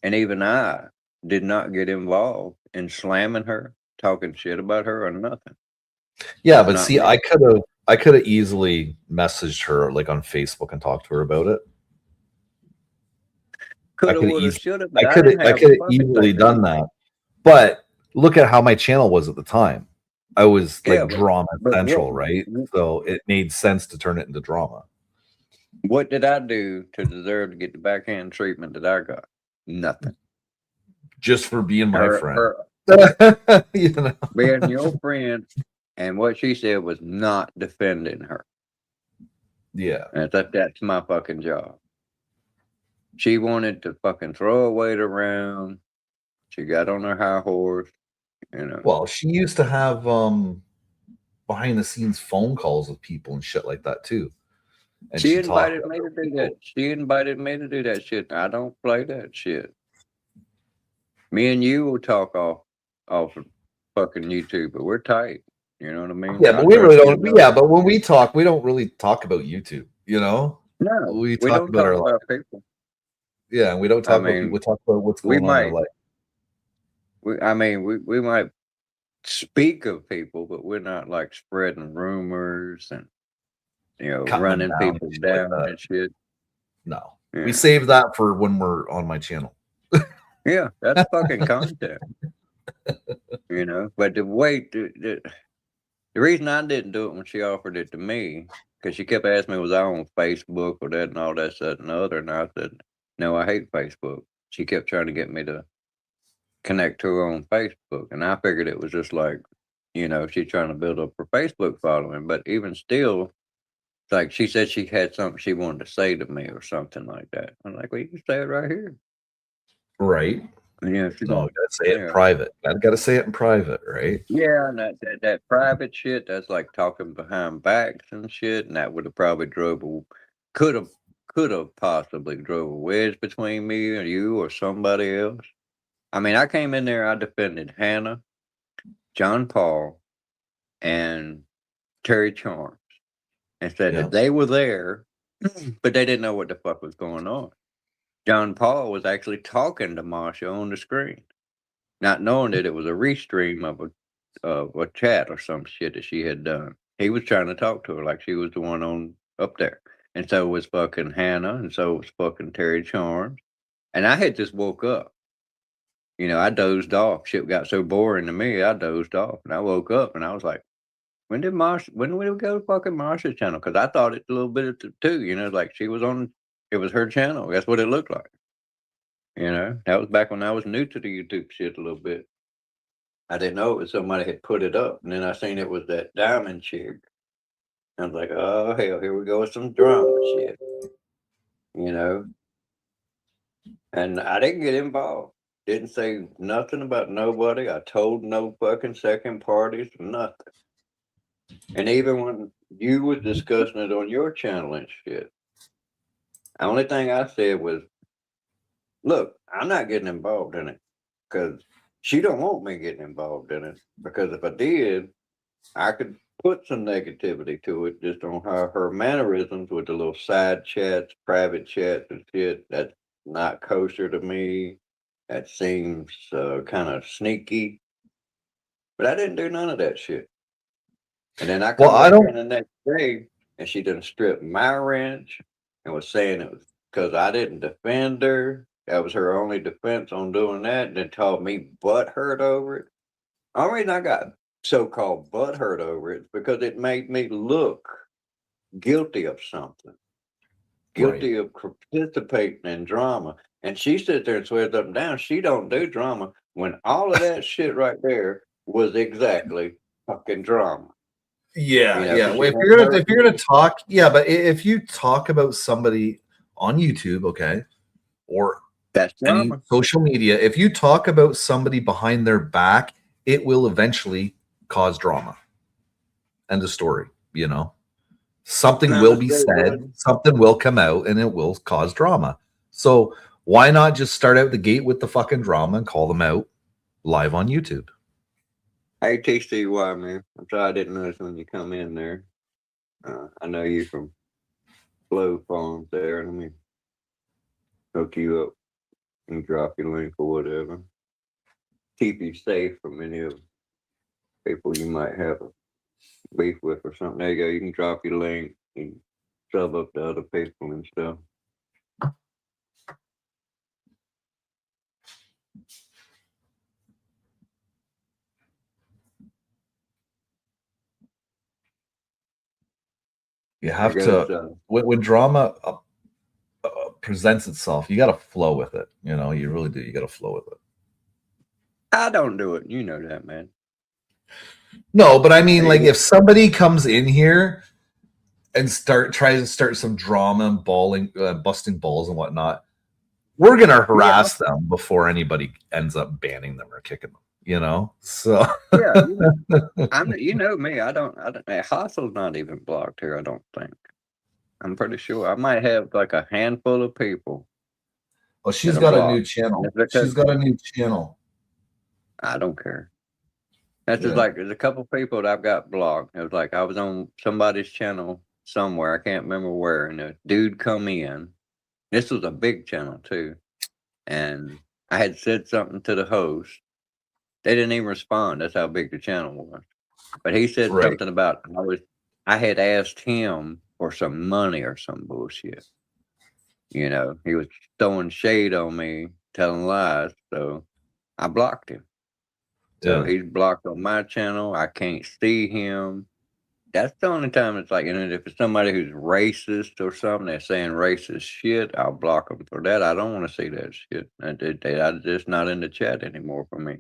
And even I did not get involved in slamming her, talking shit about her or nothing. Yeah, but Not see, me. I could have easily messaged her like on Facebook and talked to her about it. Coulda, coulda woulda, easy- shoulda, I but could didn't have have a fucking easily thing. done that. But look at how my channel was at the time. I was like Yeah, drama but central, what- right? So it made sense to turn it into drama. What did I do to deserve to get the backhand treatment that I got? Nothing. just for being my Her, friend. her You know? being your friend, and what she said was not defending her. Yeah. And that's my fucking job. She wanted to fucking throw a weight around. She got on her high horse, you know. Well, she used to have behind the scenes phone calls with people and shit like that too. And She talked invited about me to do that. She invited me to do that shit. I don't play that shit. Me and you will talk off of fucking YouTube, but we're tight. You know what I mean? Yeah, I but we trust really you don't. to know Yeah, that. but when we talk, we don't really talk about YouTube. You know, No, we we talk don't about talk our life. about people. Yeah, and we don't I talk about people. mean, We talk about what's we going on in our might, life. we might speak of people, but we're not like spreading rumors and Cutting them running down and people shit like down that. and shit. No, Yeah, we save that for when we're on my channel. yeah, that's fucking content. But the reason I didn't do it when she offered it to me, because she kept asking me, was I on Facebook or that and all that, that and the other, and I said, no, I hate Facebook. She kept trying to get me to connect to her on Facebook, and I figured it was just like, she's trying to build up her Facebook following. But even still, it's like she said she had something she wanted to say to me or something like that. I'm like, well, you can say it right here. Right. And, No, you gotta say it in yeah. private. Gotta say it in private, right? Yeah, and that private shit, that's like talking behind backs and shit, and that would have probably could have possibly drove a wedge between me and you or somebody else. I mean, I came in there, I defended Hannah, John Paul, and Terry Charms, and said Yeah. that they were there, but they didn't know what the fuck was going on. John Paul was actually talking to Marsha on the screen, not knowing that it was a restream of a chat or some shit that she had done. He was trying to talk to her like she was the one on up there. And so was fucking Hannah, and so was fucking Terry Charms. And I had just woke up. I dozed off. Shit got so boring to me, I dozed off. And I woke up and I was like, when did we go to fucking Marsha's channel? Because I thought it's a little bit of too, like she was on, it was her channel. That's what it looked like. That was back when I was new to the YouTube shit a little bit. I didn't know it was somebody had put it up. And then I seen it was that Diamond chick. I was like, oh, hell, here we go with some drama shit. And I didn't get involved. Didn't say nothing about nobody. I told no fucking second parties, nothing. And even when you was discussing it on your channel and shit, the only thing I said was, look, I'm not getting involved in it because she don't want me getting involved in it. Because if I did, I could put some negativity to it just on her mannerisms with the little side chats, private chats and shit. That's not kosher to me. That seems kind of sneaky. But I didn't do none of that shit. And then I come Well, I back don't. in the next day and she done stripped my ranch and was saying it was because I didn't defend her. That was her only defense on doing that, and then told me butthurt over it. Only reason I got so-called butthurt over it is because it made me look guilty of something, guilty of participating in drama. And she sits there and swears up and down she don't do drama when all of that shit right there was exactly fucking drama. Yeah, yeah. 'cause Well, she if went you're gonna talk, yeah, but if you talk about somebody on YouTube, okay, or that's any drama. social media, if you talk about somebody behind their back, it will eventually cause drama. End of story. Something I'm will a be straight said, one. something will come out, and it will cause drama. So why not just start out the gate with the fucking drama and call them out live on YouTube? Hey TCY, man. I'm sorry I didn't notice when you come in there. I know you from Flow Farms there. Let me hook you up and drop your link or whatever. Keep you safe from any of people you might have a beef with or something. There you go. You can drop your link and sub up to other people and stuff. You have There to goes, when drama presents itself, you got to flow with it. You really do. You got to flow with it. I don't do it. You know that, man. No, but I mean, like, Maybe. if somebody comes in here and tries to start some drama and busting balls and whatnot, we're gonna harass them before anybody ends up banning them or kicking them. You know, so Yeah, you know me. I don't. Hassel's not even blocked here. I don't think. I'm pretty sure. I might have like a handful of people. well, she's that are got a blocked. new channel. And it's because She's got a new channel. I don't care. That's just Yeah. like there's a couple people that I've got blocked. It was like I was on somebody's channel somewhere. I can't remember where, and a dude come in. This was a big channel too, and I had said something to the host. They didn't even respond. That's how big the channel was. But he said Right. something about I had asked him for some money or some bullshit. You know, he was throwing shade on me, telling lies. So I blocked him. So Yeah. he's blocked on my channel. I can't see him. That's the only time it's like, if it's somebody who's racist or something, they're saying racist shit, I'll block them for that. I don't want to see that shit. I'm just not in the chat anymore for me.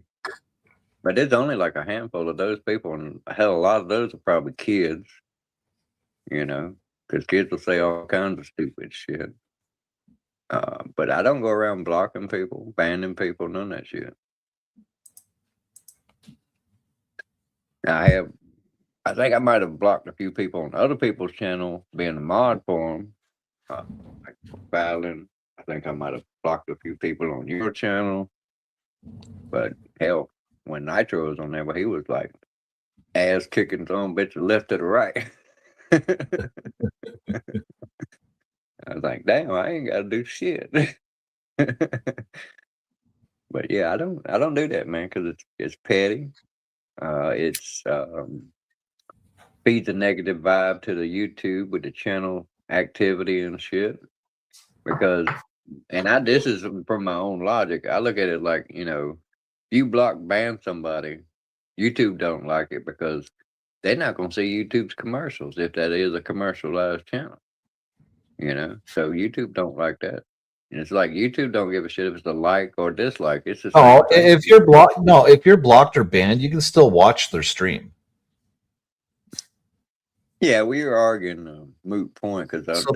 But there's only like a handful of those people, and hell, a lot of those are probably kids, because kids will say all kinds of stupid shit. But I don't go around blocking people, banning people, none of that shit. I think I might have blocked a few people on other people's channel, being a mod for them, like Fallon. I think I might have blocked a few people on your channel. But hell, when Nitro was on there, he was like ass kicking his own bitch left to the right. I was like, damn, I ain't got to do shit. But yeah, I don't do that, man, because it's petty. It's feeds a negative vibe to the YouTube with the channel activity and shit. Because, this is from my own logic. I look at it like, you ban somebody, YouTube don't like it because they're not going to see YouTube's commercials if that is a commercialized channel. So YouTube don't like that. And it's like YouTube don't give a shit if it's a like or dislike. It's the same Oh, thing. if you're blocked, no, if you're blocked or banned, you can still watch their stream. Yeah, we were arguing a moot point because So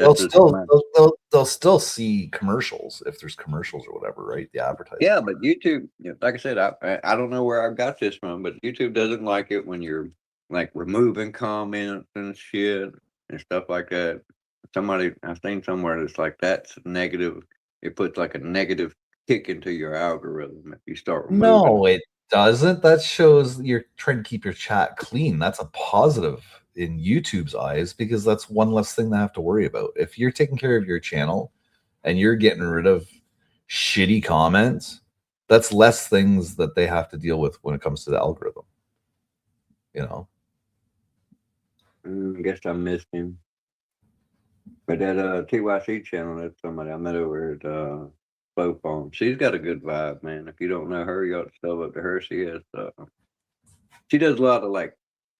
they'll still see commercials if there's commercials or whatever, right? The advertising. Yeah, but YouTube, like I said, I don't know where I got this from, but YouTube doesn't like it when you're like removing comments and shit and stuff like that. I've seen somewhere that's like that's negative. It puts like a negative kick into your algorithm if you start removing. No, it doesn't. That shows you're trying to keep your chat clean. That's a positive in YouTube's eyes because that's one less thing they have to worry about. If you're taking care of your channel and you're getting rid of shitty comments, that's less things that they have to deal with when it comes to the algorithm. I guess I missed him. But that TYC channel, that's somebody I met over at Flow Farm. She's got a good vibe, man. If you don't know her, you ought to step up to her. She does a lot of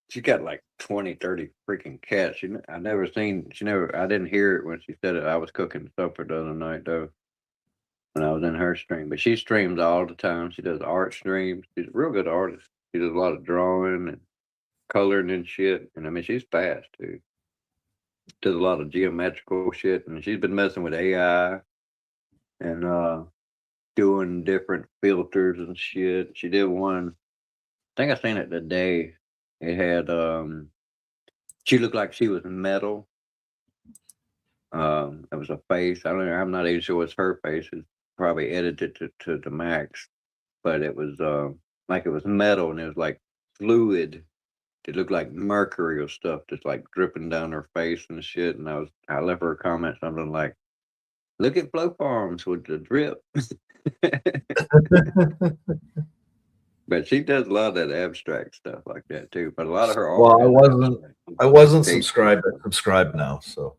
she's got like 20, 30 freaking cats. I didn't hear it when she said it. I was cooking supper the other night though, when I was in her stream. But she streams all the time. She does art streams. She's a real good artist. She does a lot of drawing and coloring and shit. And she's fast too. Does a lot of geometrical shit, and she's been messing with AI and doing different filters and shit. She did one. I think I seen it today. It had she looked like she was metal. It was a face. I'm not even sure it's her face. It's probably edited to the max, but it was like it was metal and it was like fluid. It looked like mercury or stuff just like dripping down her face and shit. And I left her a comment something like, "Look at Flow Farms with the drip." But she does a lot of that abstract stuff like that too. But a lot of her art. Well, I wasn't subscribed. I subscribed now, so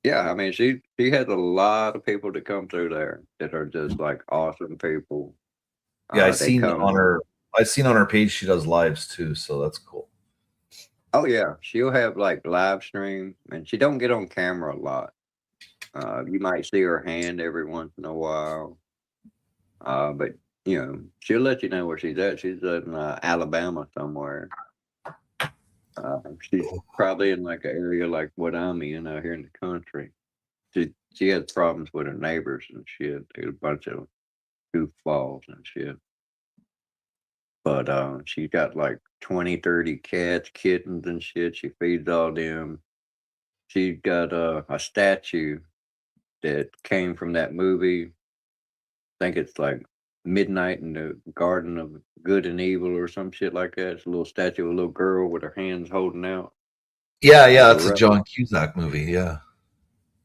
yeah. She has a lot of people that come through there that are just like awesome people. Yeah, I've seen on her page she does lives too, so that's cool. Oh yeah, she'll have like live stream, and she don't get on camera a lot. You might see her hand every once in a while, but she'll let you know where she's at. She's in Alabama somewhere. She's probably in like an area like what I'm in out here in the country. She has problems with her neighbors and shit. There's a bunch of goofballs and shit. But she got like 20, 30 cats, kittens and shit. She feeds all them. She's got a statue that came from that movie. I think it's like Midnight in the Garden of Good and Evil or some shit like that. It's a little statue of a little girl with her hands holding out. Yeah, It's that's a John Cusack movie. Yeah.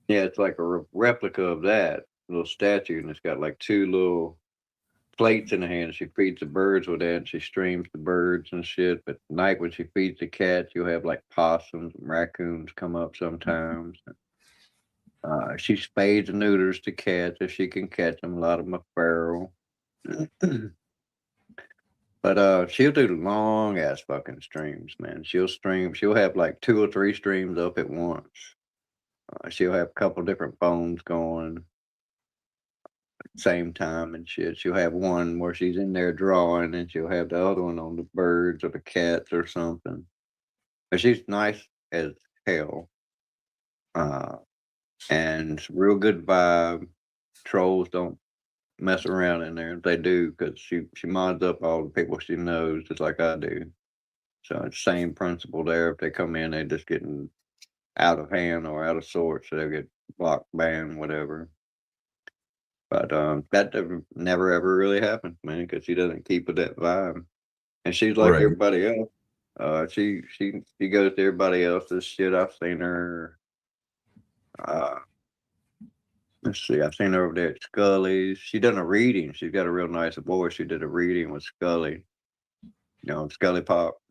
Yeah, it's like a replica of that little statue, and it's got like two little plates in the hand. She feeds the birds with that, and she streams the birds and shit. But at night when she feeds the cats, you'll have like possums and raccoons come up sometimes. She spades and neuters the cats if she can catch them. A lot of them are feral. But she'll do long ass fucking streams, man. She'll have like 2 or 3 streams up at once. She'll have a couple different phones going at the same time and shit. She'll have one where she's in there drawing, and she'll have the other one on the birds or the cats or something. But she's nice as hell. And real good vibe. Trolls don't mess around in there. They do, because she mods up all the people she knows just like I do. So it's same principle there. If they come in, they're just getting out of hand or out of sorts, so they'll get blocked, banned, whatever. But that never ever really happened, man, because she doesn't keep with that vibe, and she's like Right. everybody else. She goes to everybody else's shit. I've seen her. Let's see, I've seen her over there at Scully's. She done a reading. She's got a real nice voice. She did a reading with Scully. Scully Pop.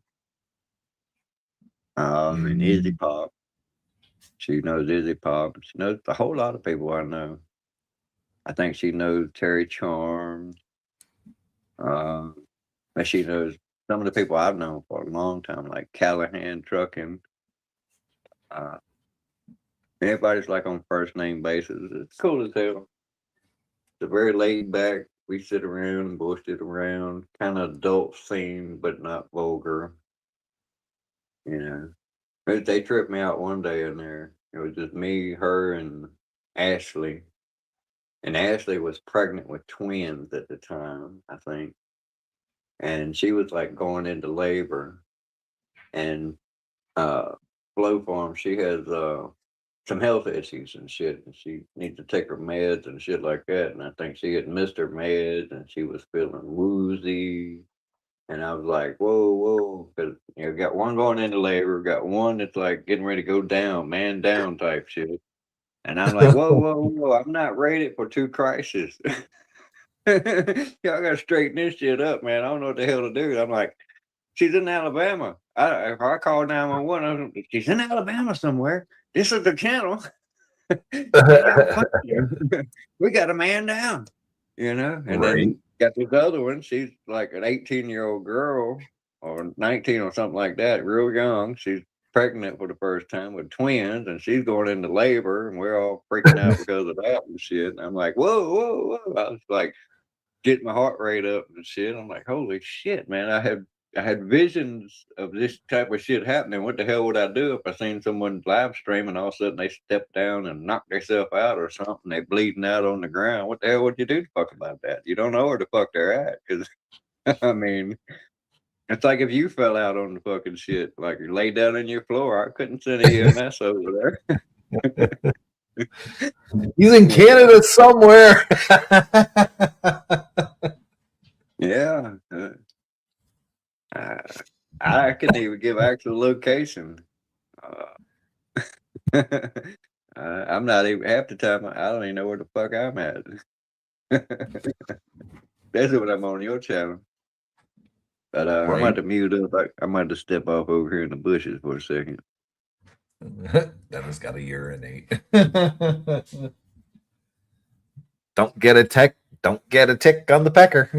And Izzy Pop. She knows Izzy Pop. She knows a whole lot of people I know. I think she knows Terry Charm. And she knows some of the people I've known for a long time, like Callahan Trucking. Everybody's like on first name basis. It's cool as hell. It's a very laid back. We sit around and bullshit around, kind of adult theme, but not vulgar. They tripped me out one day in there. It was just me, her, and Ashley. And Ashley was pregnant with twins at the time, I think. And she was like going into labor. And Flow Farm, she has some health issues and shit. And she needs to take her meds and shit like that. And I think she had missed her meds and she was feeling woozy. And I was like, whoa, because got one going into labor, got one that's like getting ready to go down, man down type shit. And I'm like, whoa, I'm not rated for 2 crises. Y'all gotta straighten this shit up, man. I don't know what the hell to do. I'm like, she's in Alabama. If I call 911, she's in Alabama somewhere. This is the channel. We got a man down, And Right. then got this other one. She's like an 18-year-old girl or 19 or something like that, real young. She's pregnant for the first time with twins, and she's going into labor, and we're all freaking out because of that and shit. And I'm like, whoa. I was like getting my heart rate up and shit. I'm like, holy shit, man. I had visions of this type of shit happening. What the hell would I do if I seen someone live stream and all of a sudden they step down and knock themselves out or something? They bleeding out on the ground. What the hell would you do to fuck about that? You don't know where the fuck they're at. Because, I mean, it's like if you fell out on the fucking shit, like you lay down on your floor. I couldn't send EMS over there. He's in Canada somewhere. Yeah. I couldn't even give actual location. I'm not even half the time. I don't even know where the fuck I'm at. That's when I'm on your channel. But I'm about to mute up. I'm about to step off over here in the bushes for a second. Dennis got to urinate. Don't get a tick on the pecker.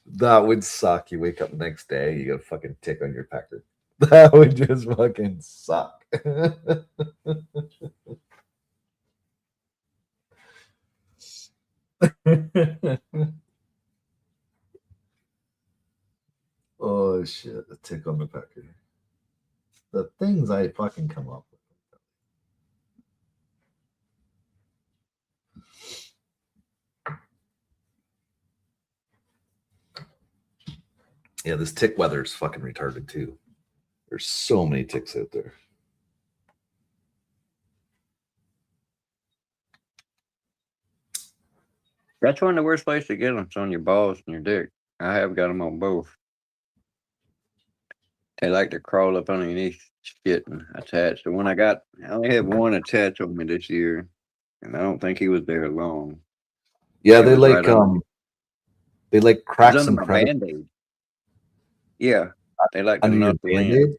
That would suck. You wake up next day, you got a fucking tick on your pecker. That would just fucking suck. Oh shit, the tick on the pecker. The things I fucking come up with. Yeah, this tick weather is fucking retarded too. There's so many ticks out there. That's one of the worst places to get them. It's on your balls and your dick. I have got them on both. They like to crawl up underneath shit and attach. The one I got, I only had one attached on me this year, and I don't think he was there long. Yeah, It they was like right they like It was cracks under and my crevices Band-Aid. Yeah, they like to under your knock them in. band-aid.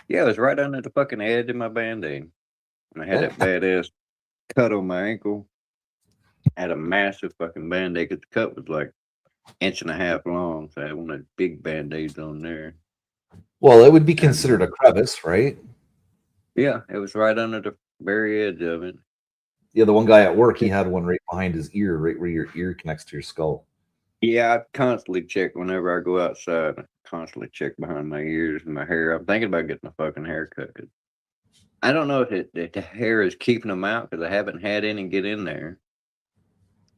Yeah, it was right under the fucking edge of my Band-Aid. And I had that badass cut on my ankle. I had a massive fucking Band-Aid because the cut was like 1.5 inches long. So I had one of the big Band-Aids on there. Well, it would be considered a crevice, right? Yeah, it was right under the very edge of it. Yeah, the one guy at work, he had one right behind his ear, right where your ear connects to your skull. Yeah, I constantly check whenever I go outside. I constantly check behind my ears and my hair. I'm thinking about getting a fucking haircut. I don't know if the hair is keeping them out because I haven't had any get in there.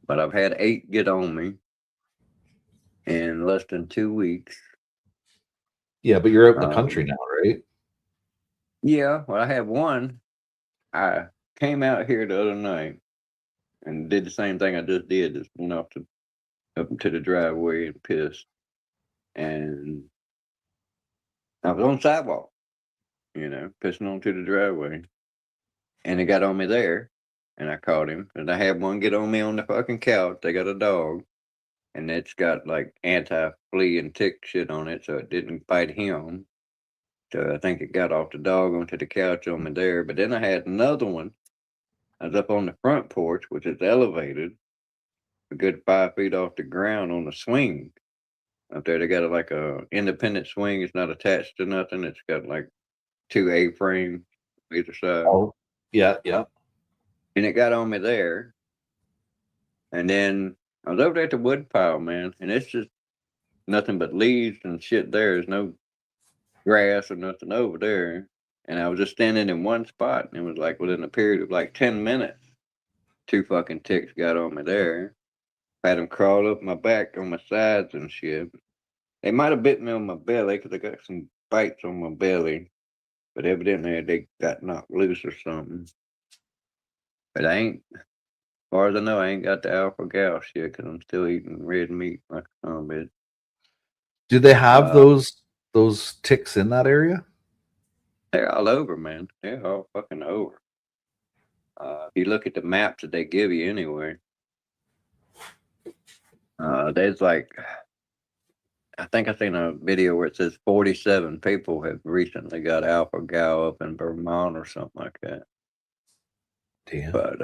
But I've had 8 get on me in less than 2 weeks. Yeah, but you're out in the country now, right? Yeah, well, I had one. I came out here the other night and did the same thing I just did. Just went off up to the driveway and pissed. And I was on the sidewalk, pissing onto the driveway. And it got on me there. And I caught him. And I had one get on me on the fucking couch. They got a dog. And it's got like anti-flea and tick shit on it, so it didn't bite him. So I think it got off the dog onto the couch on me there. But then I had another one. I was up on the front porch, which is elevated, a good 5 feet off the ground on the swing. Up there, they got like a independent swing. It's not attached to nothing. It's got like 2 A-frames either side. Oh, yeah, yeah. And it got on me there. And then I was over there at the wood pile, man, and it's just nothing but leaves and shit there. There's no grass or nothing over there. And I was just standing in one spot, and it was like within a period of like 10 minutes, 2 fucking ticks got on me there. I had them crawl up my back on my sides and shit. They might have bit me on my belly because I got some bites on my belly, but evidently they got knocked loose or something. But I ain't, as far as I know, I ain't got the alpha gal shit because I'm still eating red meat like a son of a bitch. Do they have those ticks in that area? They're all over, man. They're all fucking over. If you look at the maps that they give you anyway, there's like, I think I seen a video where it says 47 people have recently got alpha gal up in Vermont or something like that. Damn. But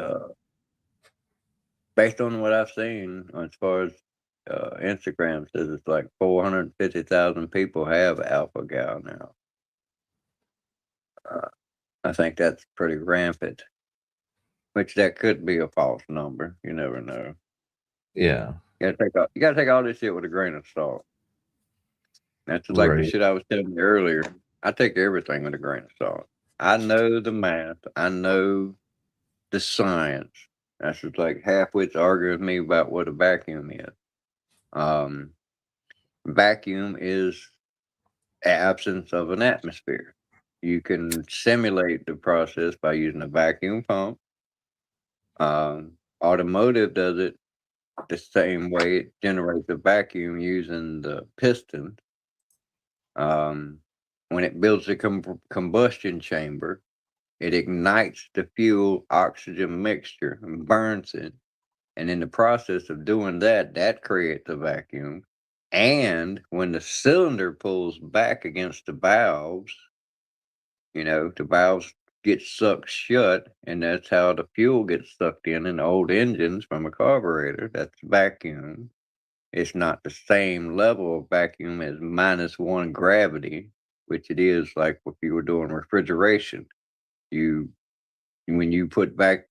based on what I've seen, as far as Instagram says, it's like 450,000 people have alpha gal now. I think that's pretty rampant, which that could be a false number. You never know. Yeah. You gotta take all this shit with a grain of salt. That's like the Right. shit I was telling you earlier. I take everything with a grain of salt. I know the math. I know the science. That's just like half-wits arguing with me about what a vacuum is. Vacuum is absence of an atmosphere. You can simulate the process by using a vacuum pump. Automotive does it the same way. It generates a vacuum using the piston. When it builds a combustion chamber, it ignites the fuel oxygen mixture and burns it. And in the process of doing that, that creates a vacuum. And when the cylinder pulls back against the valves, the valves get sucked shut, and that's how the fuel gets sucked in old engines from a carburetor. That's vacuum. It's not the same level of vacuum as -1 gravity, which it is like if you were doing refrigeration. When you put back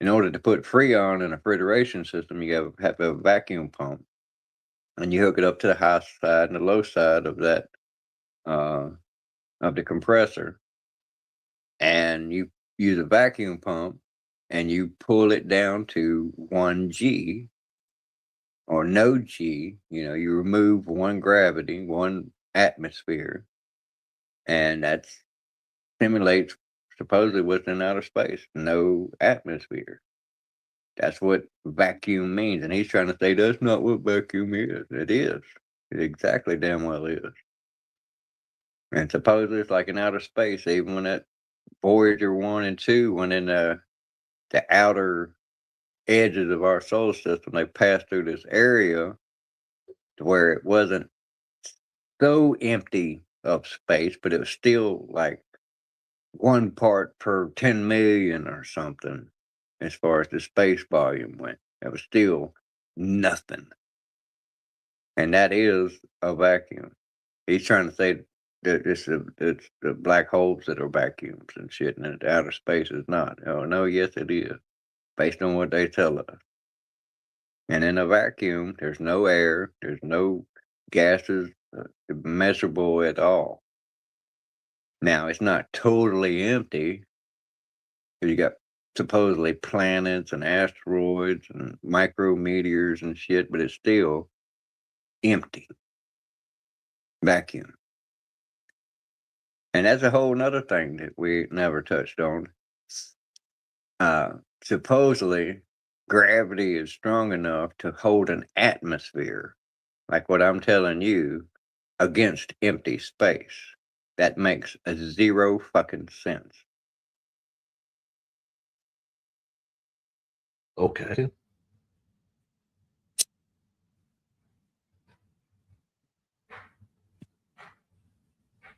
In order to put Freon in a refrigeration system, you have to have a vacuum pump, and you hook it up to the high side and the low side of that of the compressor, and you use a vacuum pump, and you pull it down to 1 G or no G. You know, you remove one gravity, one atmosphere, and that simulates supposedly what's in outer space, no atmosphere. That's what vacuum means. And he's trying to say that's not what vacuum is. It is. It exactly damn well is. And supposedly it's like in outer space, even when that Voyager 1 and 2 went in the outer edges of our solar system, they passed through this area to where it wasn't so empty of space, but it was still like 1 part per 10 million or something as far as the space volume went. It was still nothing. And that is a vacuum. He's trying to say that it's the black holes that are vacuums and shit, and that outer space is not. Oh, no, yes, it is, based on what they tell us. And in a vacuum, there's no air, there's no gases measurable at all. Now, it's not totally empty. You got supposedly planets and asteroids and micrometeors and shit, but it's still empty. Vacuum. And that's a whole nother thing that we never touched on. Supposedly, gravity is strong enough to hold an atmosphere, like what I'm telling you, against empty space. That makes a zero fucking sense. Okay.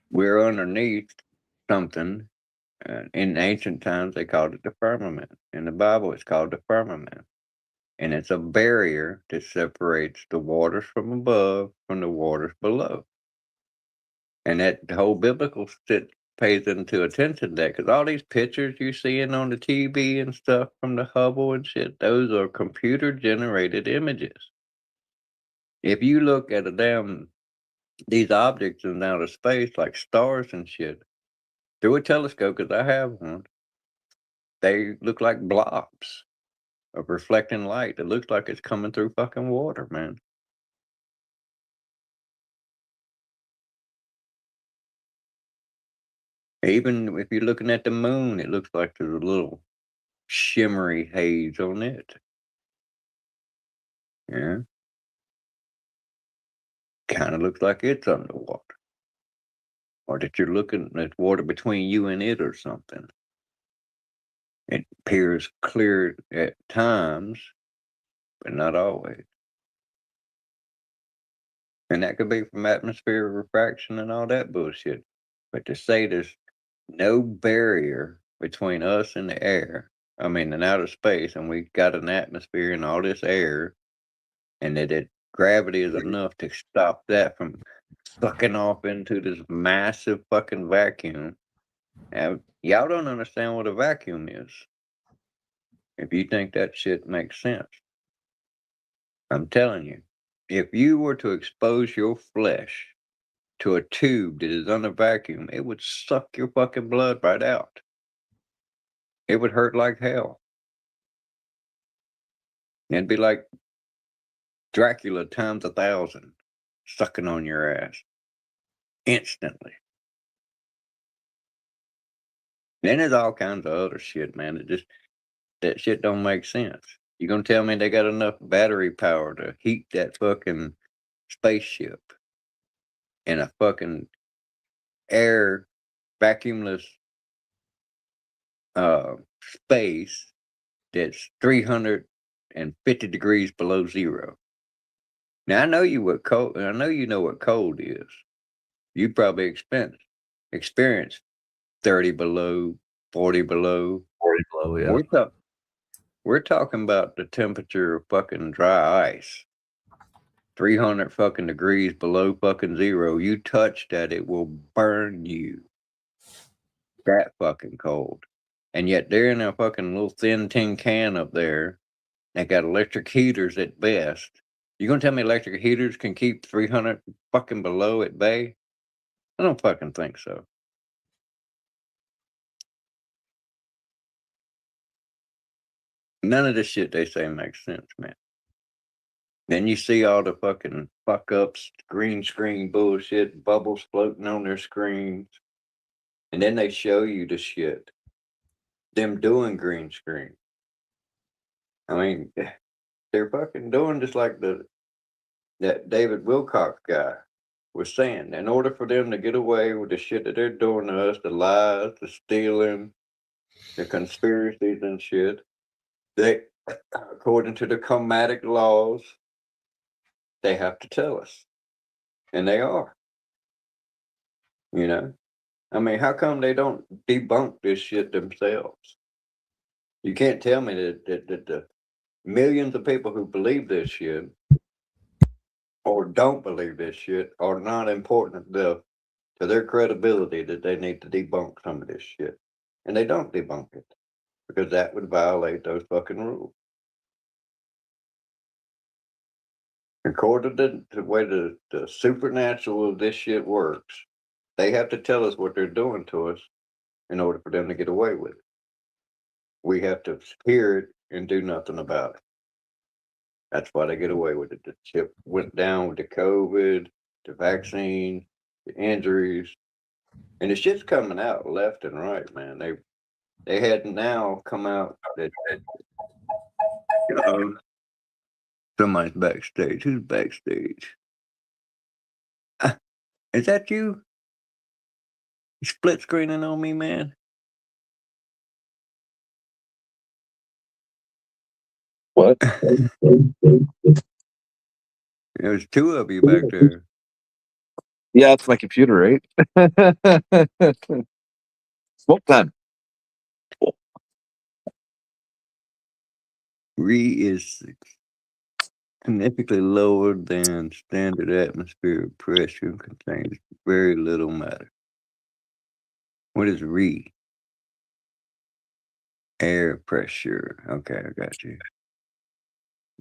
We're underneath something. In ancient times, they called it the firmament. In the Bible, it's called the firmament. And it's a barrier that separates the waters from above from the waters below. And that the whole biblical shit pays into attention to that, because all these pictures you seeing on the TV and stuff from the Hubble and shit, those are computer generated images. If you look at these objects in outer space, like stars and shit, through a telescope, because I have one, they look like blobs of reflecting light. It looks like it's coming through fucking water, man. Even if you're looking at the moon, it looks like there's a little shimmery haze on it. Yeah. Kind of looks like it's underwater. Or that you're looking at water between you and it or something. It appears clear at times, but not always. And that could be from atmospheric refraction and all that bullshit. But to say there's no barrier between us and the air, I mean, in outer space, and we got an atmosphere and all this air, and that gravity is enough to stop that from sucking off into this massive fucking vacuum. Now, y'all don't understand what a vacuum is. If you think that shit makes sense, I'm telling you, if you were to expose your flesh to a tube that is under vacuum, it would suck your fucking blood right out. It would hurt like hell. It'd be like Dracula times 1,000 sucking on your ass instantly. Then there's all kinds of other shit, man. That shit don't make sense. You gonna tell me they got enough battery power to heat that fucking spaceship in a fucking air vacuumless space that's 350 degrees below zero? Now I know you know what cold is. You probably experienced 30 below, 40 below. 40 below, yeah. We're talking about the temperature of fucking dry ice. 300 fucking degrees below fucking zero. You touch that, it will burn you. That fucking cold. And yet they're in a fucking little thin tin can up there. They got electric heaters at best. You gonna tell me electric heaters can keep 300 fucking below at bay? I don't fucking think so. None of this shit they say makes sense, man. Then you see all the fucking fuck ups, green screen bullshit, bubbles floating on their screens. And then they show you the shit. Them doing green screen. I mean, they're fucking doing just like that David Wilcox guy was saying. In order for them to get away with the shit that they're doing to us, the lies, the stealing, the conspiracies and shit, they, according to the comedic laws, they have to tell us. And they are. You know? I mean, how come they don't debunk this shit themselves? You can't tell me that the millions of people who believe this shit or don't believe this shit are not important enough to their credibility that they need to debunk some of this shit. And they don't debunk it because that would violate those fucking rules. According to the way the supernatural of this shit works, they have to tell us what they're doing to us in order for them to get away with it. We have to hear it and do nothing about it. That's why they get away with it. The ship went down with the COVID, the vaccine, the injuries, and the shit's coming out left and right, man. They had now come out that somebody's backstage. Who's backstage? Is that you? You split screening on me, man? What? There's two of you back there. Yeah, it's my computer, right? Smoke time. Re is significantly lower than standard atmospheric pressure and contains very little matter. What is Re? Air pressure. Okay, I got you.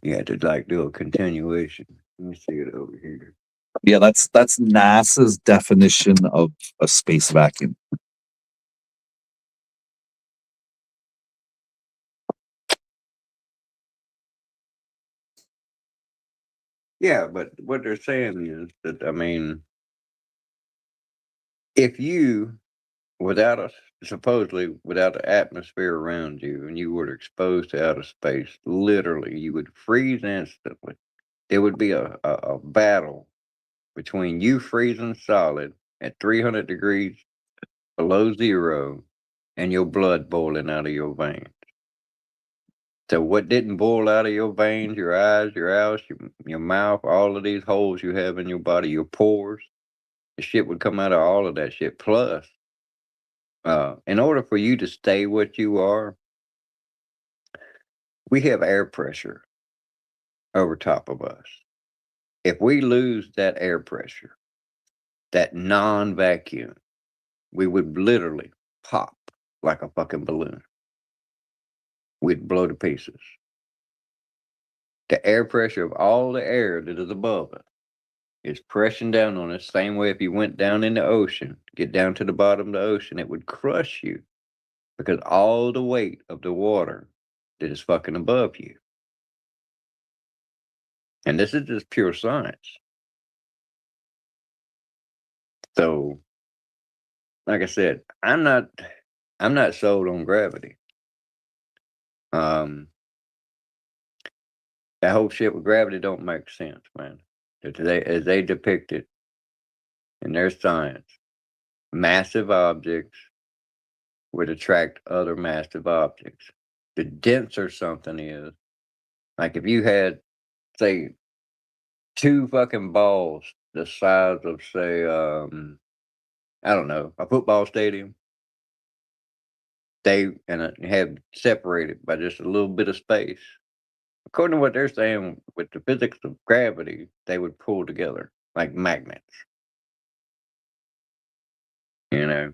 You had to like do a continuation. Let me see it over here. Yeah, that's NASA's definition of a space vacuum. Yeah, but what they're saying is that, I mean, if you, supposedly without an atmosphere around you and you were exposed to outer space, literally, you would freeze instantly. There would be a battle between you freezing solid at 300 degrees below zero and your blood boiling out of your veins. So what didn't boil out of your veins, your eyes, your mouth, all of these holes you have in your body, your pores, the shit would come out of all of that shit. Plus, in order for you to stay what you are, we have air pressure over top of us. If we lose that air pressure, that non-vacuum, we would literally pop like a fucking balloon. We'd blow to pieces. The air pressure of all the air that is above us is pressing down on us. Same way if you went down in the ocean, get down to the bottom of the ocean, it would crush you because all the weight of the water that is fucking above you. And this is just pure science. So, like I said, I'm not sold on gravity. That whole shit with gravity don't make sense, man. As they depict it in their science, massive objects would attract other massive objects. The denser something is, like if you had, say, two fucking balls the size of, say, I don't know, a football stadium, they have separated by just a little bit of space. According to what they're saying, with the physics of gravity, they would pull together like magnets. You know,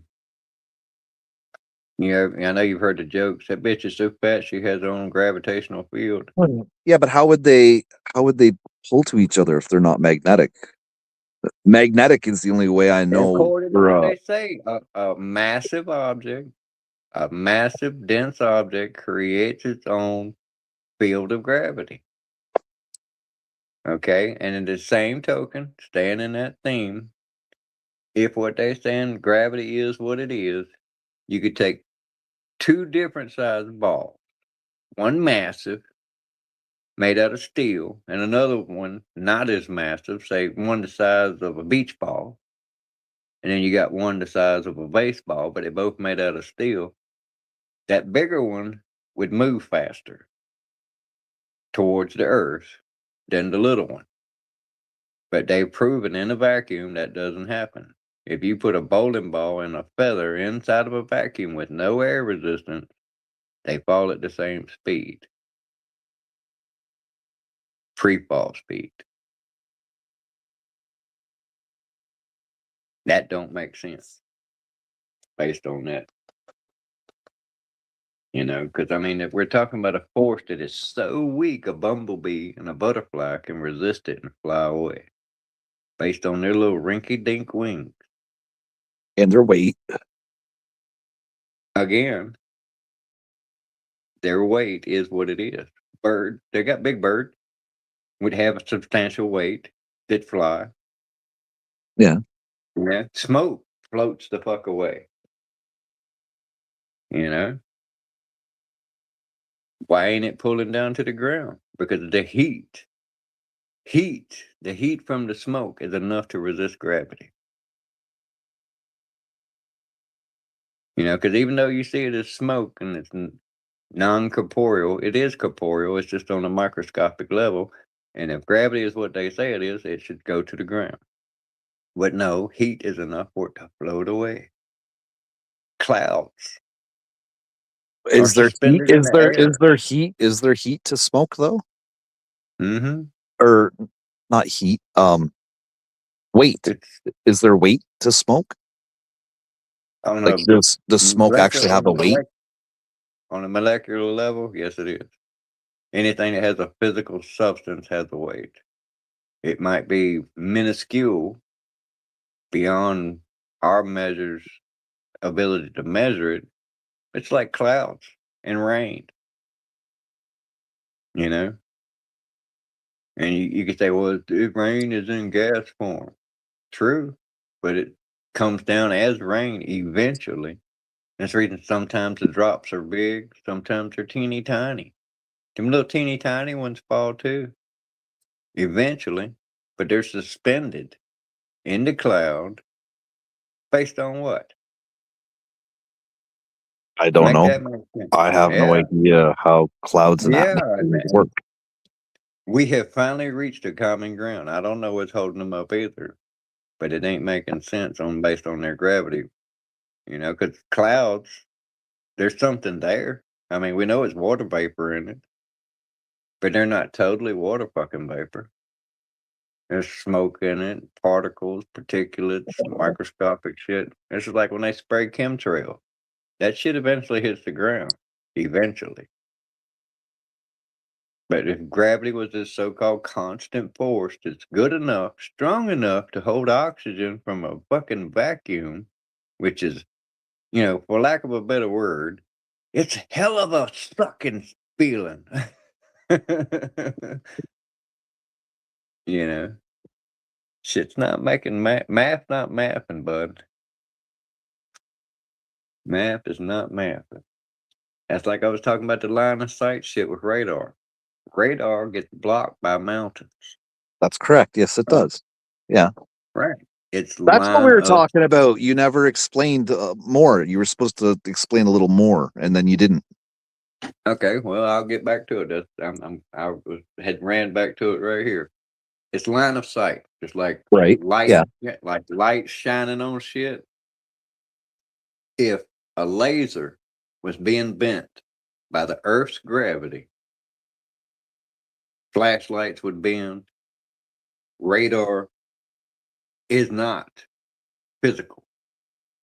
Yeah, I know you've heard the jokes. That bitch is so fat she has her own gravitational field. Yeah, but how would they pull to each other if they're not magnetic? Magnetic is the only way I know According to for what they say, a massive object, a massive dense object creates its own field of gravity. Okay, and in the same token, staying in that theme, if what they saying gravity is what it is, you could take two different sized balls, one massive, made out of steel, and another one not as massive, say one the size of a beach ball, and then you got one the size of a baseball, but they both made out of steel. That bigger one would move faster towards the earth than the little one. But they've proven in a vacuum that doesn't happen. If you put a bowling ball and a feather inside of a vacuum with no air resistance, they fall at the same speed. Free fall speed. That don't make sense based on that. Because I mean, if we're talking about a force that is so weak, a bumblebee and a butterfly can resist it and fly away based on their little rinky dink wings. and their weight. Again, their weight is what it is. Bird, they got big bird, would have a substantial weight that fly. Yeah. Yeah. Smoke floats the fuck away. You know? Why ain't it pulling down to the ground? Because the heat. The heat from the smoke is enough to resist gravity. Because even though you see it as smoke and it's non-corporeal, it is corporeal. It's just on a microscopic level. And if gravity is what they say it is, it should go to the ground. But no, heat is enough for it to float away. Clouds are Is there heat? suspended in the air. Is there heat to smoke though? Mm-hmm. Or not heat? Weight. It's Is there weight to smoke? on Like a does smoke actually have a weight? On a molecular level, yes, it is. Anything that has a physical substance has a weight. It might be minuscule beyond our measures ability to measure it. It's like clouds and rain, you know. And you could say, well, if rain is in gas form. True, but it comes down as rain eventually. That's the reason sometimes the drops are big, sometimes they're teeny tiny. Them little teeny tiny ones fall too, eventually, but they're suspended in the cloud based on what? I don't Make know. that make sense. I have no Yeah, idea how clouds and yeah. atmospheres work. We have finally reached a common ground. I don't know what's holding them up either, but it ain't making sense based on their gravity. Because clouds, there's something there. I mean, we know it's water vapor in it, but they're not totally water fucking vapor. There's smoke in it, particles, particulates, microscopic shit. This is like when they spray chemtrail. That shit eventually hits the ground. Eventually. But if gravity was this so-called constant force that's good enough, strong enough to hold oxygen from a fucking vacuum, which is, for lack of a better word, it's hell of a sucking feeling. you know, shit's not making math, not mathing, bud. Math is not mathing. That's like I was talking about the line of sight shit with radar. Radar gets blocked by mountains. That's correct. Yes, it does. Yeah. Right. It's That's what we line were of talking about. You never explained more. You were supposed to explain a little more, and then you didn't. Okay, well, I'll get back to it. Had ran back to it right here. It's line of sight, just like Right. light, Yeah. like light shining on shit. If a laser was being bent by the Earth's gravity, flashlights would bend. Radar is not physical.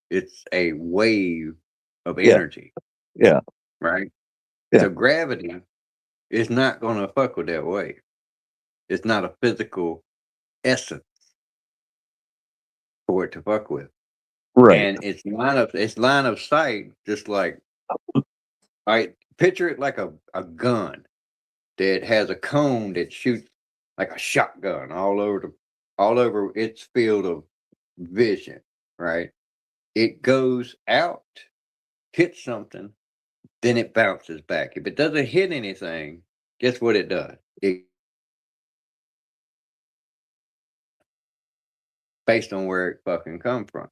It's a wave of Yeah. energy. Yeah. Right? Yeah. So gravity is not going to fuck with that wave. It's not a physical essence for it to fuck with. Right. And it's line of sight, just like, all right, picture it like a gun that has a cone that shoots like a shotgun all over its field of vision, right? It goes out, hits something, then it bounces back. If it doesn't hit anything, guess what it does? It based on where it fucking come from.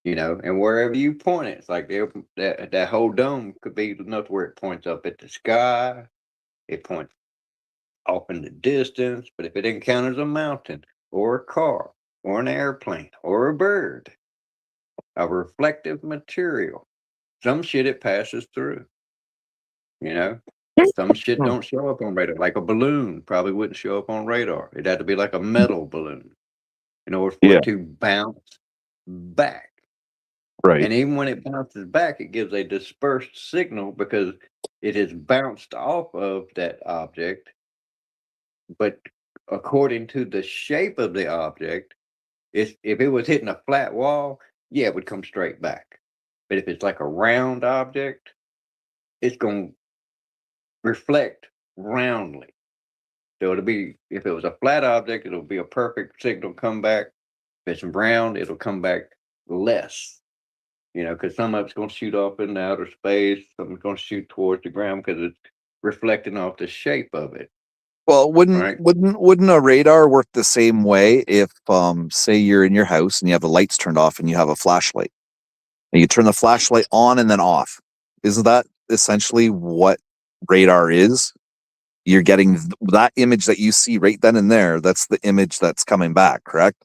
And wherever you point it, it's like that whole dome could be enough where it points up at the sky, it points off in the distance, but if it encounters a mountain or a car or an airplane or a bird, a reflective material, some shit it passes through. Some shit don't show up on radar. Like a balloon probably wouldn't show up on radar. It'd have to be like a metal balloon in order for Yeah. it to bounce back. Right. And even when it bounces back, it gives a dispersed signal because it has bounced off of that object. But according to the shape of the object, if it was hitting a flat wall, yeah, it would come straight back. But if it's like a round object, it's going to reflect roundly. So it'll be, if it was a flat object, it'll be a perfect signal come back. If it's round, it'll come back less. Because some of it's going to shoot off in outer space, something's going to shoot towards the ground because it's reflecting off the shape of it. Well, Right. wouldn't a radar work the same way if say you're in your house and you have the lights turned off and you have a flashlight and you turn the flashlight on and then off? Isn't that essentially what radar is? You're getting that image that you see right then and there. That's the image that's coming back, correct?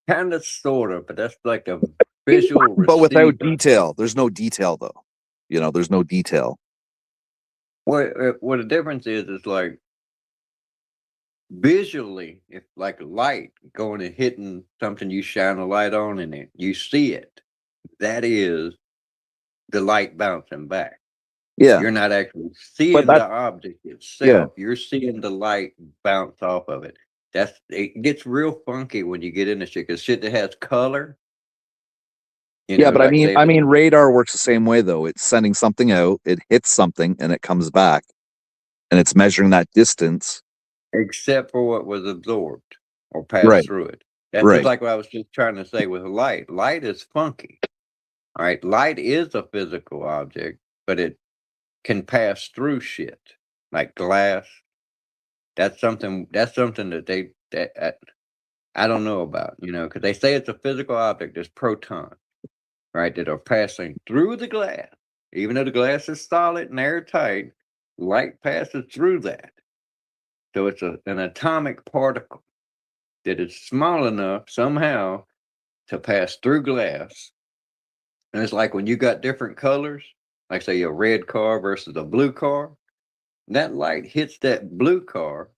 Kind of, sort of, but that's like a visual But without receiver. detail. There's no detail though. There's no detail. What the difference is like visually, if like light going and hitting something, you shine a light on and you see it. That is the light bouncing back. Yeah. You're not actually seeing that- the object itself. You're seeing the light bounce off of it. It gets real funky when you get into shit, because shit that has color. Yeah, but like I mean, radar works the same way though. It's sending something out, it hits something, and it comes back, and it's measuring that distance. except for what was absorbed or passed Right. through it. That's Right. just like what I was just trying to say with light. Light is funky. All right. Light is a physical object, but it can pass through shit like glass. That's something that I don't know about, because they say it's a physical object. There's protons, right, that are passing through the glass. Even though the glass is solid and airtight, light passes through that. So it's an atomic particle that is small enough somehow to pass through glass. And it's like when you got different colors, like say a red car versus a blue car, that light hits that blue car,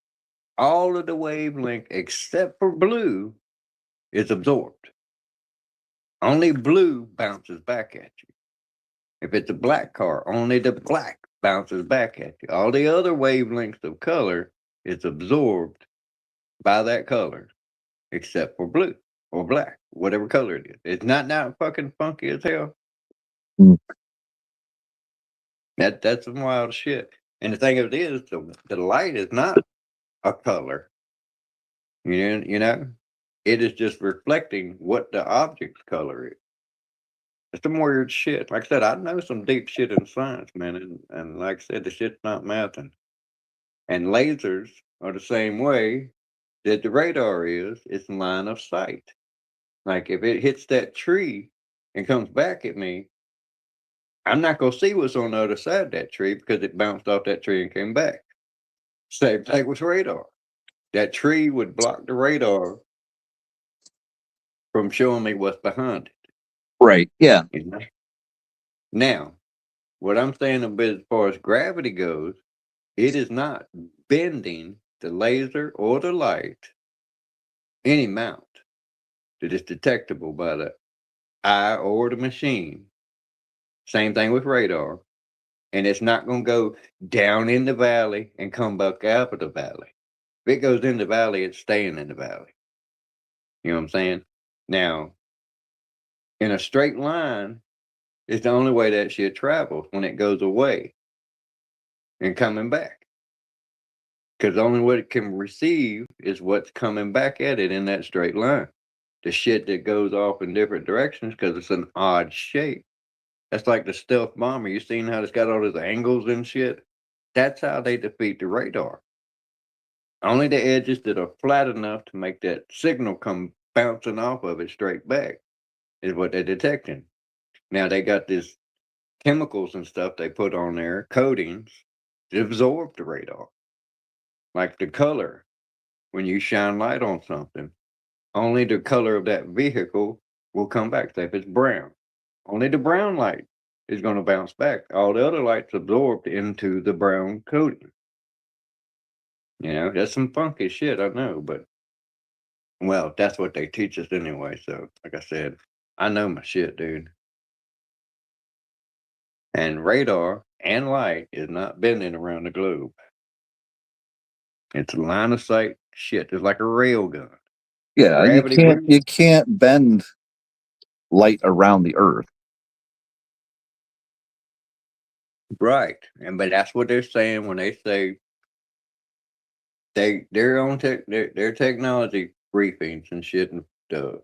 all of the wavelength except for blue is absorbed. Only blue bounces back at you. If it's a black car, only the black bounces back at you. All the other wavelengths of color is absorbed by that color, except for blue or black, whatever color it is. It's not fucking funky as hell. Mm. That's some wild shit. And the thing of it is, the light is not a color. It is just reflecting what the object's color is. It's some weird shit. Like I said, I know some deep shit in science, man, and like I said, the shit's not mathing. And lasers are the same way that the radar is. It's line of sight. Like if it hits that tree and comes back at me, I'm not gonna see what's on the other side of that tree because it bounced off that tree and came back. Same thing with radar. That tree would block the radar from showing me what's behind it. Right. Yeah. Now, what I'm saying a bit as far as gravity goes, it is not bending the laser or the light any amount that is detectable by eye or the machine. Same thing with radar. And it's not going to go down in the valley and come back out of the valley. If it goes in the valley, it's staying in the valley. You know what I'm saying? Now, in a straight line, it's the only way that shit travels when it goes away and coming back. Because the only way it can receive is what's coming back at it in that straight line. The shit that goes off in different directions because it's an odd shape. That's like the stealth bomber. You seen how it's got all those angles and shit? That's how they defeat the radar. Only the edges that are flat enough to make that signal come bouncing off of it straight back is what they're detecting. Now they got this chemicals and stuff they put on there, coatings, to absorb the radar. Like the color, when you shine light on something, only the color of that vehicle will come back. Say if it's brown, only the brown light is going to bounce back. All the other lights absorbed into the brown coating. You know, that's some funky shit, I know, but well, that's what they teach us anyway. So, like I said, I know my shit, dude. And radar and light is not bending around the globe. It's a line of sight shit. It's like a rail gun. Yeah, and Gravity you can't bend light around the earth. Right. And but that's what they're saying when they say their own their technology briefings and shit and the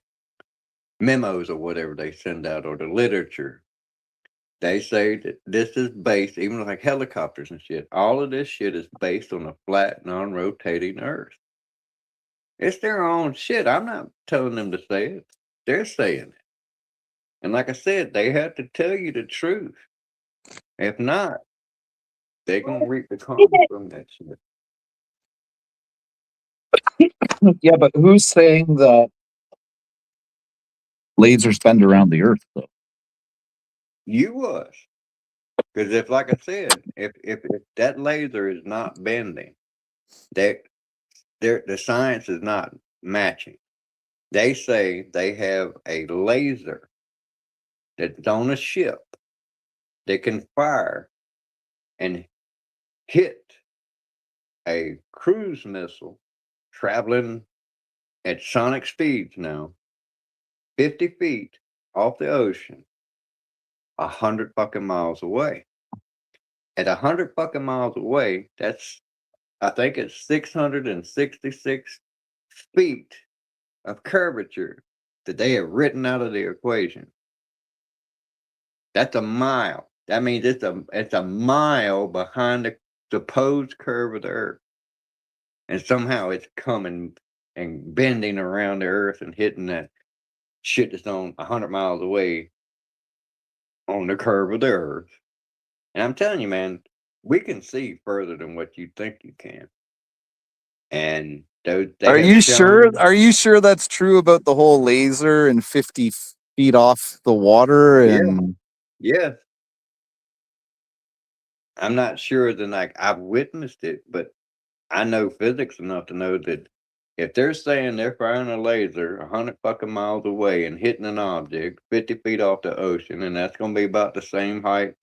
memos or whatever they send out or the literature. They say that this is based, even like helicopters and shit, all of this shit is based on a flat, non-rotating Earth. It's their own shit. I'm not telling them to say it. They're saying it. And like I said, they have to tell you the truth. If not, they're gonna reap the karma from that shit. Yeah, but who's saying that lasers bend around the earth though? You was. Because if, like I said, if that laser is not bending, that the science is not matching. They say they have a laser that's on a ship that can fire and hit a cruise missile traveling at sonic speeds now, 50 feet off the ocean, 100 fucking miles away. At 100 fucking miles away, that's, I think it's 666 feet of curvature that they have written out of the equation. That's a mile. That means it's a mile behind the supposed curve of the earth. And somehow it's coming and bending around the earth and hitting that shit that's on 100 miles away on the curve of the earth. And I'm telling you, man, we can see further than what you think you can. And those they Are have you sure? shown, Are you sure that's true about the whole laser and 50 feet off the water? yeah, And yeah. I'm not sure that like I've witnessed it, but I know physics enough to know that if they're saying they're firing a laser 100 fucking miles away and hitting an object 50 feet off the ocean, and that's going to be about the same height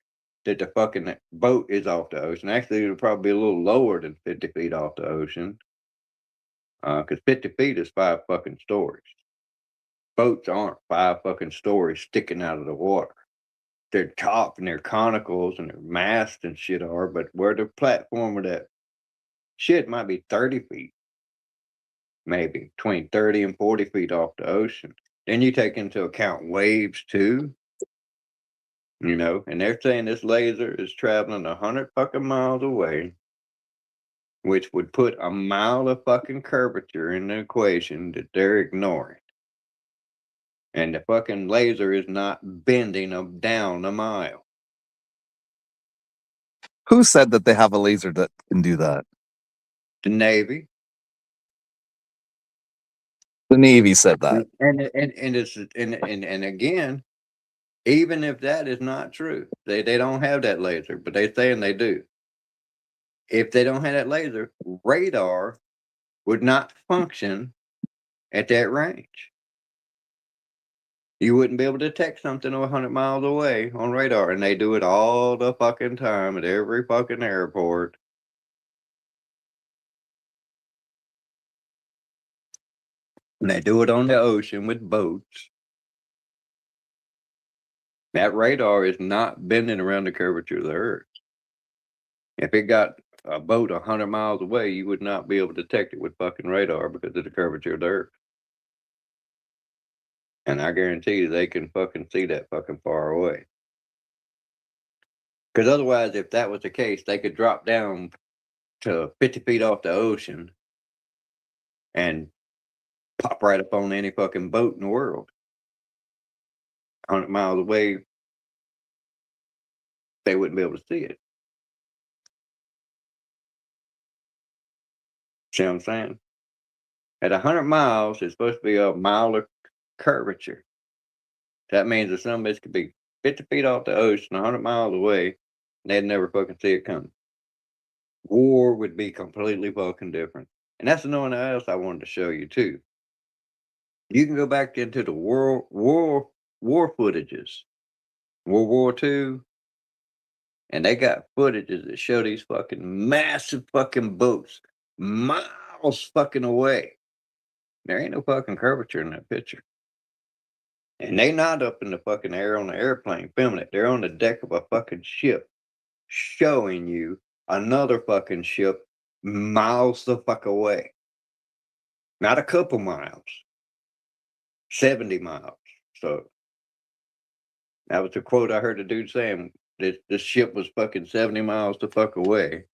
that the fucking boat is off the ocean. Actually, it'll probably be a little lower than 50 feet off the ocean. Because 50 feet is 5 fucking stories. Boats aren't 5 fucking stories sticking out of the water. Their top and their conicals and their masts and shit are, but where the platform of that shit might be 30 feet, maybe between 30 and 40 feet off the ocean. Then you take into account waves too, you know, and they're saying this laser is traveling 100 fucking miles away, which would put a mile of fucking curvature in the equation that they're ignoring. And the fucking laser is not bending them down a mile. who said that they have a laser that can do that? The Navy. The Navy said that. And it's and again, even if that is not true, they don't have that laser, but they saying they do. If they don't have that laser, radar would not function at that range. You wouldn't be able to detect something 100 miles away on radar, and they do it all the fucking time at every fucking airport. And they do it on the ocean with boats. That radar is not bending around the curvature of the Earth. If it got a boat 100 miles away, you would not be able to detect it with fucking radar because of the curvature of the Earth. And I guarantee you they can fucking see that fucking far away. Because otherwise, if that was the case, they could drop down to 50 feet off the ocean and pop right up on any fucking boat in the world. 100 miles away, they wouldn't be able to see it. See what I'm saying? At 100 miles, it's supposed to be a mile of curvature. That means that some bitch could be 50 feet off the ocean, 100 miles away, and they'd never fucking see it coming. War would be completely fucking different. And that's another else I wanted to show you too. You can go back into the war footages, World War II, and they got footages that show these fucking massive fucking boats miles fucking away. There ain't no fucking curvature in that picture. And they not up in the fucking air on the airplane filming it. They're on the deck of a fucking ship showing you another fucking ship miles the fuck away. Not a couple miles. 70 miles. So that was the quote I heard the dude saying. This ship was fucking 70 miles the fuck away.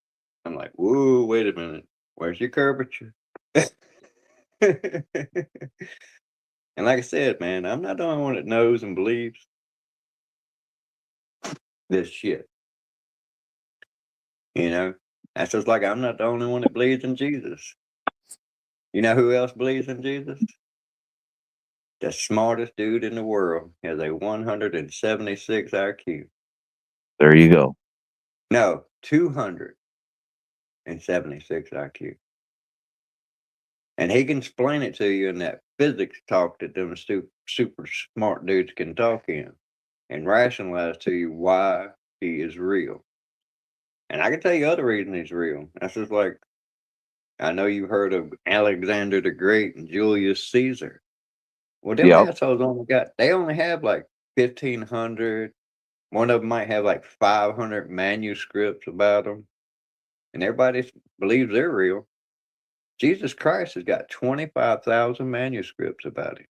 I'm like, whoa, wait a minute. Where's your curvature? And like I said, man, I'm not the only one that knows and believes this shit. You know, that's just like I'm not the only one that believes in Jesus. You know who else believes in Jesus? The smartest dude in the world has a 176 IQ. There you go. No, 276 IQ. And he can explain it to you in that physics talk that them super smart dudes can talk in and rationalize to you why he is real. And I can tell you other reasons he's real. That's just like, I know you've heard of Alexander the Great and Julius Caesar. Well, them Yep. assholes they only have like 1,500. One of them might have like 500 manuscripts about them. And everybody believes they're real. Jesus Christ has got 25,000 manuscripts about him.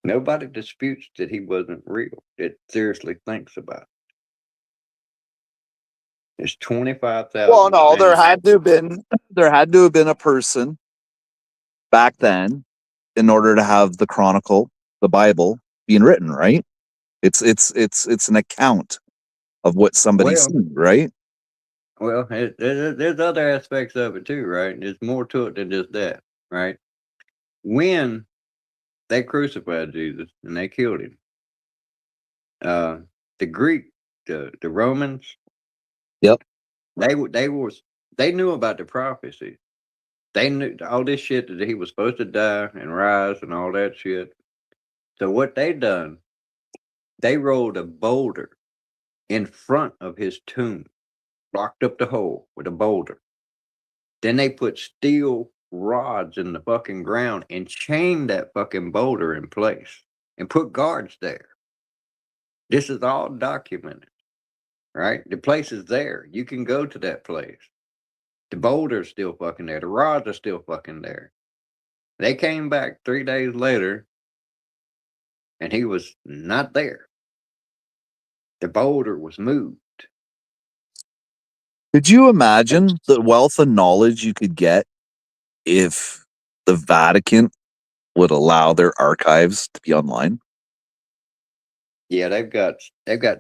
Nobody disputes that he wasn't real, that seriously thinks about it. There's 25,000. Well, no, there had to have been a person back then in order to have the Chronicle, the Bible, being written, right? It's an account of what somebody's seen, right? Well, there's other aspects of it too, right? There's more to it than just that, right? When they crucified Jesus and they killed him, the Greek, the Romans, Yep. they knew about the prophecy. They knew all this shit that he was supposed to die and rise and all that shit. So what they done, they rolled a boulder in front of his tomb, blocked up the hole with a boulder. Then they put steel rods in the fucking ground and chained that fucking boulder in place and put guards there. This is all documented, right? The place is there. You can go to that place. The boulder's still fucking there. The rods are still fucking there. They came back 3 days later and he was not there. The boulder was moved. Could you imagine the wealth of knowledge you could get if the Vatican would allow their archives to be online? Yeah, they've got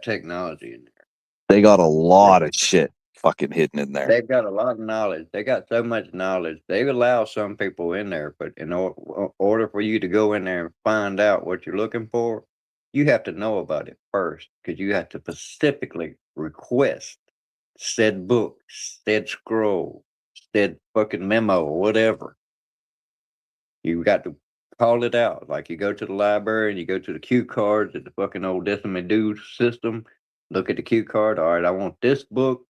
technology in there. They got a lot of shit fucking hidden in there. They've got a lot of knowledge. They got so much knowledge. They allow some people in there, but in order for you to go in there and find out what you're looking for, you have to know about it first, because you have to specifically request said book, said scroll, said fucking memo, or whatever. You got to call it out. Like you go to the library and you go to the cue cards at the fucking old Decimal Do system. Look at the cue card. All right, I want this book.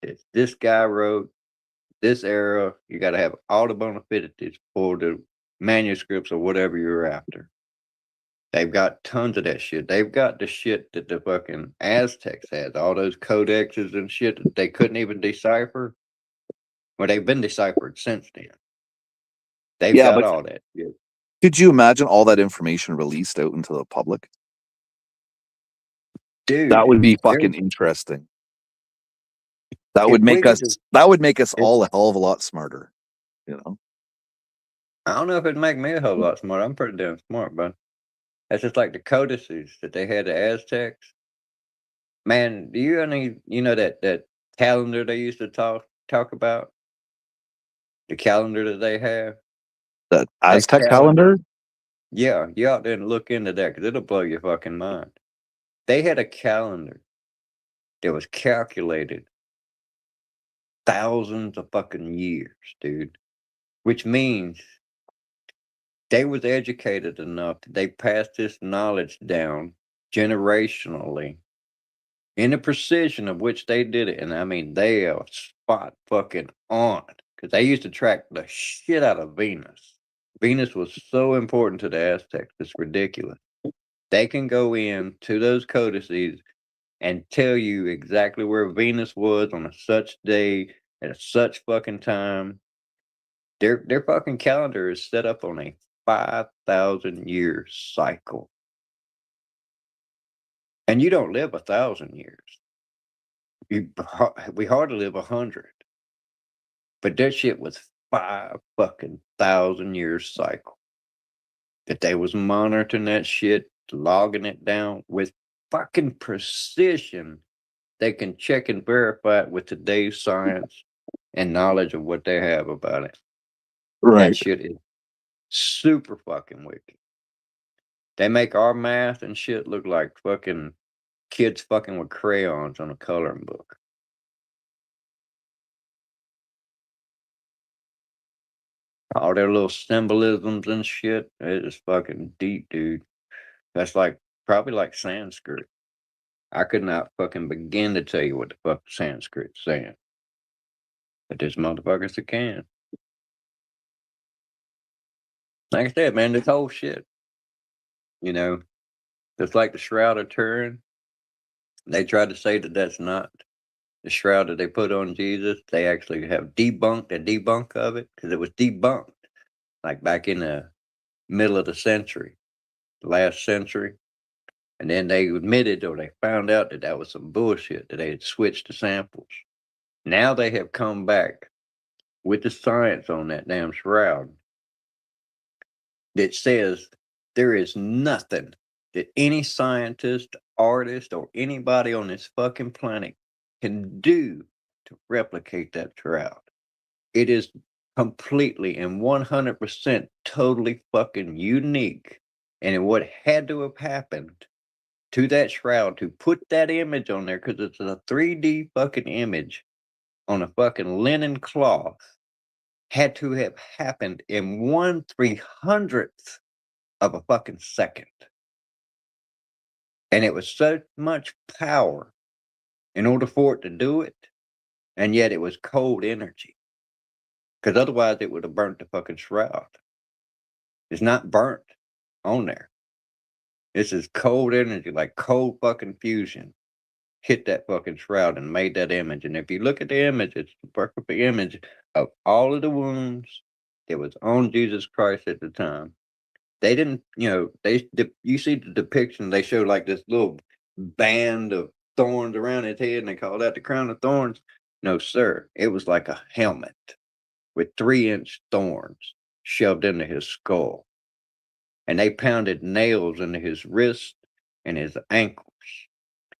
It's this guy wrote this era. You got to have all the bona fides for the manuscripts or whatever you're after. They've got tons of that shit. They've got the shit that the fucking Aztecs had, all those codexes and shit that they couldn't even decipher. Well, they've been deciphered since then. They've Yeah, got but all that shit. could you imagine all that information released out into the public? Dude, That would be there- fucking interesting. That If would we make could us just- that would make us if- all a hell of a lot smarter. You know? I don't know if it'd make me a whole lot smart. I'm pretty damn smart, but that's just like the codices that they had the Aztecs. Man, do you know that calendar they used to talk about? The calendar that they have? That Aztec calendar. calendar? Yeah, you ought to look into that because it'll blow your fucking mind. They had a calendar that was calculated thousands of fucking years, dude. Which means they was educated enough that they passed this knowledge down generationally in the precision of which they did it. And I mean, they are spot fucking on because they used to track the shit out of Venus. Venus was so important to the Aztecs. It's ridiculous. They can go in to those codices and tell you exactly where Venus was on a such day at a such fucking time. Their fucking calendar is set up on a 5,000 year cycle. And you don't live 1,000 years. We hardly live 100. But that shit was 5,000 years cycle. That they was monitoring that shit, logging it down with fucking precision. They can check and verify it with today's science and knowledge of what they have about it. That shit is super fucking wicked. They make our math and shit look like fucking kids fucking with crayons on a coloring book. All their little symbolisms and shit, it is fucking deep, dude. That's like probably like Sanskrit. I could not fucking begin to tell you what the fuck Sanskrit's saying. But this motherfuckers that can. Like I said, man, this whole shit. You know, just like the Shroud of Turin, they tried to say that that's not the shroud that they put on Jesus. They actually have debunked a debunk of it because it was debunked like back in the middle of the century, last century. And then they admitted or they found out that that was some bullshit, that they had switched the samples. Now they have come back with the science on that damn shroud that says there is nothing that any scientist, artist, or anybody on this fucking planet can do to replicate that shroud. It is completely and 100% totally fucking unique. And what had to have happened to that shroud to put that image on there, because it's a 3D fucking image on a fucking linen cloth, had to have happened in 1/300th of a fucking second. And it was so much power in order for it to do it, and yet it was cold energy. Because otherwise it would have burnt the fucking shroud. It's not burnt on there. This is cold energy, like cold fucking fusion. Hit that fucking shroud and made that image. And if you look at the image, it's the perfect image of all of the wounds that was on Jesus Christ at the time. They didn't, you see the depiction, they show like this little band of thorns around his head and they call that the crown of thorns. No, sir. It was like a helmet with 3-inch thorns shoved into his skull. And they pounded nails into his wrist and his ankles.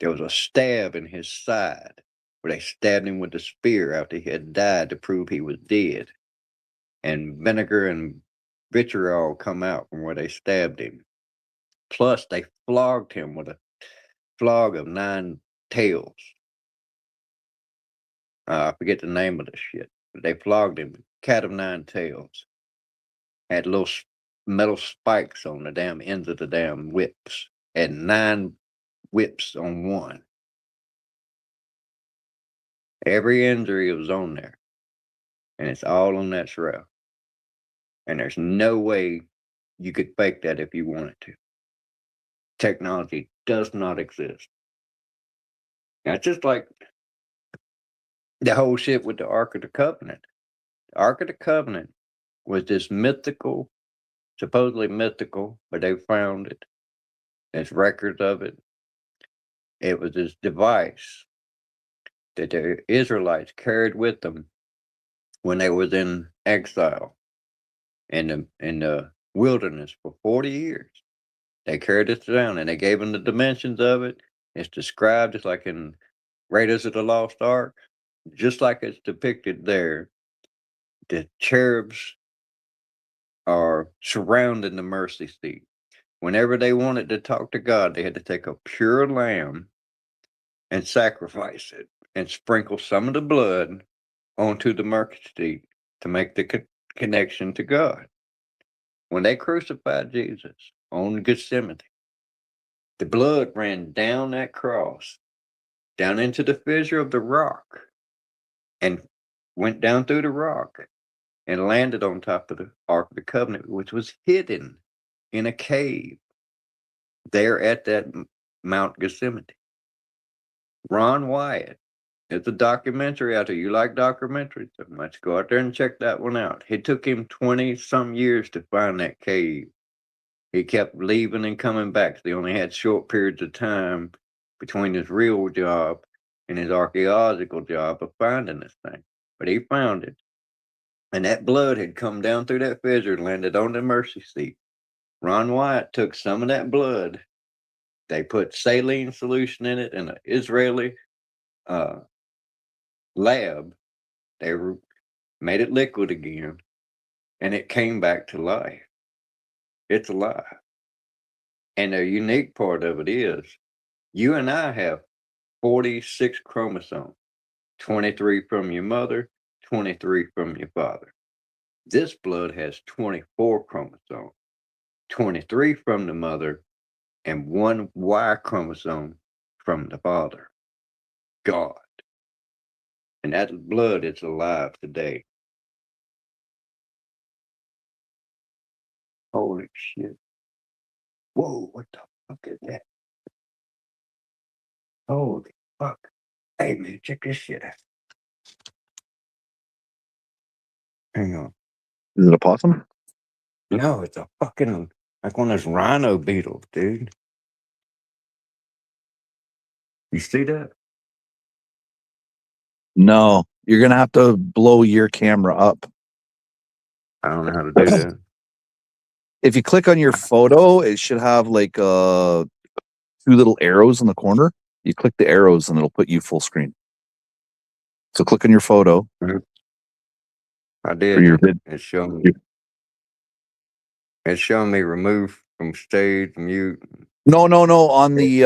There was a stab in his side where they stabbed him with the spear after he had died to prove he was dead. And vinegar and vitriol come out from where they stabbed him. Plus, they flogged him with a flog of 9 tails. I forget the name of the shit. But they flogged him, cat of 9 tails. Had little metal spikes on the damn ends of the damn whips. Had 9 whips on one. Every injury was on there. And it's all on that shroud. And there's no way you could fake that if you wanted to. Technology does not exist. Now, it's just like the whole shit with the Ark of the Covenant. The Ark of the Covenant was this mythical, supposedly mythical, but they found it. There's records of it. It was this device that the Israelites carried with them when they was in exile in the wilderness for 40 years. They carried this down and they gave them the dimensions of it. It's described just like in Raiders of the Lost Ark, just like it's depicted there. The cherubs are surrounding the mercy seat. Whenever they wanted to talk to God, they had to take a pure lamb and sacrifice it and sprinkle some of the blood onto the mercy seat to make the connection to God. When they crucified Jesus on Gethsemane, the blood ran down that cross, down into the fissure of the rock, and went down through the rock and landed on top of the Ark of the Covenant, which was hidden in a cave there at that Mount Gethsemane. Ron Wyatt, it's a documentary out there. You like documentaries? Let's go out there and check that one out. It took him 20 some years to find that cave. He kept leaving and coming back. They only had short periods of time between his real job and his archaeological job of finding this thing. But he found it. And that blood had come down through that fissure and landed on the mercy seat. Ron Wyatt took some of that blood. They put saline solution in it in an Israeli lab. They made it liquid again, and it came back to life. It's alive. And the unique part of it is you and I have 46 chromosomes, 23 from your mother, 23 from your father. This blood has 24 chromosomes, 23 from the mother, and 1 Y chromosome from the father, God. And that blood is alive today. Holy shit. Whoa, what the fuck is that? Holy fuck. Hey man, check this shit out. Hang on. Is it a possum? No, it's a fucking, like one of those rhino beetles, dude. You see that? No, you're gonna have to blow your camera up. I don't know how to do that. If you click on your photo, it should have like 2 little arrows in the corner. You click the arrows and it'll put you full screen. So click on your photo I for did. your vid. It's showing me. It's showing me remove from stage, mute. No, on the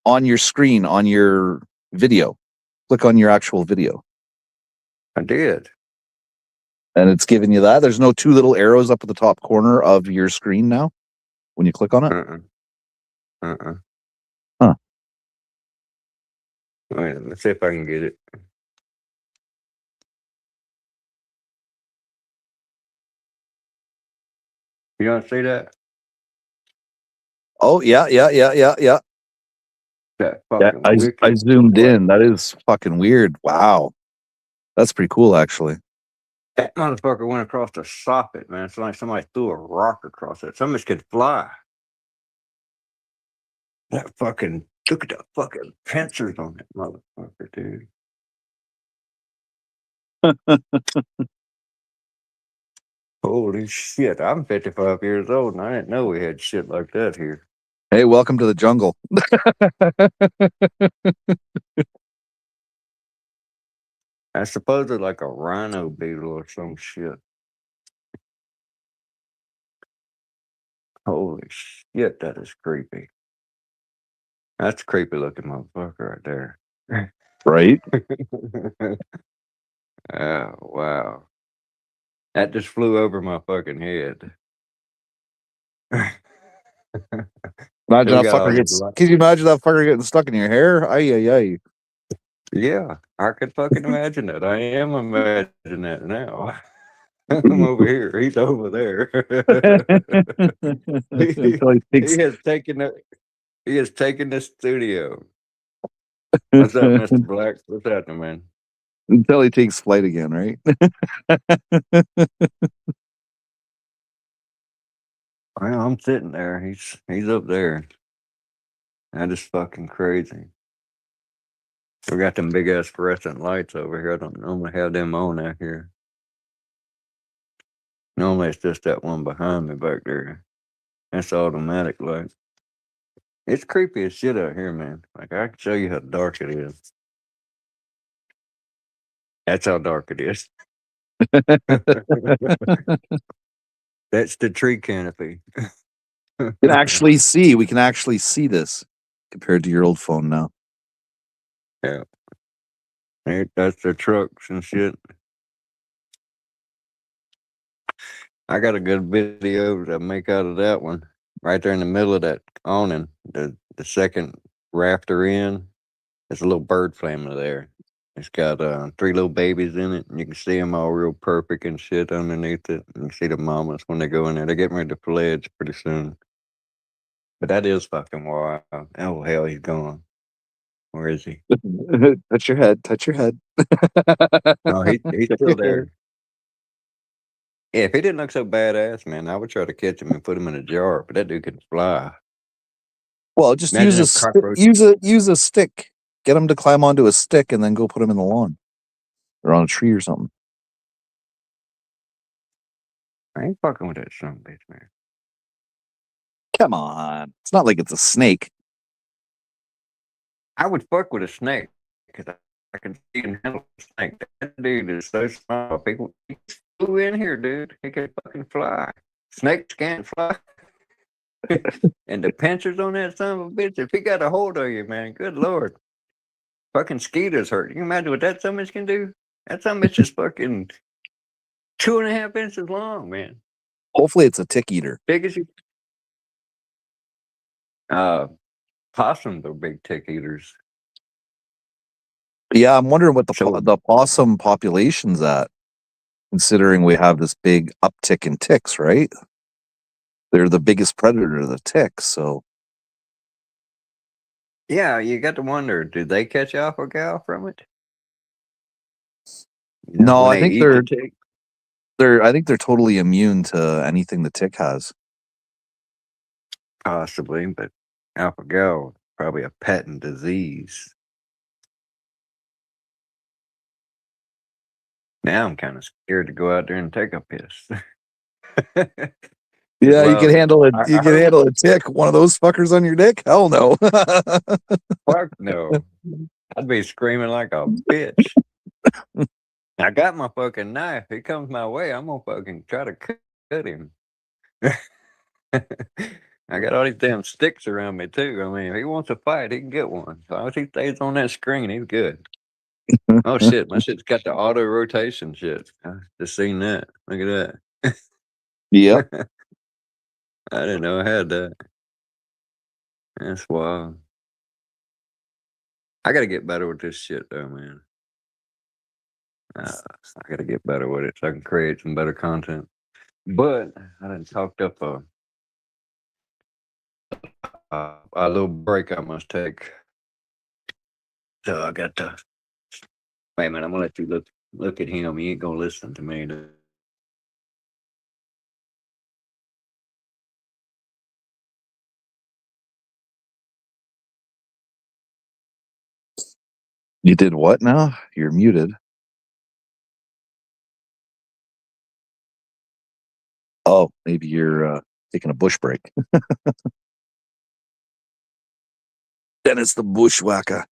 on your screen, on your video. Click on your actual video. I did. And it's giving you that. There's no 2 little arrows up at the top corner of your screen now when you click on it. Huh. Wait, let's see if I can get it. You don't see that? Oh yeah. That Yeah, fucking I wicked. zoomed in. That is fucking weird. Wow. That's pretty cool actually. That motherfucker went across the soffit, man. It's like somebody threw a rock across it. Somebody could fly. That fucking, look at the fucking pincers on that motherfucker, dude. Holy shit. I'm 55 years old and I didn't know we had shit like that here. Hey, welcome to the jungle. I suppose it's like a rhino beetle or some shit. Holy shit, that is creepy. That's a creepy looking motherfucker right there. Right? Oh, wow. That just flew over my fucking head. Imagine We that got all fucker these gets. li- Can you imagine that fucker getting stuck in your hair? Ay ay ay. Yeah, I could fucking imagine that. I am imagining that now. I'm over here. He's over there. he, Until he takes he has taken the he has taken the studio. What's up, Mr. Black? What's happening, man? until he takes flight again, right? Well, I'm sitting there. He's up there. That is fucking crazy. We got them big ass fluorescent lights over here. I don't normally have them on out here. Normally it's just that one behind me back there. That's automatic light. It's creepy as shit out here, man. Like I can show you how dark it is. That's how dark it is. That's the tree canopy. Can actually see. We can actually see this compared to your old phone now. Yeah. That's the trucks and shit. I got a good video to make out of that one. Right there in the middle of that awning, the second rafter in, there's a little bird family there. It's got 3 little babies in it, and you can see them all real perfect and shit underneath it. And you can see the mamas when they go in there. They're getting ready to fledge pretty soon. But that is fucking wild. Oh, hell, he's gone. Where is he? Touch your head. Touch your head. No, he's still there. Yeah, if he didn't look so badass, man, I would try to catch him and put him in a jar. But that dude can fly. Well, just Imagine use a if cockroach. use a stick. Get him to climb onto a stick and then go put him in the lawn or on a tree or something. I ain't fucking with that son of a bitch, man. Come on, it's not like it's a snake. I would fuck with a snake because I can see and handle a snake. That dude is so small. People he flew in here, dude. He can fucking fly. Snakes can't fly. And the pinchers on that son of a bitch, if he got a hold of you, man, good lord. Fucking skeeters hurt. You can imagine what that son of a bitch can do? That son of a bitch is fucking 2.5 inches long, man. Hopefully, it's a tick eater. Big as you. Possums are big tick eaters. Yeah, I'm wondering what So the possum population's at, considering we have this big uptick in ticks. Right? They're the biggest predator of the ticks. So yeah, you got to wonder, did they catch alpha gal from it? no, When I they think eat the tick? I think they're totally immune to anything the tick has. Possibly, but alpha gal probably a patent disease. Now I'm kind of scared to go out there and take a piss. Yeah, you Well, can handle it. I You can heard handle a tick. One of those fuckers on your dick? Hell no. fuck no. I'd be screaming like a bitch. I got my fucking knife. He comes my way. I'm gonna fucking try to cut him. I got all these damn sticks around me too. I mean, if he wants to fight, he can get one. As long as he stays on that screen, he's good. Oh shit, my shit's got the auto rotation shit. I just seen that. Look at Yep. that. I didn't know I had that. That's wild. I gotta get better with this shit though, man. I gotta get better with it so I can create some better content. But I done talked up a little break I must take. So I got to wait a minute. I'm gonna let you look at him. He ain't gonna listen to me. You did what now? You're muted. Oh, maybe you're taking a bush break. Dennis the bushwhacker.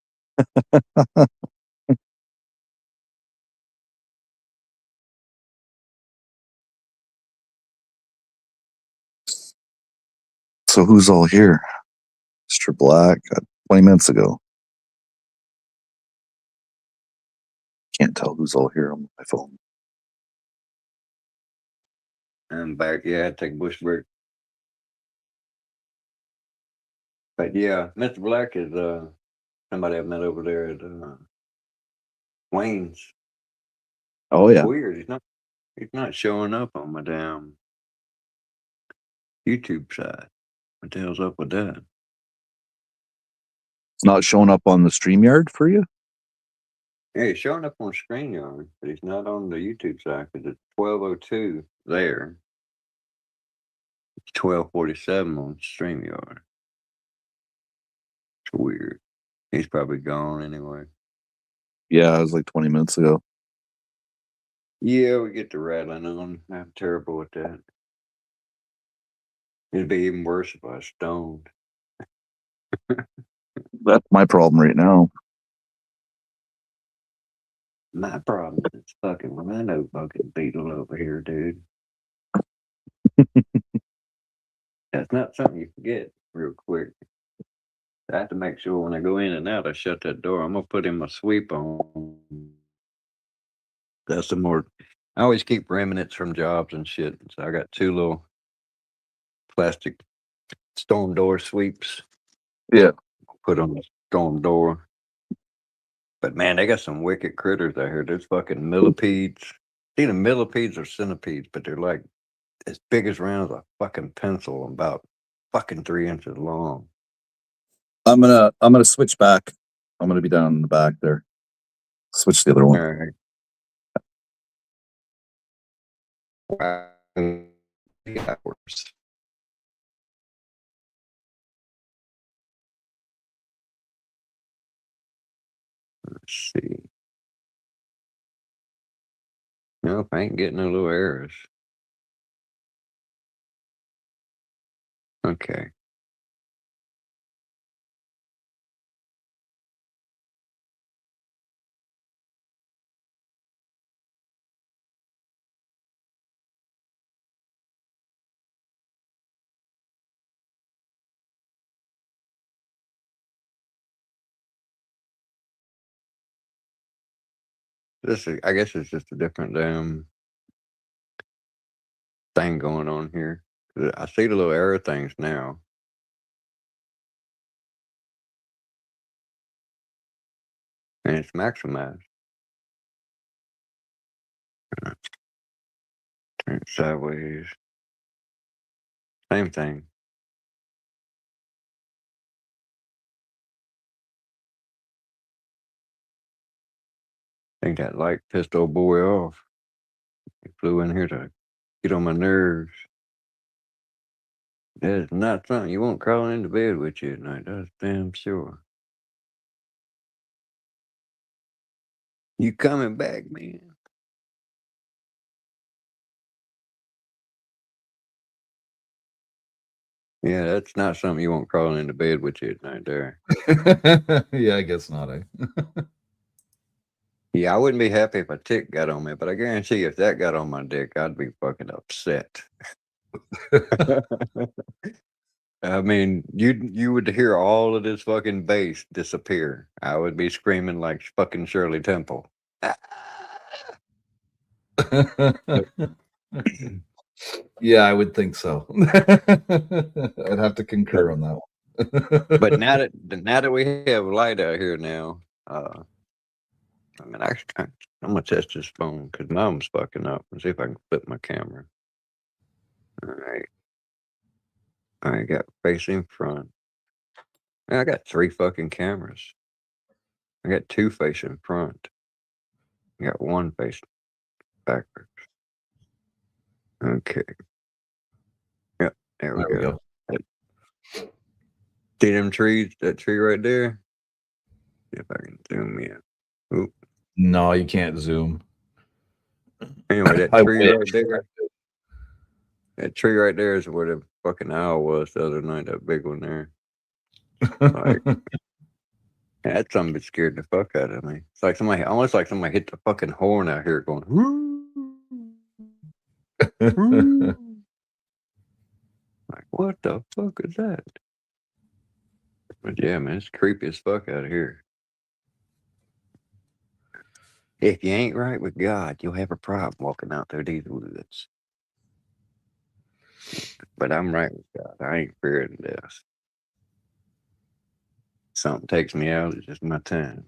So who's all here? Mr. Black, 20 minutes ago. Can't tell who's all here on my phone. I'm back. Yeah, I had to take a bush break. But yeah, Mr. Black is somebody I met over there at Wayne's. Oh yeah. Weird. He's not showing up on my damn YouTube side. What the hell's up with that? It's not showing up on the StreamYard for you? Yeah, he's showing up on ScreenYard, but he's not on the YouTube side because it's 12:02 there. It's 12:47 on StreamYard. It's weird. He's probably gone anyway. Yeah, it was like 20 minutes ago. Yeah, we get the rattling on. I'm terrible at that. It'd be even worse if I was stoned. That's my problem right now. My problem is fucking rhino fucking beetle over here, dude. That's not something you can get real quick. I have to make sure when I go in and out, I shut that door. I'm gonna put in my sweep on. That's some more. I always keep remnants from jobs and shit. So I got 2 little plastic storm door sweeps. Yeah. Put on the storm door. But man, they got some wicked critters out here. There's fucking millipedes. Either millipedes or centipedes, but they're like as big as round as a fucking pencil, and about fucking 3 inches long. I'm gonna switch back. I'm gonna be down in the back there. Switch to the other one. All right. Wow. Hours. Let's see. Nope, I ain't getting no little errors. Okay. I guess it's just a different thing going on here. I see the little error things now. And it's maximized. Turn it sideways. Same thing. I think that light pissed old boy off. He flew in here to get on my nerves. That is not something you want crawling into bed with you at night. That's damn sure. You coming back, man? Yeah, that's not something you want crawling into bed with you at night there. Yeah, I guess not. Yeah, I wouldn't be happy if a tick got on me, but I guarantee you if that got on my dick, I'd be fucking upset. I mean, you would hear all of this fucking bass disappear. I would be screaming like fucking Shirley Temple. Yeah, I would think so. I'd have to concur on that one. But now that we have light out here now, I mean, I'm gonna test this phone because mine's fucking up. Let's see if I can flip my camera. All right, I got facing front. I got 3 fucking cameras. I got 2 facing front. I got 1 facing backwards. Okay. Yep, there we go. See them trees? That tree right there? See if I can zoom in. Oop. No, you can't zoom. Anyway, that I tree right wish. there. That tree right there is where the fucking owl was the other night. That big one there. Like, that something scared the fuck out of me. It's like almost like somebody hit the fucking horn out here going, whoo, whoo. Like, what the fuck is that? But yeah, man, it's creepy as fuck out of here. If you ain't right with God, you'll have a problem walking out through these woods. But I'm right with God. I ain't fearing death. something takes me out, it's just my time.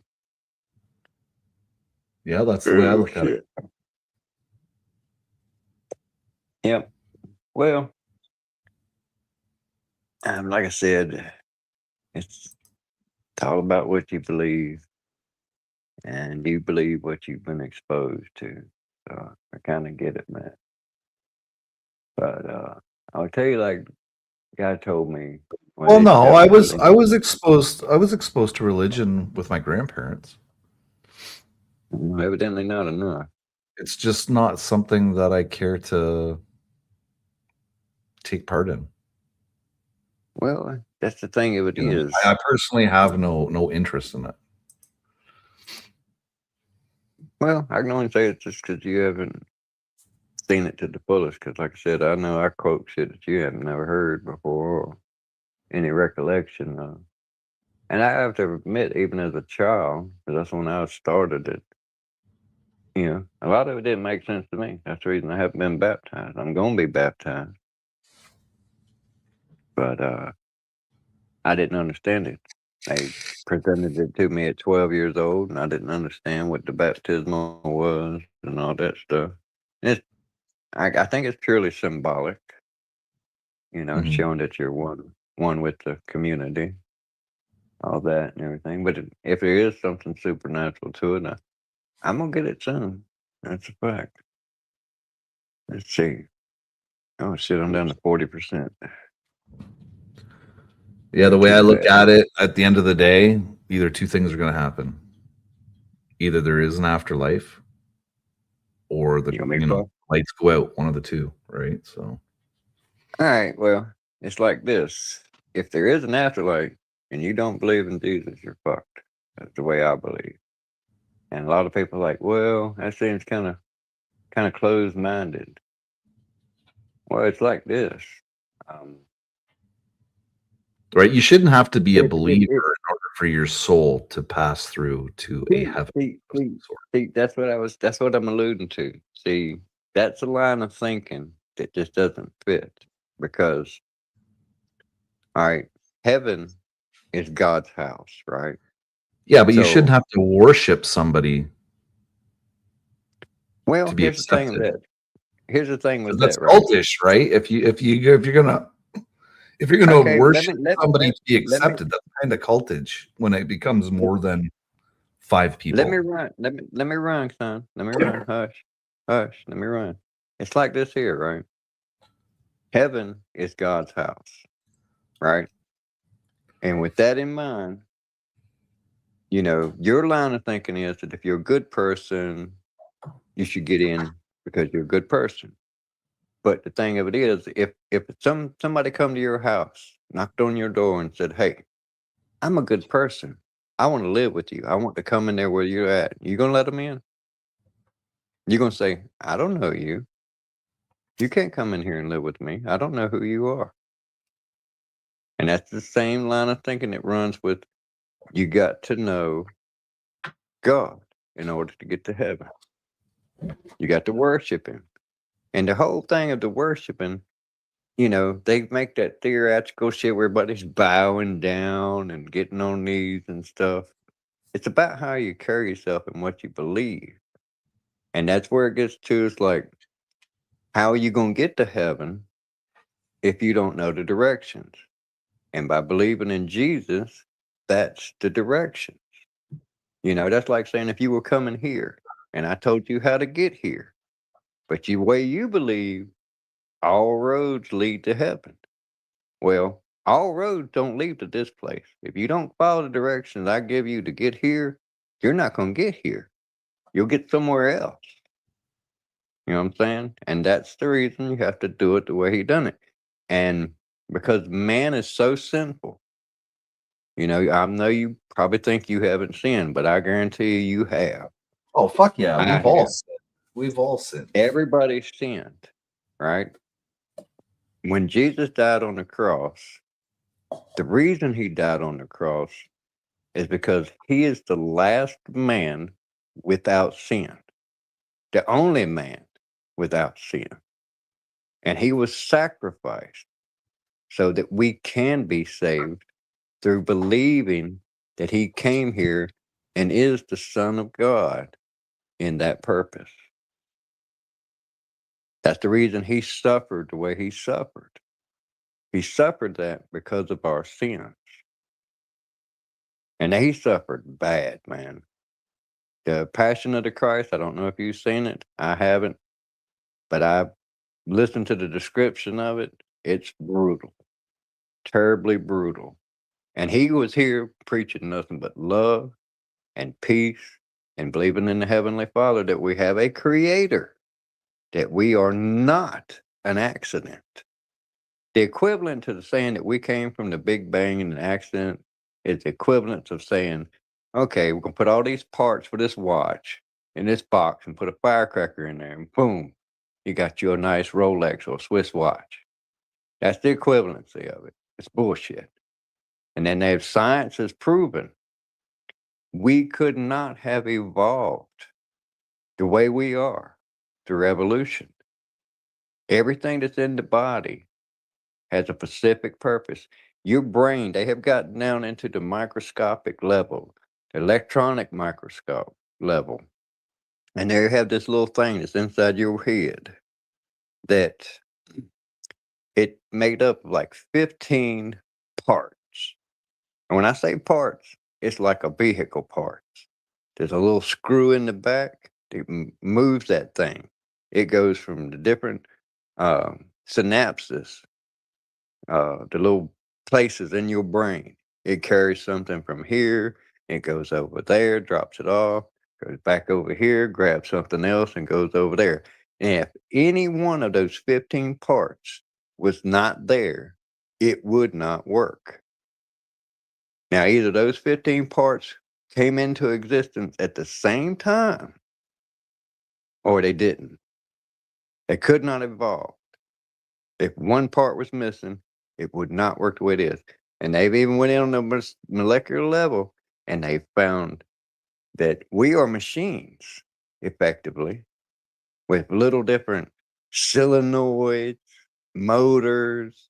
Yeah, that's the way I Oh, look at it. shit. Yep. Well, like I said, it's all about what you believe, and you believe what you've been exposed to. So I kind of get it, man. But I'll tell you, like, guy told me when Well, they no, tell I me was I religion. was exposed I was exposed to religion with my grandparents. Evidently not enough. It's just not something that I care to take part in. Well, that's the thing of it You know, is. I personally have no interest in it. Well, I can only say it's just because you haven't seen it to the fullest. Because, like I said, I know I quote shit that you haven't never heard before or any recollection of. And I have to admit, even as a child, because that's when I started it, a lot of it didn't make sense to me. That's the reason I haven't been baptized. I'm going to be baptized. But I didn't understand it. They presented it to me at 12 years old, and I didn't understand what the baptismal was and all that stuff. It's, I think it's purely symbolic, Mhm. showing that you're one with the community, all that and everything. But if there is something supernatural to it, I'm gonna get it soon. That's a fact. Let's see. Oh shit, I'm down to 40%. Yeah, the Ain't way too I look bad. at it, at the end of the day, either two things are going to happen. Either there is an afterlife, or You want me to fuck? lights go out. One of the two, right? So All right. Well, it's like this. If there is an afterlife and you don't believe in Jesus, you're fucked. That's the way I believe. And a lot of people are like, well, that seems kind of closed minded. Well, it's like this. Um, right, you shouldn't have to be a believer it, in order for your soul to pass through to a see, heaven see, of some see, sort. see, that's what I'm alluding to. See, that's a line of thinking that just doesn't fit because, all right, heaven is God's house, right? Yeah, but you shouldn't So, have to worship somebody well, to be accepted. Here's the thing with That's that, right? cultish, right? If you're gonna Okay, worship somebody let, to be let me accepted, that's kind of cultish when it becomes more than 5 let me people. run. Let me run, son. Let me run. Hush, hush. Let me run. It's like this here, right? Heaven is God's house, right? And with that in mind, your line of thinking is that if you're a good person, you should get in because you're a good person. But the thing of it is, if somebody come to your house, knocked on your door, and said, "Hey, I'm a good person. I want to live with you. I want to come in there where you're at," you gonna let them in? You're gonna say, "I don't know you. You can't come in here and live with me. I don't know who you are." And that's the same line of thinking that runs with you got to know God in order to get to heaven. You got to worship him. And the whole thing of the worshiping, they make that theoretical shit where everybody's bowing down and getting on knees and stuff. It's about how you carry yourself and what you believe. And that's where it gets to is like, how are you going to get to heaven if you don't know the directions? And by believing in Jesus, that's the directions. That's like saying if you were coming here and I told you how to get here, but the way you believe, all roads lead to heaven. Well, all roads don't lead to this place. If you don't follow the directions I give you to get here, you're not going to get here. You'll get somewhere else. You know what I'm saying? And that's the reason you have to do it the way he done it. And because man is so sinful, I know you probably think you haven't sinned, but I guarantee you have. Oh, fuck yeah, I we've all have. sinned. We've all sinned. Everybody sinned, right? When Jesus died on the cross, the reason he died on the cross is because he is the last man without sin, the only man without sin. And he was sacrificed so that we can be saved through believing that he came here and is the Son of God in that purpose. That's the reason he suffered the way he suffered. He suffered that because of our sins. And he suffered bad, man. The Passion of the Christ, I don't know if you've seen it. I haven't. But I've listened to the description of it. It's brutal. Terribly brutal. And he was here preaching nothing but love and peace and believing in the Heavenly Father that we have a creator, that we are not an accident. The equivalent to the saying that we came from the Big Bang and an accident is the equivalent of saying, okay, we're going to put all these parts for this watch in this box and put a firecracker in there, and boom, you got you a nice Rolex or Swiss watch. That's the equivalency of it. It's bullshit. And then science has proven we could not have evolved the way we are through evolution. Everything that's in the body has a specific purpose. Your brain, they have gotten down into the microscopic level, the electronic microscope level. And they have this little thing that's inside your head that it made up of like 15 parts. And when I say parts, it's like a vehicle parts. There's a little screw in the back that moves that thing. It goes from the different synapses, the little places in your brain. It carries something from here, it goes over there, drops it off, goes back over here, grabs something else, and goes over there. And if any one of those 15 parts was not there, it would not work. Now, either those 15 parts came into existence at the same time, or they didn't. They could not evolve. If one part was missing, it would not work the way it is. And they've even went in on the molecular level, and they found that we are machines, effectively, with little different solenoids, motors,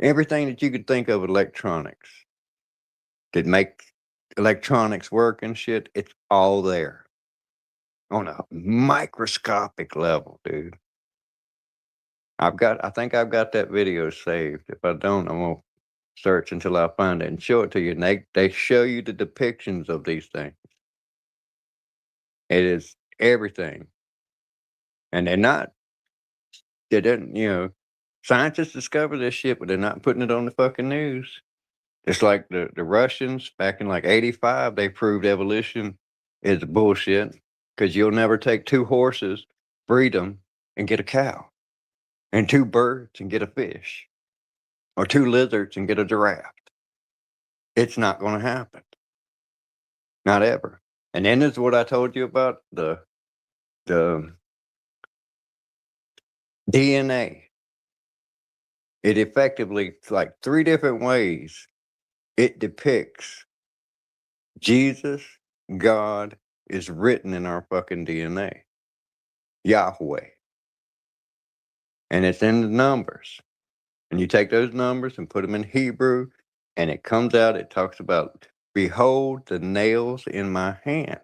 everything that you could think of electronics that make electronics work and shit. It's all there on a microscopic level, dude. I think I've got that video saved. If I don't, I'm gonna search until I find it and show it to you. And they show you the depictions of these things. It is everything. And they didn't, scientists discovered this shit, but they're not putting it on the fucking news. It's like the Russians back in like 85, they proved evolution is bullshit because you'll never take 2 horses, breed them, and get a cow, and 2 birds and get a fish, or 2 lizards and get a giraffe. It's not going to happen. Not ever. And then is what I told you about the DNA. It effectively, like 3 different ways, it depicts Jesus, God, is written in our fucking DNA. Yahweh. And it's in the numbers. And you take those numbers and put them in Hebrew, and it comes out, it talks about, behold the nails in my hand.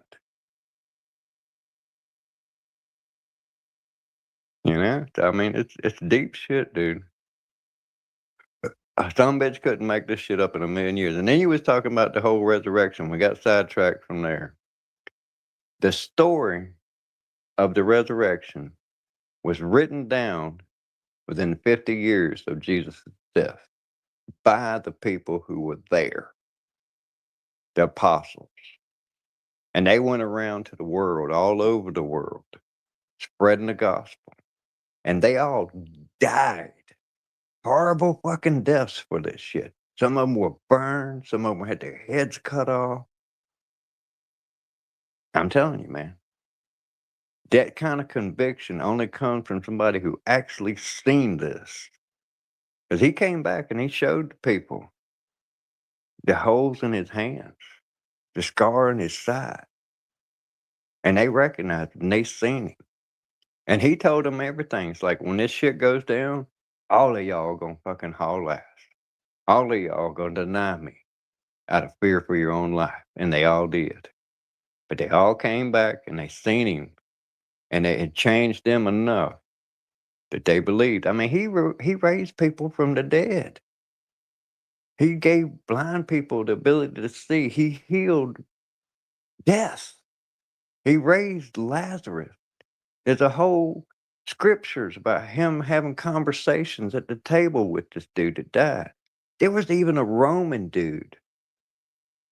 I mean, it's deep shit, dude. Some bitch couldn't make this shit up in a million years. And then you was talking about the whole resurrection. We got sidetracked from there. The story of the resurrection was written down within 50 years of Jesus' death by the people who were there, the apostles. And they went around to the world, all over the world, spreading the gospel. And they all died. Horrible fucking deaths for this shit. Some of them were burned. Some of them had their heads cut off. I'm telling you, man. That kind of conviction only comes from somebody who actually seen this. Because he came back and he showed the people the holes in his hands, the scar in his side. And they recognized him and they seen him. And he told them everything. It's like, when this shit goes down, all of y'all gonna fucking haul ass. All of y'all gonna deny me. out of fear for your own life. And they all did. But they all came back and they seen him. And it had changed them enough that they believed. I mean, he raised people from the dead. He gave blind people the ability to see. He healed death. He raised Lazarus. There's a whole scriptures about him having conversations at the table with this dude that died. There was even a Roman dude.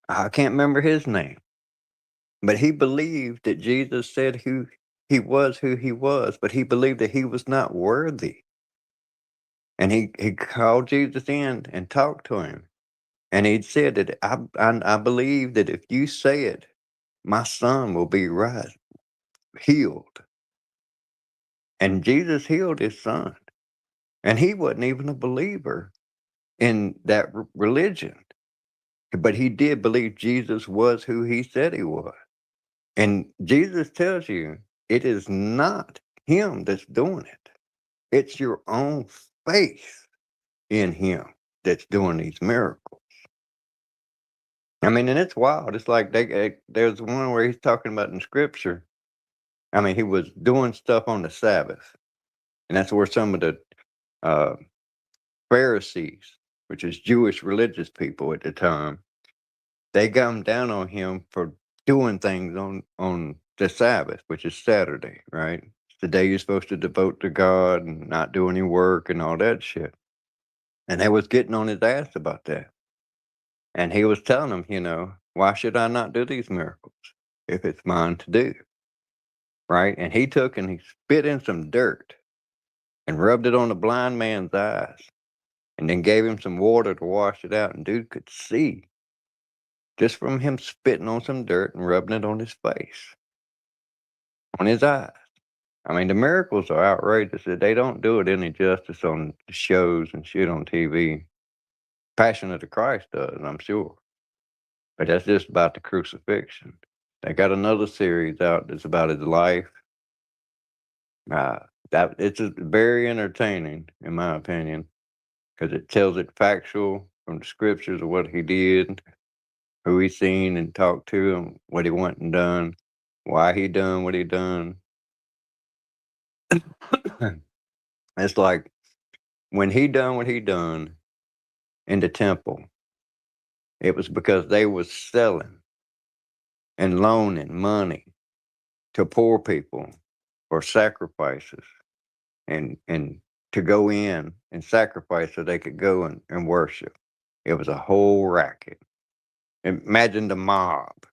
I can't remember his name, but he believed that Jesus said who he was, but he believed that he was not worthy. And he called Jesus in and talked to him. And he said that I believe that if you say it, my son will be healed. And Jesus healed his son. And he wasn't even a believer in that religion. But he did believe Jesus was who he said he was. And Jesus tells you it is not him that's doing it. It's your own faith in him that's doing these miracles. I mean, and it's wild. It's like there's one where he's talking about in scripture. I mean, he was doing stuff on the Sabbath. And that's where some of the Pharisees, which is Jewish religious people at the time, they come down on him for doing things on the Sabbath, which is Saturday, right? It's the day you're supposed to devote to God and not do any work and all that shit. And they was getting on his ass about that. And he was telling them, why should I not do these miracles if it's mine to do? Right? And he took and he spit in some dirt and rubbed it on the blind man's eyes and then gave him some water to wash it out. And dude could see just from him spitting on some dirt and rubbing it on his face, on his eyes. I mean, the miracles are outrageous. They don't do it any justice on the shows and shit on TV. Passion of the Christ does, I'm sure. But that's just about the crucifixion. They got another series out that's about his life. That it's very entertaining, in my opinion, because it tells it factual from the scriptures of what he did, who he seen and talked to, and what he went and done, why he done what he done. It's like when he done what he done in the temple, it was because they was selling and loaning money to poor people for sacrifices and to go in and sacrifice so they could go and worship. It was a whole racket. Imagine the mob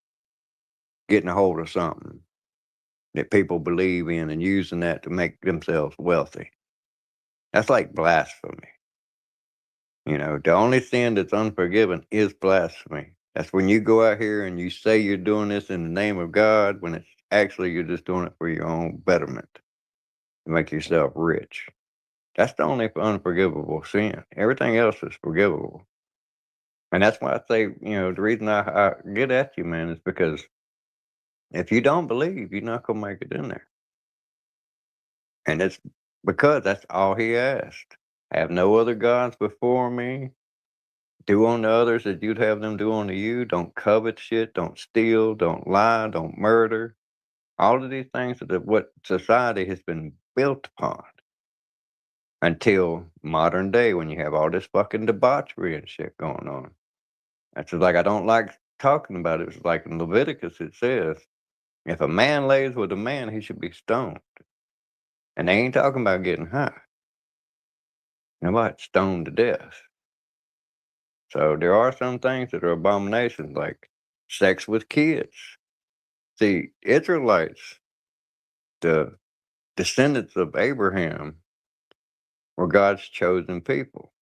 getting a hold of something that people believe in and using that to make themselves wealthy. That's like blasphemy. The only sin that's unforgiven is blasphemy. That's when you go out here and you say you're doing this in the name of God when it's actually you're just doing it for your own betterment to make yourself rich. That's the only unforgivable sin. Everything else is forgivable. And that's why I say, the reason I get at you, man, is because if you don't believe, you're not going to make it in there. And it's because that's all he asked. Have no other gods before me. Do unto others as you'd have them do unto you. Don't covet shit. Don't steal. Don't lie. Don't murder. All of these things are what society has been built upon until modern day when you have all this fucking debauchery and shit going on. That's just like I don't like talking about it. It's like in Leviticus it says, if a man lays with a man, he should be stoned. And they ain't talking about getting high. Nobody stoned to death. So there are some things that are abominations, like sex with kids. See, Israelites, the descendants of Abraham, were God's chosen people.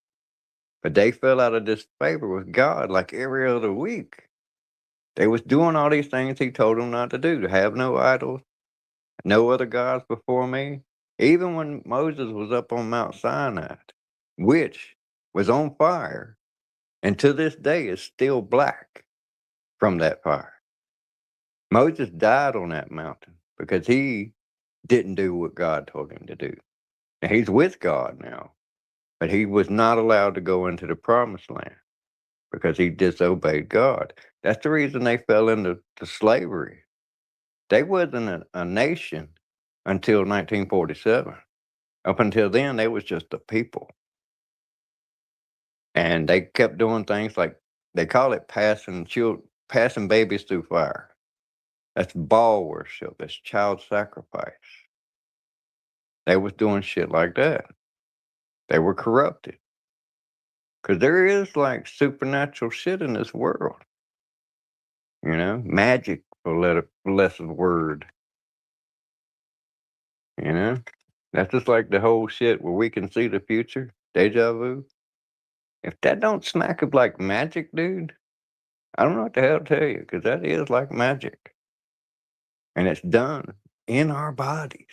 But they fell out of disfavor with God like every other week. They was doing all these things he told them not to do, to have no idols, no other gods before me. Even when Moses was up on Mount Sinai, which was on fire, and to this day is still black from that fire. Moses died on that mountain because he didn't do what God told him to do. Now, he's with God now, but he was not allowed to go into the promised land. because he disobeyed God. That's the reason they fell into slavery. They wasn't a nation until 1947. Up until then, they was just a people. And they kept doing things like, they call it passing babies through fire. That's Baal worship. That's child sacrifice. They was doing shit like that. They were corrupted. Because there is like supernatural shit in this world. You know, magic for less of word. You know, that's just like the whole shit where we can see the future, deja vu. If that don't smack of like magic, dude, I don't know what the hell to tell you, because that is like magic. And it's done in our bodies,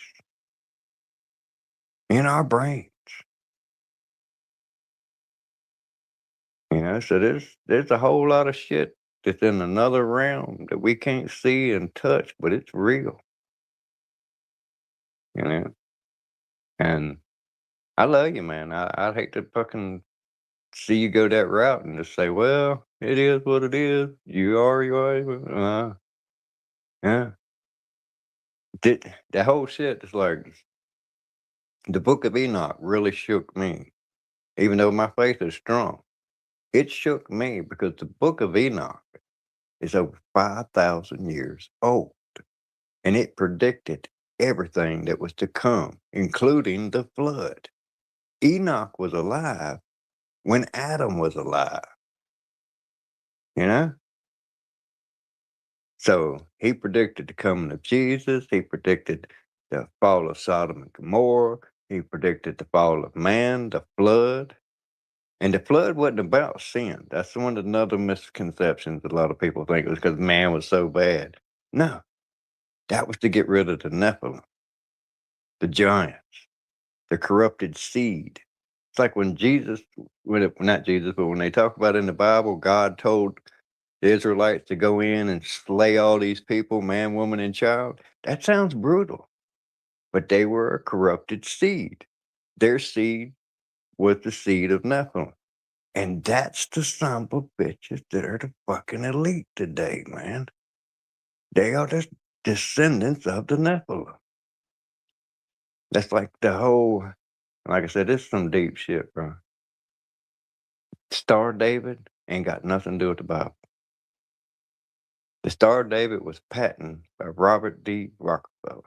in our brains. You know, so there's a whole lot of shit that's in another realm that we can't see and touch, but it's real. You know? And I love you, man. I'd hate to fucking see you go that route and just say, well, it is what it is. You are. Yeah. The whole shit is like, the Book of Enoch really shook me, even though my faith is strong. It shook me because the Book of Enoch is over 5,000 years old, and it predicted everything that was to come, including the flood. Enoch was alive when Adam was alive, you know? So he predicted the coming of Jesus. He predicted the fall of Sodom and Gomorrah. He predicted the fall of man, the flood. And the flood wasn't about sin. That's one of another misconceptions a lot of people think it was because man was so bad. No, that was to get rid of the Nephilim, the giants, the corrupted seed. It's like when not Jesus, but when they talk about in the Bible, God told the Israelites to go in and slay all these people, man, woman, and child. That sounds brutal, but they were a corrupted seed. Their seed was the seed of Nephilim. And that's the son of bitches that are the fucking elite today, man. They are the descendants of the Nephilim. That's like the whole, like I said, this is some deep shit, bro. Star of David ain't got nothing to do with the Bible. The Star of David was patented by Robert D. Rockefeller.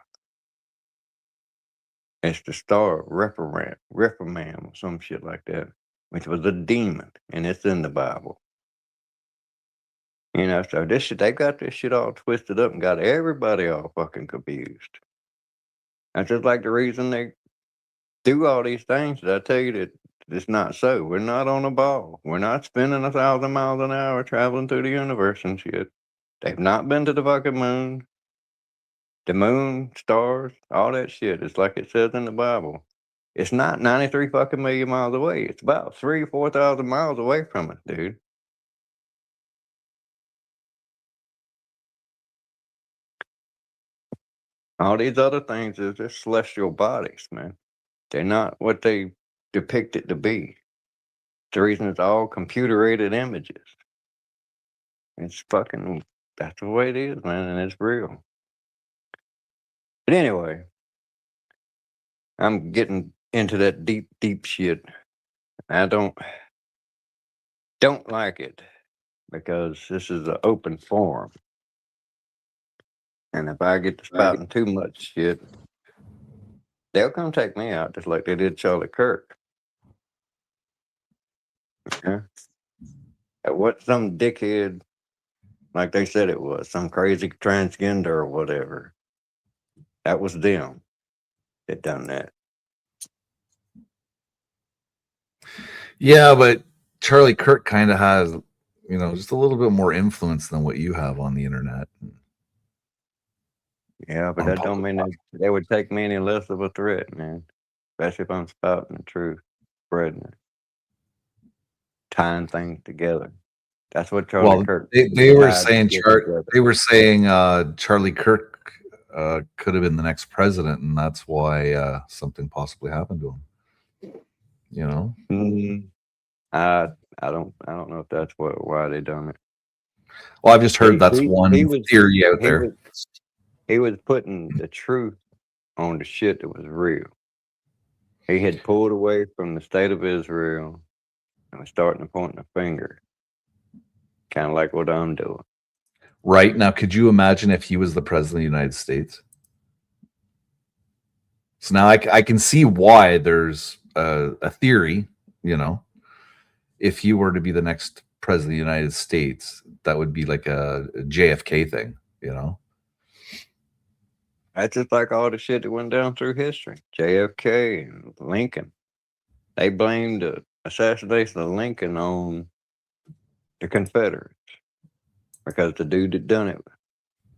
It's the Star of Rephaim or some shit like that, which was a demon, and it's in the Bible. You know, so this shit, they got this shit all twisted up and got everybody all fucking confused. That's just like the reason they do all these things that I tell you that it's not so. We're not on a ball. We're not spinning 1,000 miles an hour traveling through the universe and shit. They've not been to the fucking moon. The moon, stars, all that shit. It's like it says in the Bible. It's not 93 fucking million miles away. It's about 3,000 or 4,000 miles away from it, dude. All these other things is just celestial bodies, man. They're not what they depict it to be. The reason it's all computer-aided images. It's fucking, that's the way it is, man, and it's real. But anyway, I'm getting into that deep, deep shit. I don't like it because this is an open forum. And if I get to spouting too much shit, they'll come take me out just like they did Charlie Kirk. Yeah. What some dickhead, like they said it was, some crazy transgender or whatever. That was them that done that. Yeah, but Charlie Kirk kind of has, just a little bit more influence than what you have on the internet. Yeah, but that don't mean they would take me any less of a threat, man. Especially if I'm spouting the truth, spreading it, tying things together. That's what Charlie Kirk. They were saying Charlie Kirk could have been the next president, and that's why something possibly happened to him. I I don't know if that's why they done it. Well, I've just heard that's He one was theory out he there. was he was putting the truth on the shit that was real. He had pulled away from the state of Israel and was starting to point the finger, kind of like what I'm doing. Right now, could you imagine if he was the president of the United States? So now I can see why there's a theory, you know, if you were to be the next president of the United States, that would be like a JFK thing, you know? That's just like all the shit that went down through history. JFK and Lincoln. They blamed the assassination of Lincoln on the Confederates because the dude that done it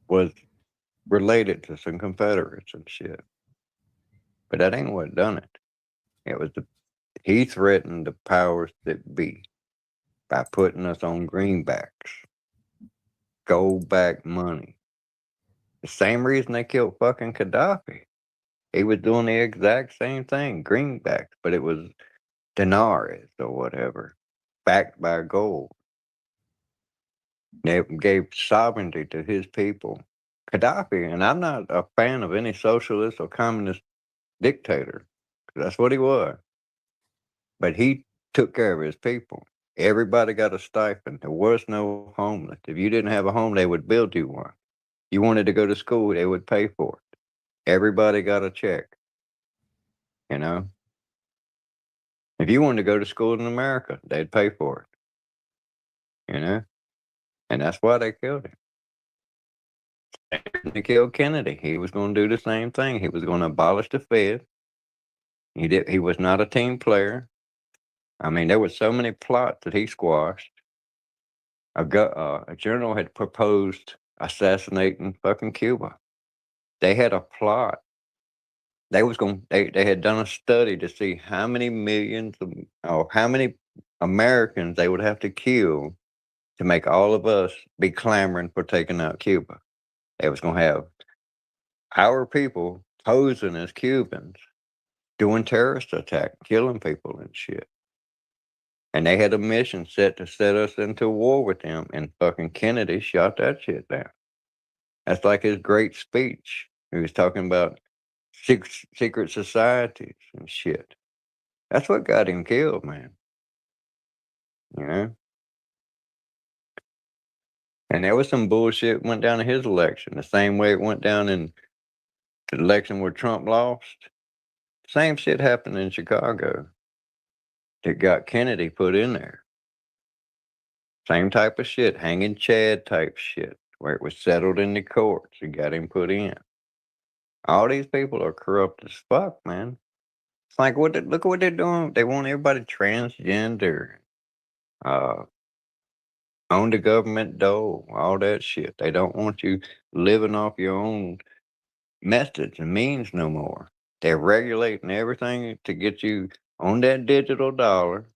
was related to some Confederates and shit. But that ain't what done it. It was he threatened the powers that be by putting us on greenbacks, gold-backed money. The same reason they killed fucking Gaddafi. He was doing the exact same thing, greenbacks, but it was dinars or whatever, backed by gold. They gave sovereignty to his people. Gaddafi, and I'm not a fan of any socialist or communist dictator. That's what he was. But he took care of his people. Everybody got a stipend. There was no homeless. If you didn't have a home, they would build you one. You wanted to go to school, they would pay for it. Everybody got a check. You know? If you wanted to go to school in America, they'd pay for it. You know? And that's why they killed him. They killed Kennedy. He was going to do the same thing. He was going to abolish the Fed. He was not a team player. I mean, there were so many plots that he squashed. A general had proposed assassinating fucking Cuba. They had a plot. They had done a study to see how many millions or how many Americans they would have to kill to make all of us be clamoring for taking out Cuba. They was gonna have our people posing as Cubans, doing terrorist attack, killing people and shit. And they had a mission set to set us into war with them, and fucking Kennedy shot that shit down. That's like his great speech. He was talking about secret societies and shit. That's what got him killed, man. You know? And there was some bullshit went down in his election, the same way it went down in the election where Trump lost. Same shit happened in Chicago that got Kennedy put in there. Same type of shit, hanging Chad type shit, where it was settled in the courts and got him put in. All these people are corrupt as fuck, man. It's like look at what they're doing. They want everybody transgender, uh, on the government dole, all that shit. They don't want you living off your own methods and means no more. They're regulating everything to get you on that digital dollar.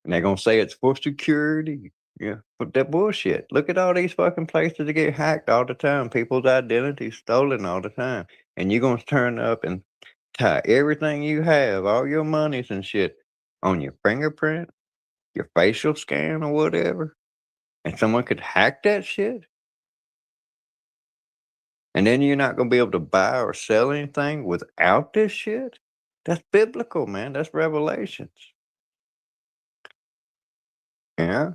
And they're gonna say it's for security. Yeah, but that bullshit. Look at all these fucking places that get hacked all the time. People's identities stolen all the time. And you're gonna turn up and tie everything you have, all your monies and shit, on your fingerprint, your facial scan or whatever. And someone could hack that shit. And then you're not gonna be able to buy or sell anything without this shit. That's biblical, man. That's revelations. Yeah.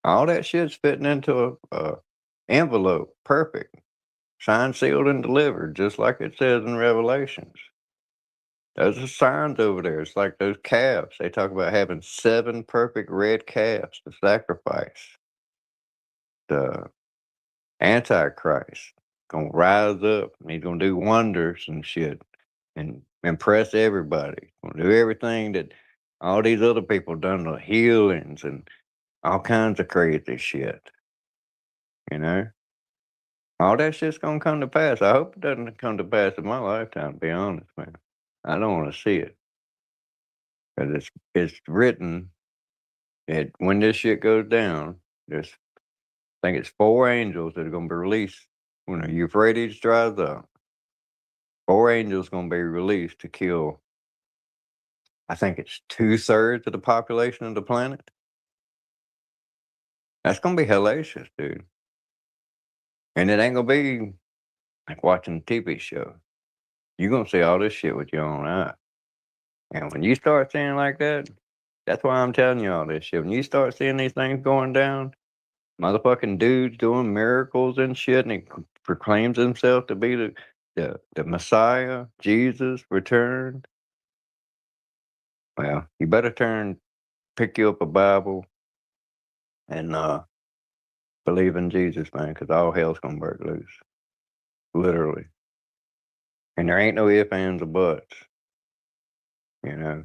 All that shit's fitting into a envelope, perfect, signed, sealed, and delivered, just like it says in Revelations. Those are signs over there. It's like those calves. They talk about having 7 perfect red calves to sacrifice. The Antichrist gonna rise up and he's gonna do wonders and shit and impress everybody. Gonna do everything that all these other people done, the healings and all kinds of crazy shit. You know? All that shit's gonna come to pass. I hope it doesn't come to pass in my lifetime, to be honest, man. I don't wanna see it. 'Cause it's written that when this shit goes down, there's I think it's 4 angels that are gonna be released when the Euphrates dries up. 4 angels gonna be released to kill I think it's 2/3 of the population of the planet. That's gonna be hellacious, dude. And it ain't gonna be like watching a TV show. You're gonna see all this shit with your own eye. And when you start seeing like that, that's why I'm telling you all this shit. When you start seeing these things going down, motherfucking dudes doing miracles and shit, and he proclaims himself to be the Messiah, Jesus returned. Well, you better pick you up a Bible and believe in Jesus, man, because all hell's gonna break loose, literally. And there ain't no ifs, ands, or buts. You know,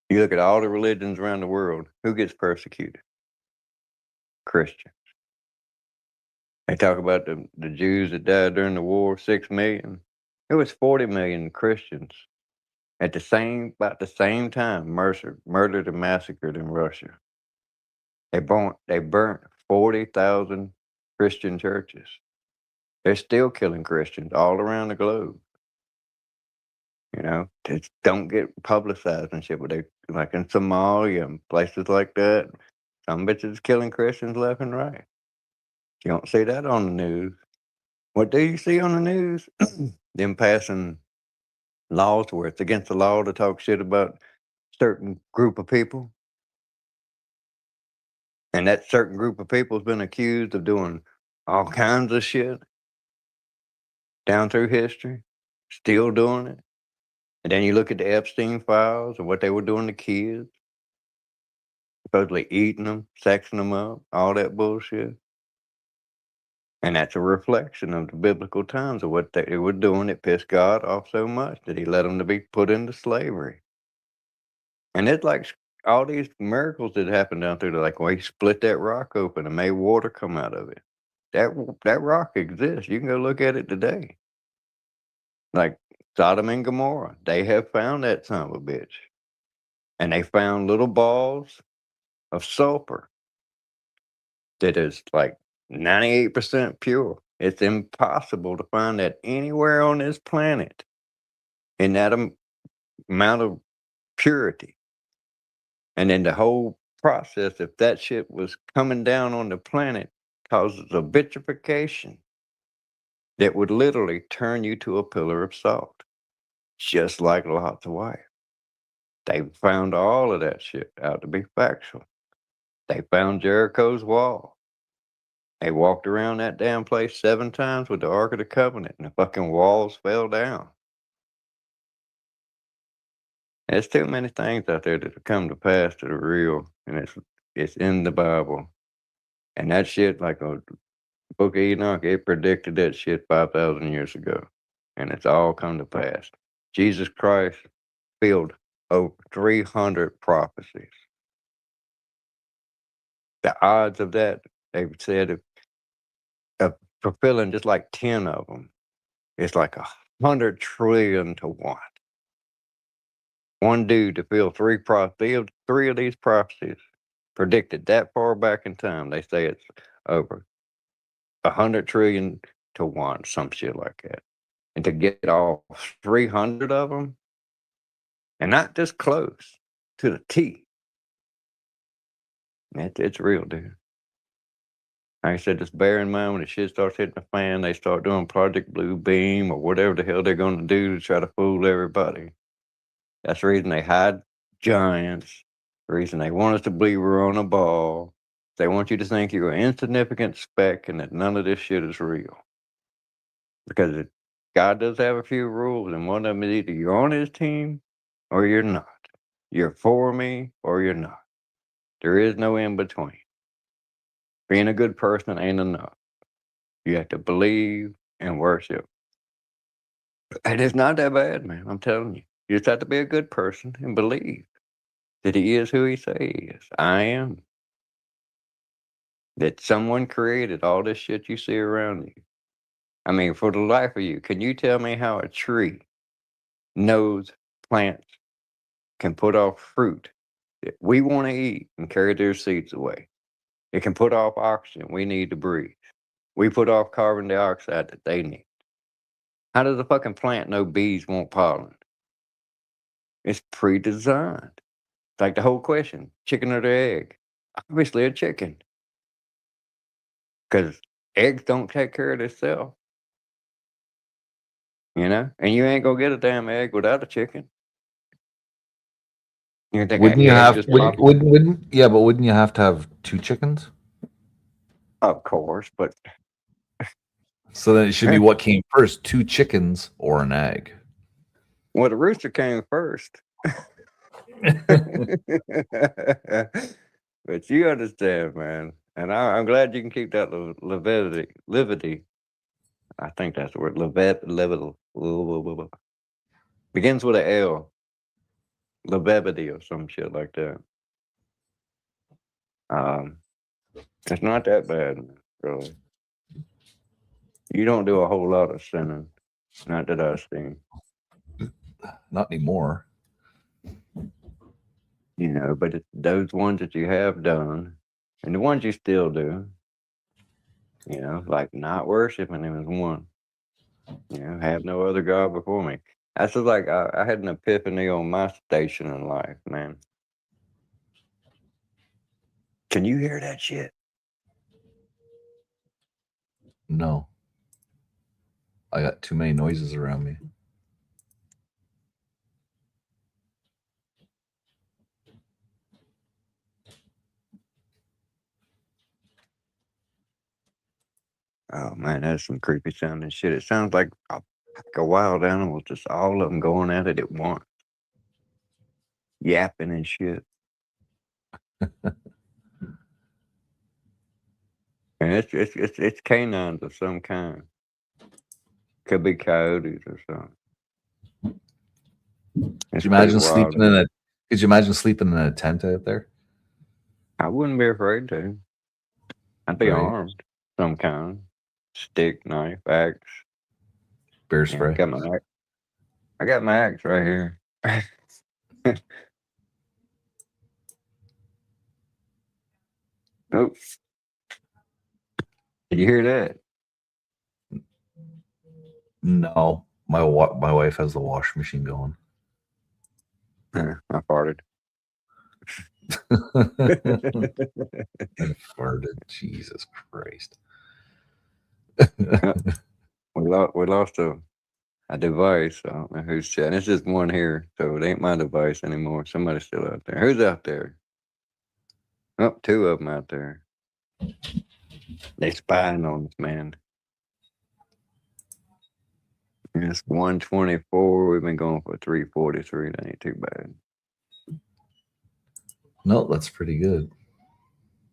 you look at all the religions around the world. Who gets persecuted? Christians. They talk about the Jews that died during the war, 6 million. It was 40 million Christians at about the same time murdered and massacred in Russia. They burnt 40,000 Christian churches. They're still killing Christians all around the globe. You know, just don't get publicized and shit, but they like in Somalia and places like that. Some bitches killing Christians left and right. You don't see that on the news. What do you see on the news? Them passing laws where it's against the law to talk shit about certain group of people. And that certain group of people has been accused of doing all kinds of shit down through history, still doing it. And then you look at the Epstein files and what they were doing to kids, supposedly eating them, sexing them up, all that bullshit. And that's a reflection of the biblical times of what they were doing that pissed God off so much that he let them to be put into slavery. And it's like all these miracles that happened down through there, like when he split that rock open and made water come out of it. That rock exists. You can go look at it today. Like Sodom and Gomorrah, they have found that son of a bitch. And they found little balls of sulfur that is like 98% pure. It's impossible to find that anywhere on this planet in that amount of purity. And then the whole process, if that shit was coming down on the planet, causes a vitrification that would literally turn you to a pillar of salt, just like Lot's wife. They found all of that shit out to be factual. They found Jericho's wall. They walked around that damn place 7 times with the Ark of the Covenant, and the fucking walls fell down. There's too many things out there that have come to pass that are real, and it's in the Bible. And that shit, like a Book of Enoch, it predicted that shit 5,000 years ago, and it's all come to pass. Jesus Christ filled over 300 prophecies. The odds of that, they've said, of fulfilling just like 10 of them, it's like 100 trillion to 1. One dude to fill three of these prophecies predicted that far back in time. They say it's over 100 trillion to 1, some shit like that. And to get all 300 of them, and not just close to the T. It's real, dude. Like I said, just bear in mind when the shit starts hitting the fan, they start doing Project Blue Beam or whatever the hell they're going to do to try to fool everybody. That's the reason they hide giants. The reason they want us to believe we're on a ball. They want you to think you're an insignificant speck and that none of this shit is real. Because God does have a few rules, and one of them is either you're on his team or you're not. You're for me or you're not. There is no in between. Being a good person ain't enough. You have to believe and worship. And it's not that bad, man. I'm telling you. You just have to be a good person and believe that he is who he says he is. I am. That someone created all this shit you see around you. I mean, for the life of you, can you tell me how a tree knows plants can put off fruit that we want to eat and carry their seeds away? It can put off oxygen we need to breathe. We put off carbon dioxide that they need. How does a fucking plant know bees want pollen? It's pre-designed. Like the whole question, chicken or the egg? Obviously a chicken. Because eggs don't take care of themselves. And you ain't gonna get a damn egg without a chicken. You think Wouldn't an you egg have? just Wouldn't, pops? wouldn't? Yeah, but wouldn't you have to have two chickens? Of course, but So then it should be what came first: two chickens or an egg. well, the rooster came first. But you understand, man. And I'm glad you can keep that levity. I think that's the word. Level. Begins with an L. Levity or some shit like that. It's not that bad, man, really. You don't do a whole lot of sinning. Not that I've seen. Not anymore. But it's those ones that you have done and the ones you still do, like not worshiping him is one. Have no other God before me. That's just like I had an epiphany on my station in life, man. Can you hear that shit? No. I got too many noises around me. Oh man, that's some creepy sounding shit. It sounds like a wild animal, just all of them going at it at once, yapping and shit. And it's canines of some kind. Could be coyotes or something. Could you imagine sleeping in a? Could you imagine sleeping in a tent out there? I wouldn't be afraid to. I'd be armed, some kind, stick, knife, axe, bear spray. I got my axe right here. Nope. Did you hear that? No, my wife has the washing machine going. I farted. I farted. Jesus Christ. We lost a device. I don't know who's chatting. It's just one here, so it ain't my device anymore. Somebody's still out there. Who's out there? Oh, two of them out there. They spying on us, man. It's 124. We've been going for 343. That ain't too bad. No, that's pretty good.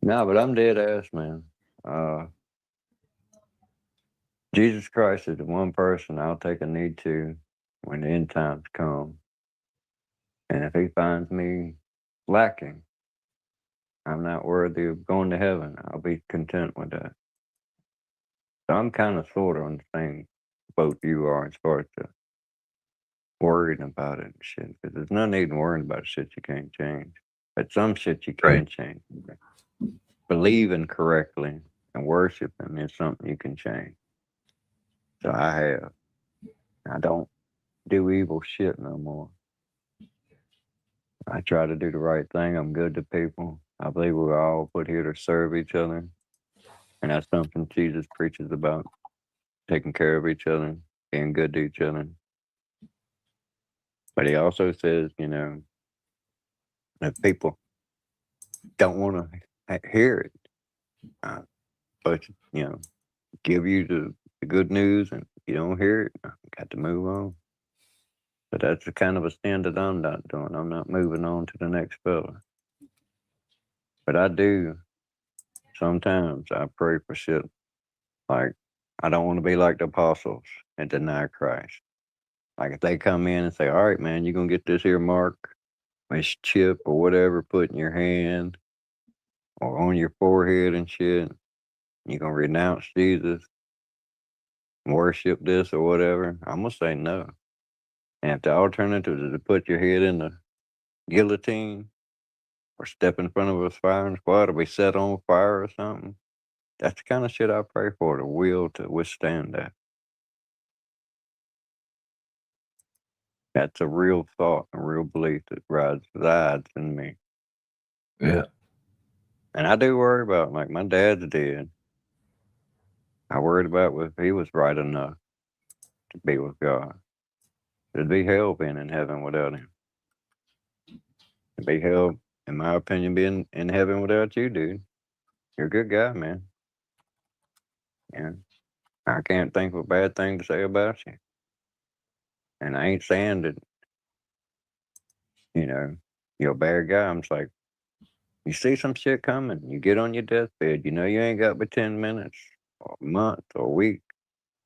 No, but I'm dead ass, man. Jesus Christ is the one person I'll take a knee to when the end times come. And if he finds me lacking, I'm not worthy of going to heaven, I'll be content with that. So I'm kind of sort of on the same boat you are as far as the worrying about it and shit. Because there's no need in worrying about shit you can't change. But some shit you can change. Believing correctly and worshiping is something you can change. So I don't do evil shit no more. I try to do the right thing. I'm good to people. I believe we're all put here to serve each other. And that's something Jesus preaches about. Taking care of each other, being good to each other. But he also says, if people don't want to hear it, but, give you the good news and you don't hear it, got to move on. But that's the kind of a stand that I'm not doing. I'm not moving on to the next fella. But I do. Sometimes I pray for shit like I don't want to be like the apostles and deny Christ. Like if they come in and say, all right, man, you're going to get this here mark, this chip or whatever put in your hand or on your forehead and shit. You're going to renounce Jesus, worship this or whatever. I'm going to say no. And if the alternative is to put your head in the guillotine or step in front of a firing squad or be set on fire or something, that's the kind of shit I pray for, the will to withstand that. That's a real thought, a real belief that resides in me. Yeah. And I do worry about, like my dad's dead. I worried about if he was right enough to be with God. There'd be hell being in heaven without him. It'd be hell, in my opinion, being in heaven without you, dude. You're a good guy, man. Yeah. I can't think of a bad thing to say about you. And I ain't saying that, you're a bad guy. I'm just like, you see some shit coming, you get on your deathbed, you know you ain't got but 10 minutes, or a month, or a week,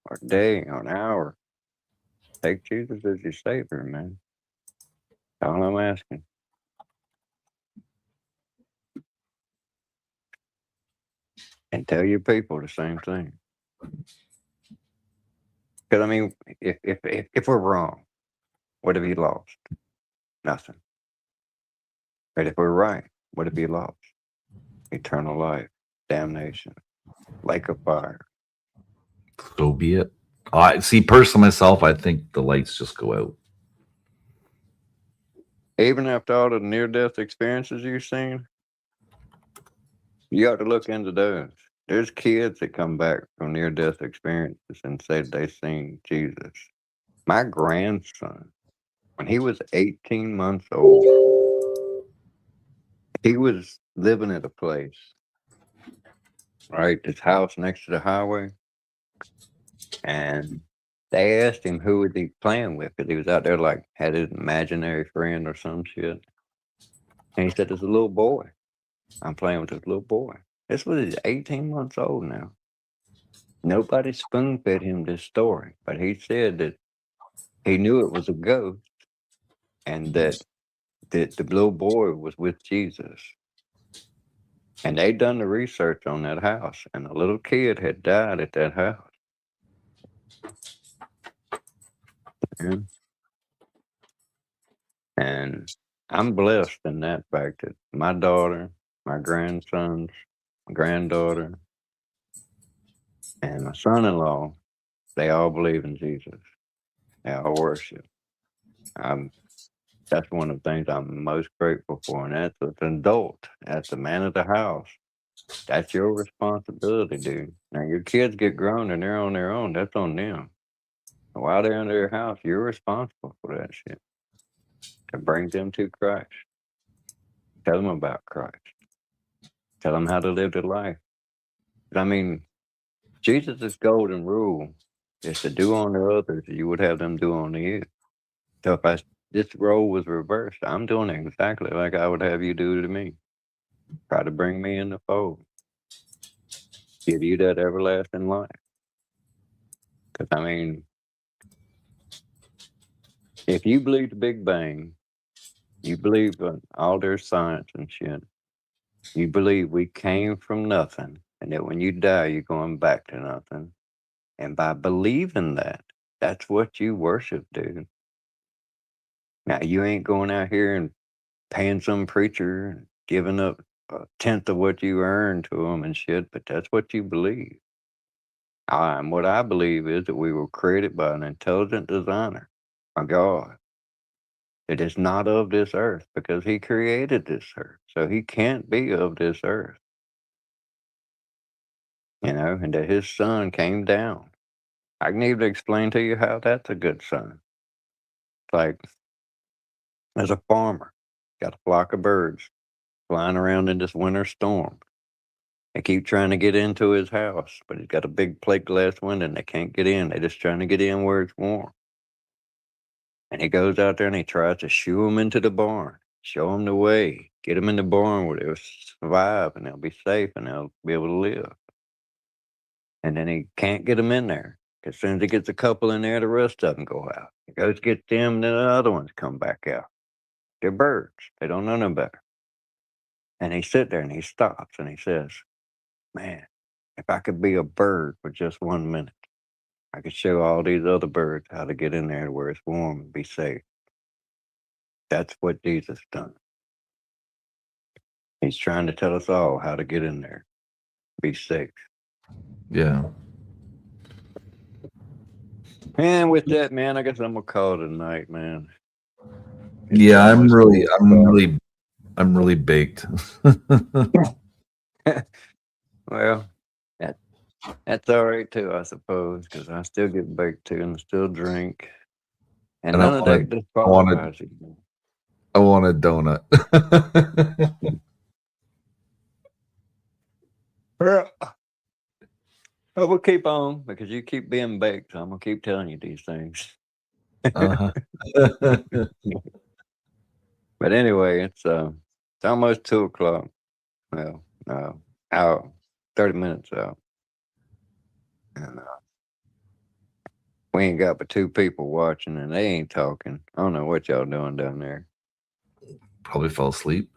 or a day, or an hour. Take Jesus as your savior, man. That's all I'm asking. And tell your people the same thing. Because I mean, if we're wrong, what have you lost? Nothing. But if we're right, what have you lost? Eternal life, damnation, lake of fire. So be it. I see. Personally, myself, I think the lights just go out. Even after all the near-death experiences you've seen, you got to look into those. There's kids that come back from near-death experiences and say they've seen Jesus. My grandson, when he was 18 months old, he was living at a place, right? This house next to the highway. And they asked him who was he playing with, because he was out there like had his imaginary friend or some shit. And he said, "There's a little boy. I'm playing with this little boy." This was he's 18 months old now. Nobody spoon fed him this story, but he said that he knew it was a ghost and that the little boy was with Jesus. And they done the research on that house, and a little kid had died at that house. Yeah. And I'm blessed in that fact that my daughter, my grandsons, my granddaughter, and my son-in-law, they all believe in Jesus. They all worship. That's one of the things I'm most grateful for, and that's as an adult, as the man of the house. That's your responsibility, dude. Now your kids get grown and they're on their own. That's on them. While they're in their house, you're responsible for that shit. To bring them to Christ. Tell them about Christ. Tell them how to live their life. I mean, Jesus' golden rule is to do unto others you would have them do unto you. So if this role was reversed, I'm doing exactly like I would have you do to me. Try to bring me in the fold. Give you that everlasting life. Because, I mean, if you believe the Big Bang, you believe in all their science and shit, you believe we came from nothing, and that when you die, you're going back to nothing. And by believing that, that's what you worship, dude. Now, you ain't going out here and paying some preacher and giving up a tenth of what you earned to them and shit, but that's what you believe. And what I believe is that we were created by an intelligent designer, a God, that is not of this earth because he created this earth. So he can't be of this earth. And that his son came down. I can even explain to you how that's a good son. It's like, as a farmer, got a flock of birds flying around in this winter storm. They keep trying to get into his house, but he's got a big plate glass window and they can't get in. They're just trying to get in where it's warm. And he goes out there and he tries to shoo them into the barn, show them the way, get them in the barn where they'll survive and they'll be safe and they'll be able to live. And then he can't get them in there. As soon as he gets a couple in there, the rest of them go out. He goes get them, and then the other ones come back out. They're birds. They don't know no better. And he sits there and he stops and he says, "Man, if I could be a bird for just 1 minute, I could show all these other birds how to get in there where it's warm and be safe." That's what Jesus done. He's trying to tell us all how to get in there, be safe. Yeah. And with that, man, I guess I'm gonna call it a night, man. Yeah, almost 4 o'clock. I'm really baked. Well, that, that's all right too, I suppose, because I still get baked too and still drink. And And none of that I want disqualifies you. I want a donut. Well, I will keep on because you keep being baked. So I'm gonna keep telling you these things. Uh-huh. But anyway, it's almost 2 o'clock. Well, no, out 30 minutes out, and we ain't got but 2 people watching, and they ain't talking. I don't know what y'all doing down there. Probably fell asleep.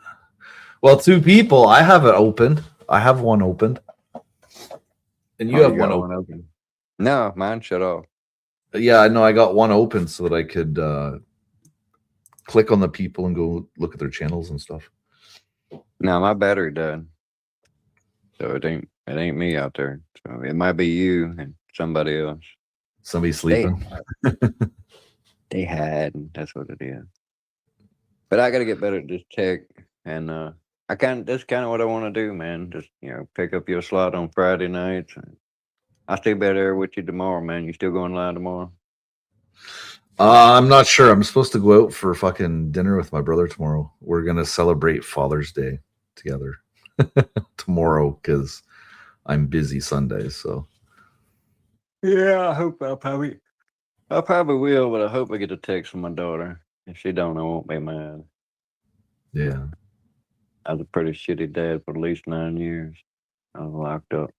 Well, 2 people. I have it opened. I have one opened. And you Oh, have you one got open. one open? No, mine shut off. Yeah, I know. I got one open so that I could click on the people and go look at their channels and stuff. No, my battery died, so it ain't me out there. So it might be you and somebody else. Somebody They sleeping. they had, and that's what it is. But I got to get better at this tech, and that's kind of what I want to do, man. Just pick up your slot on Friday nights. And I'll still be there with you tomorrow, man. You still going live tomorrow? I'm not sure. I'm supposed to go out for fucking dinner with my brother tomorrow. We're gonna celebrate Father's Day together tomorrow because I'm busy Sundays. So Yeah, I hope I probably will, but I hope I get a text from my daughter. If she don't, I won't be mad. yeah. I was a pretty shitty dad for at least 9 years. I was locked up.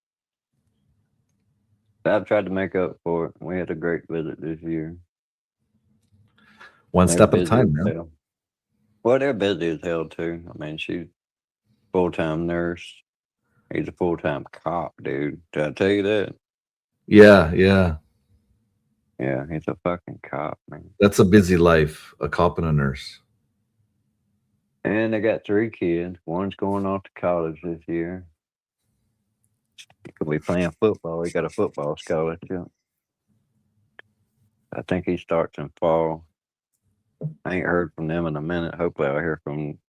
But I've tried to make up for it. We had a great visit this year. One They're step at a busy time, as man. hell. Well, they're busy as hell too. I mean, she's full-time nurse. He's a full-time cop, dude. Did I tell you that? Yeah, yeah. Yeah, he's a fucking cop, man. That's a busy life, a cop and a nurse. And they got 3 kids. One's going off to college this year. He'll be playing football. He got a football scholarship. I think he starts in fall. I ain't heard from them in a minute. Hopefully I'll hear from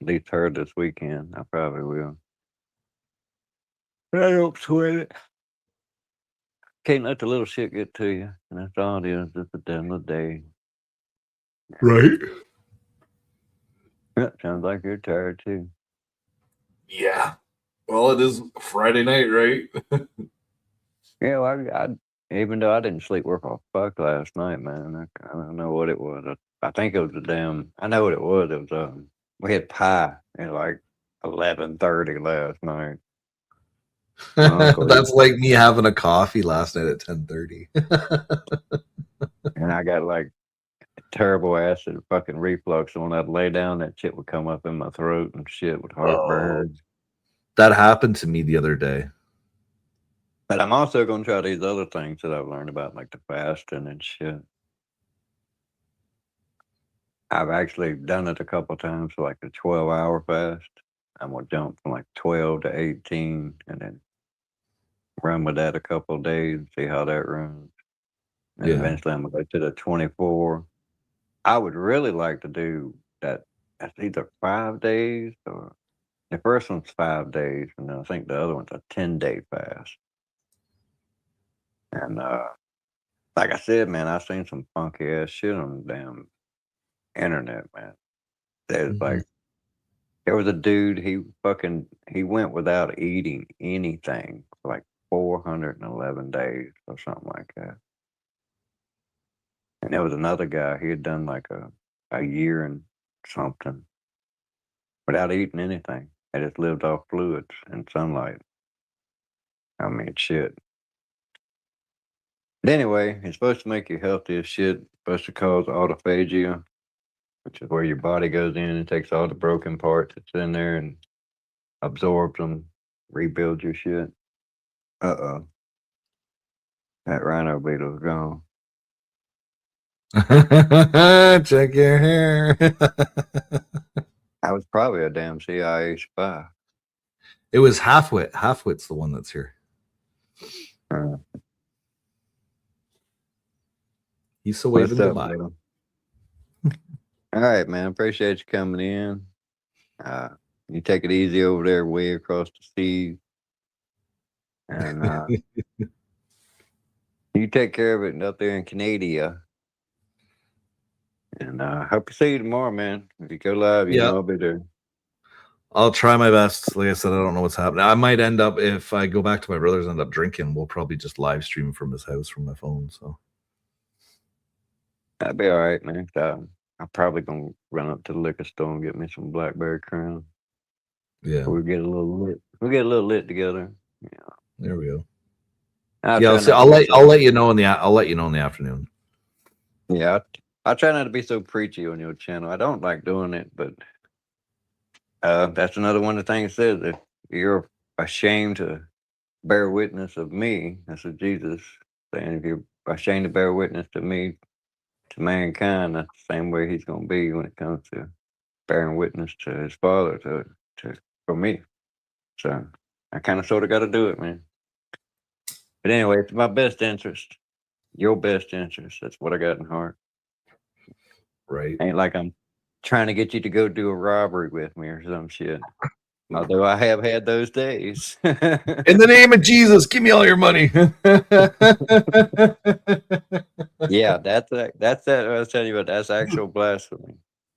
at least her this weekend. I probably will. I don't sweat it. Can't let the little shit get to you. And that's all it is. It's a damn little day. Right? Yeah, sounds like you're tired too. Yeah. Well, it is Friday night, right? Yeah, well, even though I didn't sleep worth a fuck last night, man. I don't know what it was. I think it was I know what it was. It was we had pie at like 11:30 last night. My uncle, That's like me having a coffee last night at 10:30. and I got like terrible acid fucking reflux. And when I'd lay down, that shit would come up in my throat and shit with heartburn. That happened to me the other day. But I'm also gonna try these other things that I've learned about, like the fasting and shit. I've actually done it a couple times, like a 12-hour fast. I'm gonna jump from like 12 to 18, and then run with that a couple of days and see how that runs. And Yeah. eventually, I'm gonna go to the 24. I would really like to do that. That's either 5 days or the first one's 5 days, and then I think the other one's a 10-day fast. And like I said, man, I've seen some funky ass shit on the damn internet, man. There's like there was a dude, he went without eating anything for like 411 days or something like that. And there was another guy, he had done like a year and something without eating anything. They just lived off fluids and sunlight. I mean, shit. But anyway, it's supposed to make you healthy as shit. It's supposed to cause autophagia, which is where your body goes in and takes all the broken parts that's in there and absorbs them, rebuilds your shit. Uh-oh. That rhino beetle's gone. Check your hair. I was probably a damn CIA spy. It was Halfwit. Halfwit's the one that's here. He's so waving What's up, goodbye. little? All right, man. Appreciate you coming in. You take it easy over there, way across the sea, and you take care of it up there in Canada. And hope to see you tomorrow, man. If you go live, you Yeah. know I'll be there. I'll try my best. Like I said, I don't know what's happening. I might end up, if I go back to my brother's, end up drinking. We'll probably just live stream from his house from my phone. So That'd be all right, man. I'm probably gonna run up to the liquor store and get me some Blackberry Crown. yeah, We'll get a little lit. We'll get a little lit together. there we go. I'll Yeah, try I'll, see, not to I'll be let so- I'll let you know in the I'll let you know in the afternoon. Yeah, I try not to be so preachy on your channel. I don't like doing it, but that's another one of the things it says. If you're ashamed to bear witness of me, that's what Jesus saying. If you're ashamed to bear witness to me, to mankind, that's the same way he's going to be when it comes to bearing witness to his Father for me. So I kind of sort of got to do it, man. But anyway, it's my best interest, your best interest. That's what I got in heart. Right. Ain't like I'm trying to get you to go do a robbery with me or some shit. Although I have had those days. In the name of Jesus, give me all your money. Yeah, that's that. I was telling you about. That's actual blasphemy.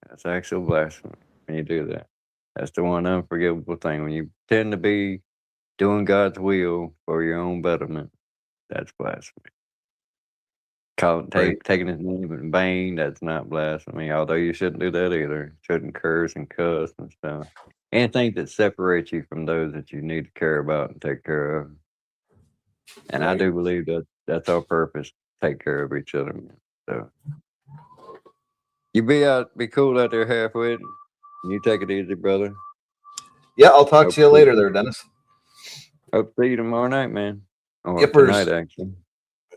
That's actual blasphemy when you do that. That's the one unforgivable thing when you tend to be doing God's will for your own betterment. That's blasphemy. Right. Taking his name in vain, that's not blasphemy. Although you shouldn't do that either. Shouldn't curse and cuss and stuff. Anything that separates you from those that you need to care about and take care of. And I Right. do believe that that's our purpose. Take care of each other. Man. So you be cool out there halfway. You take it easy, brother. Yeah, I'll talk to you later there, Dennis. Hope to see you tomorrow night, man. Or Yippers. tonight, actually.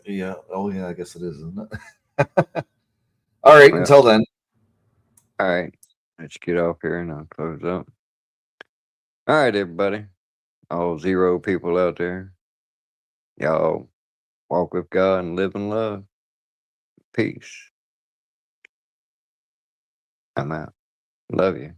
Yeah. Oh yeah, I guess it is, isn't it? All right, Well, until then. all right. Let's get off here and I'll close up. All right, everybody. All 0 people out there. Y'all walk with God and live in love. Peace. I'm out. Love you.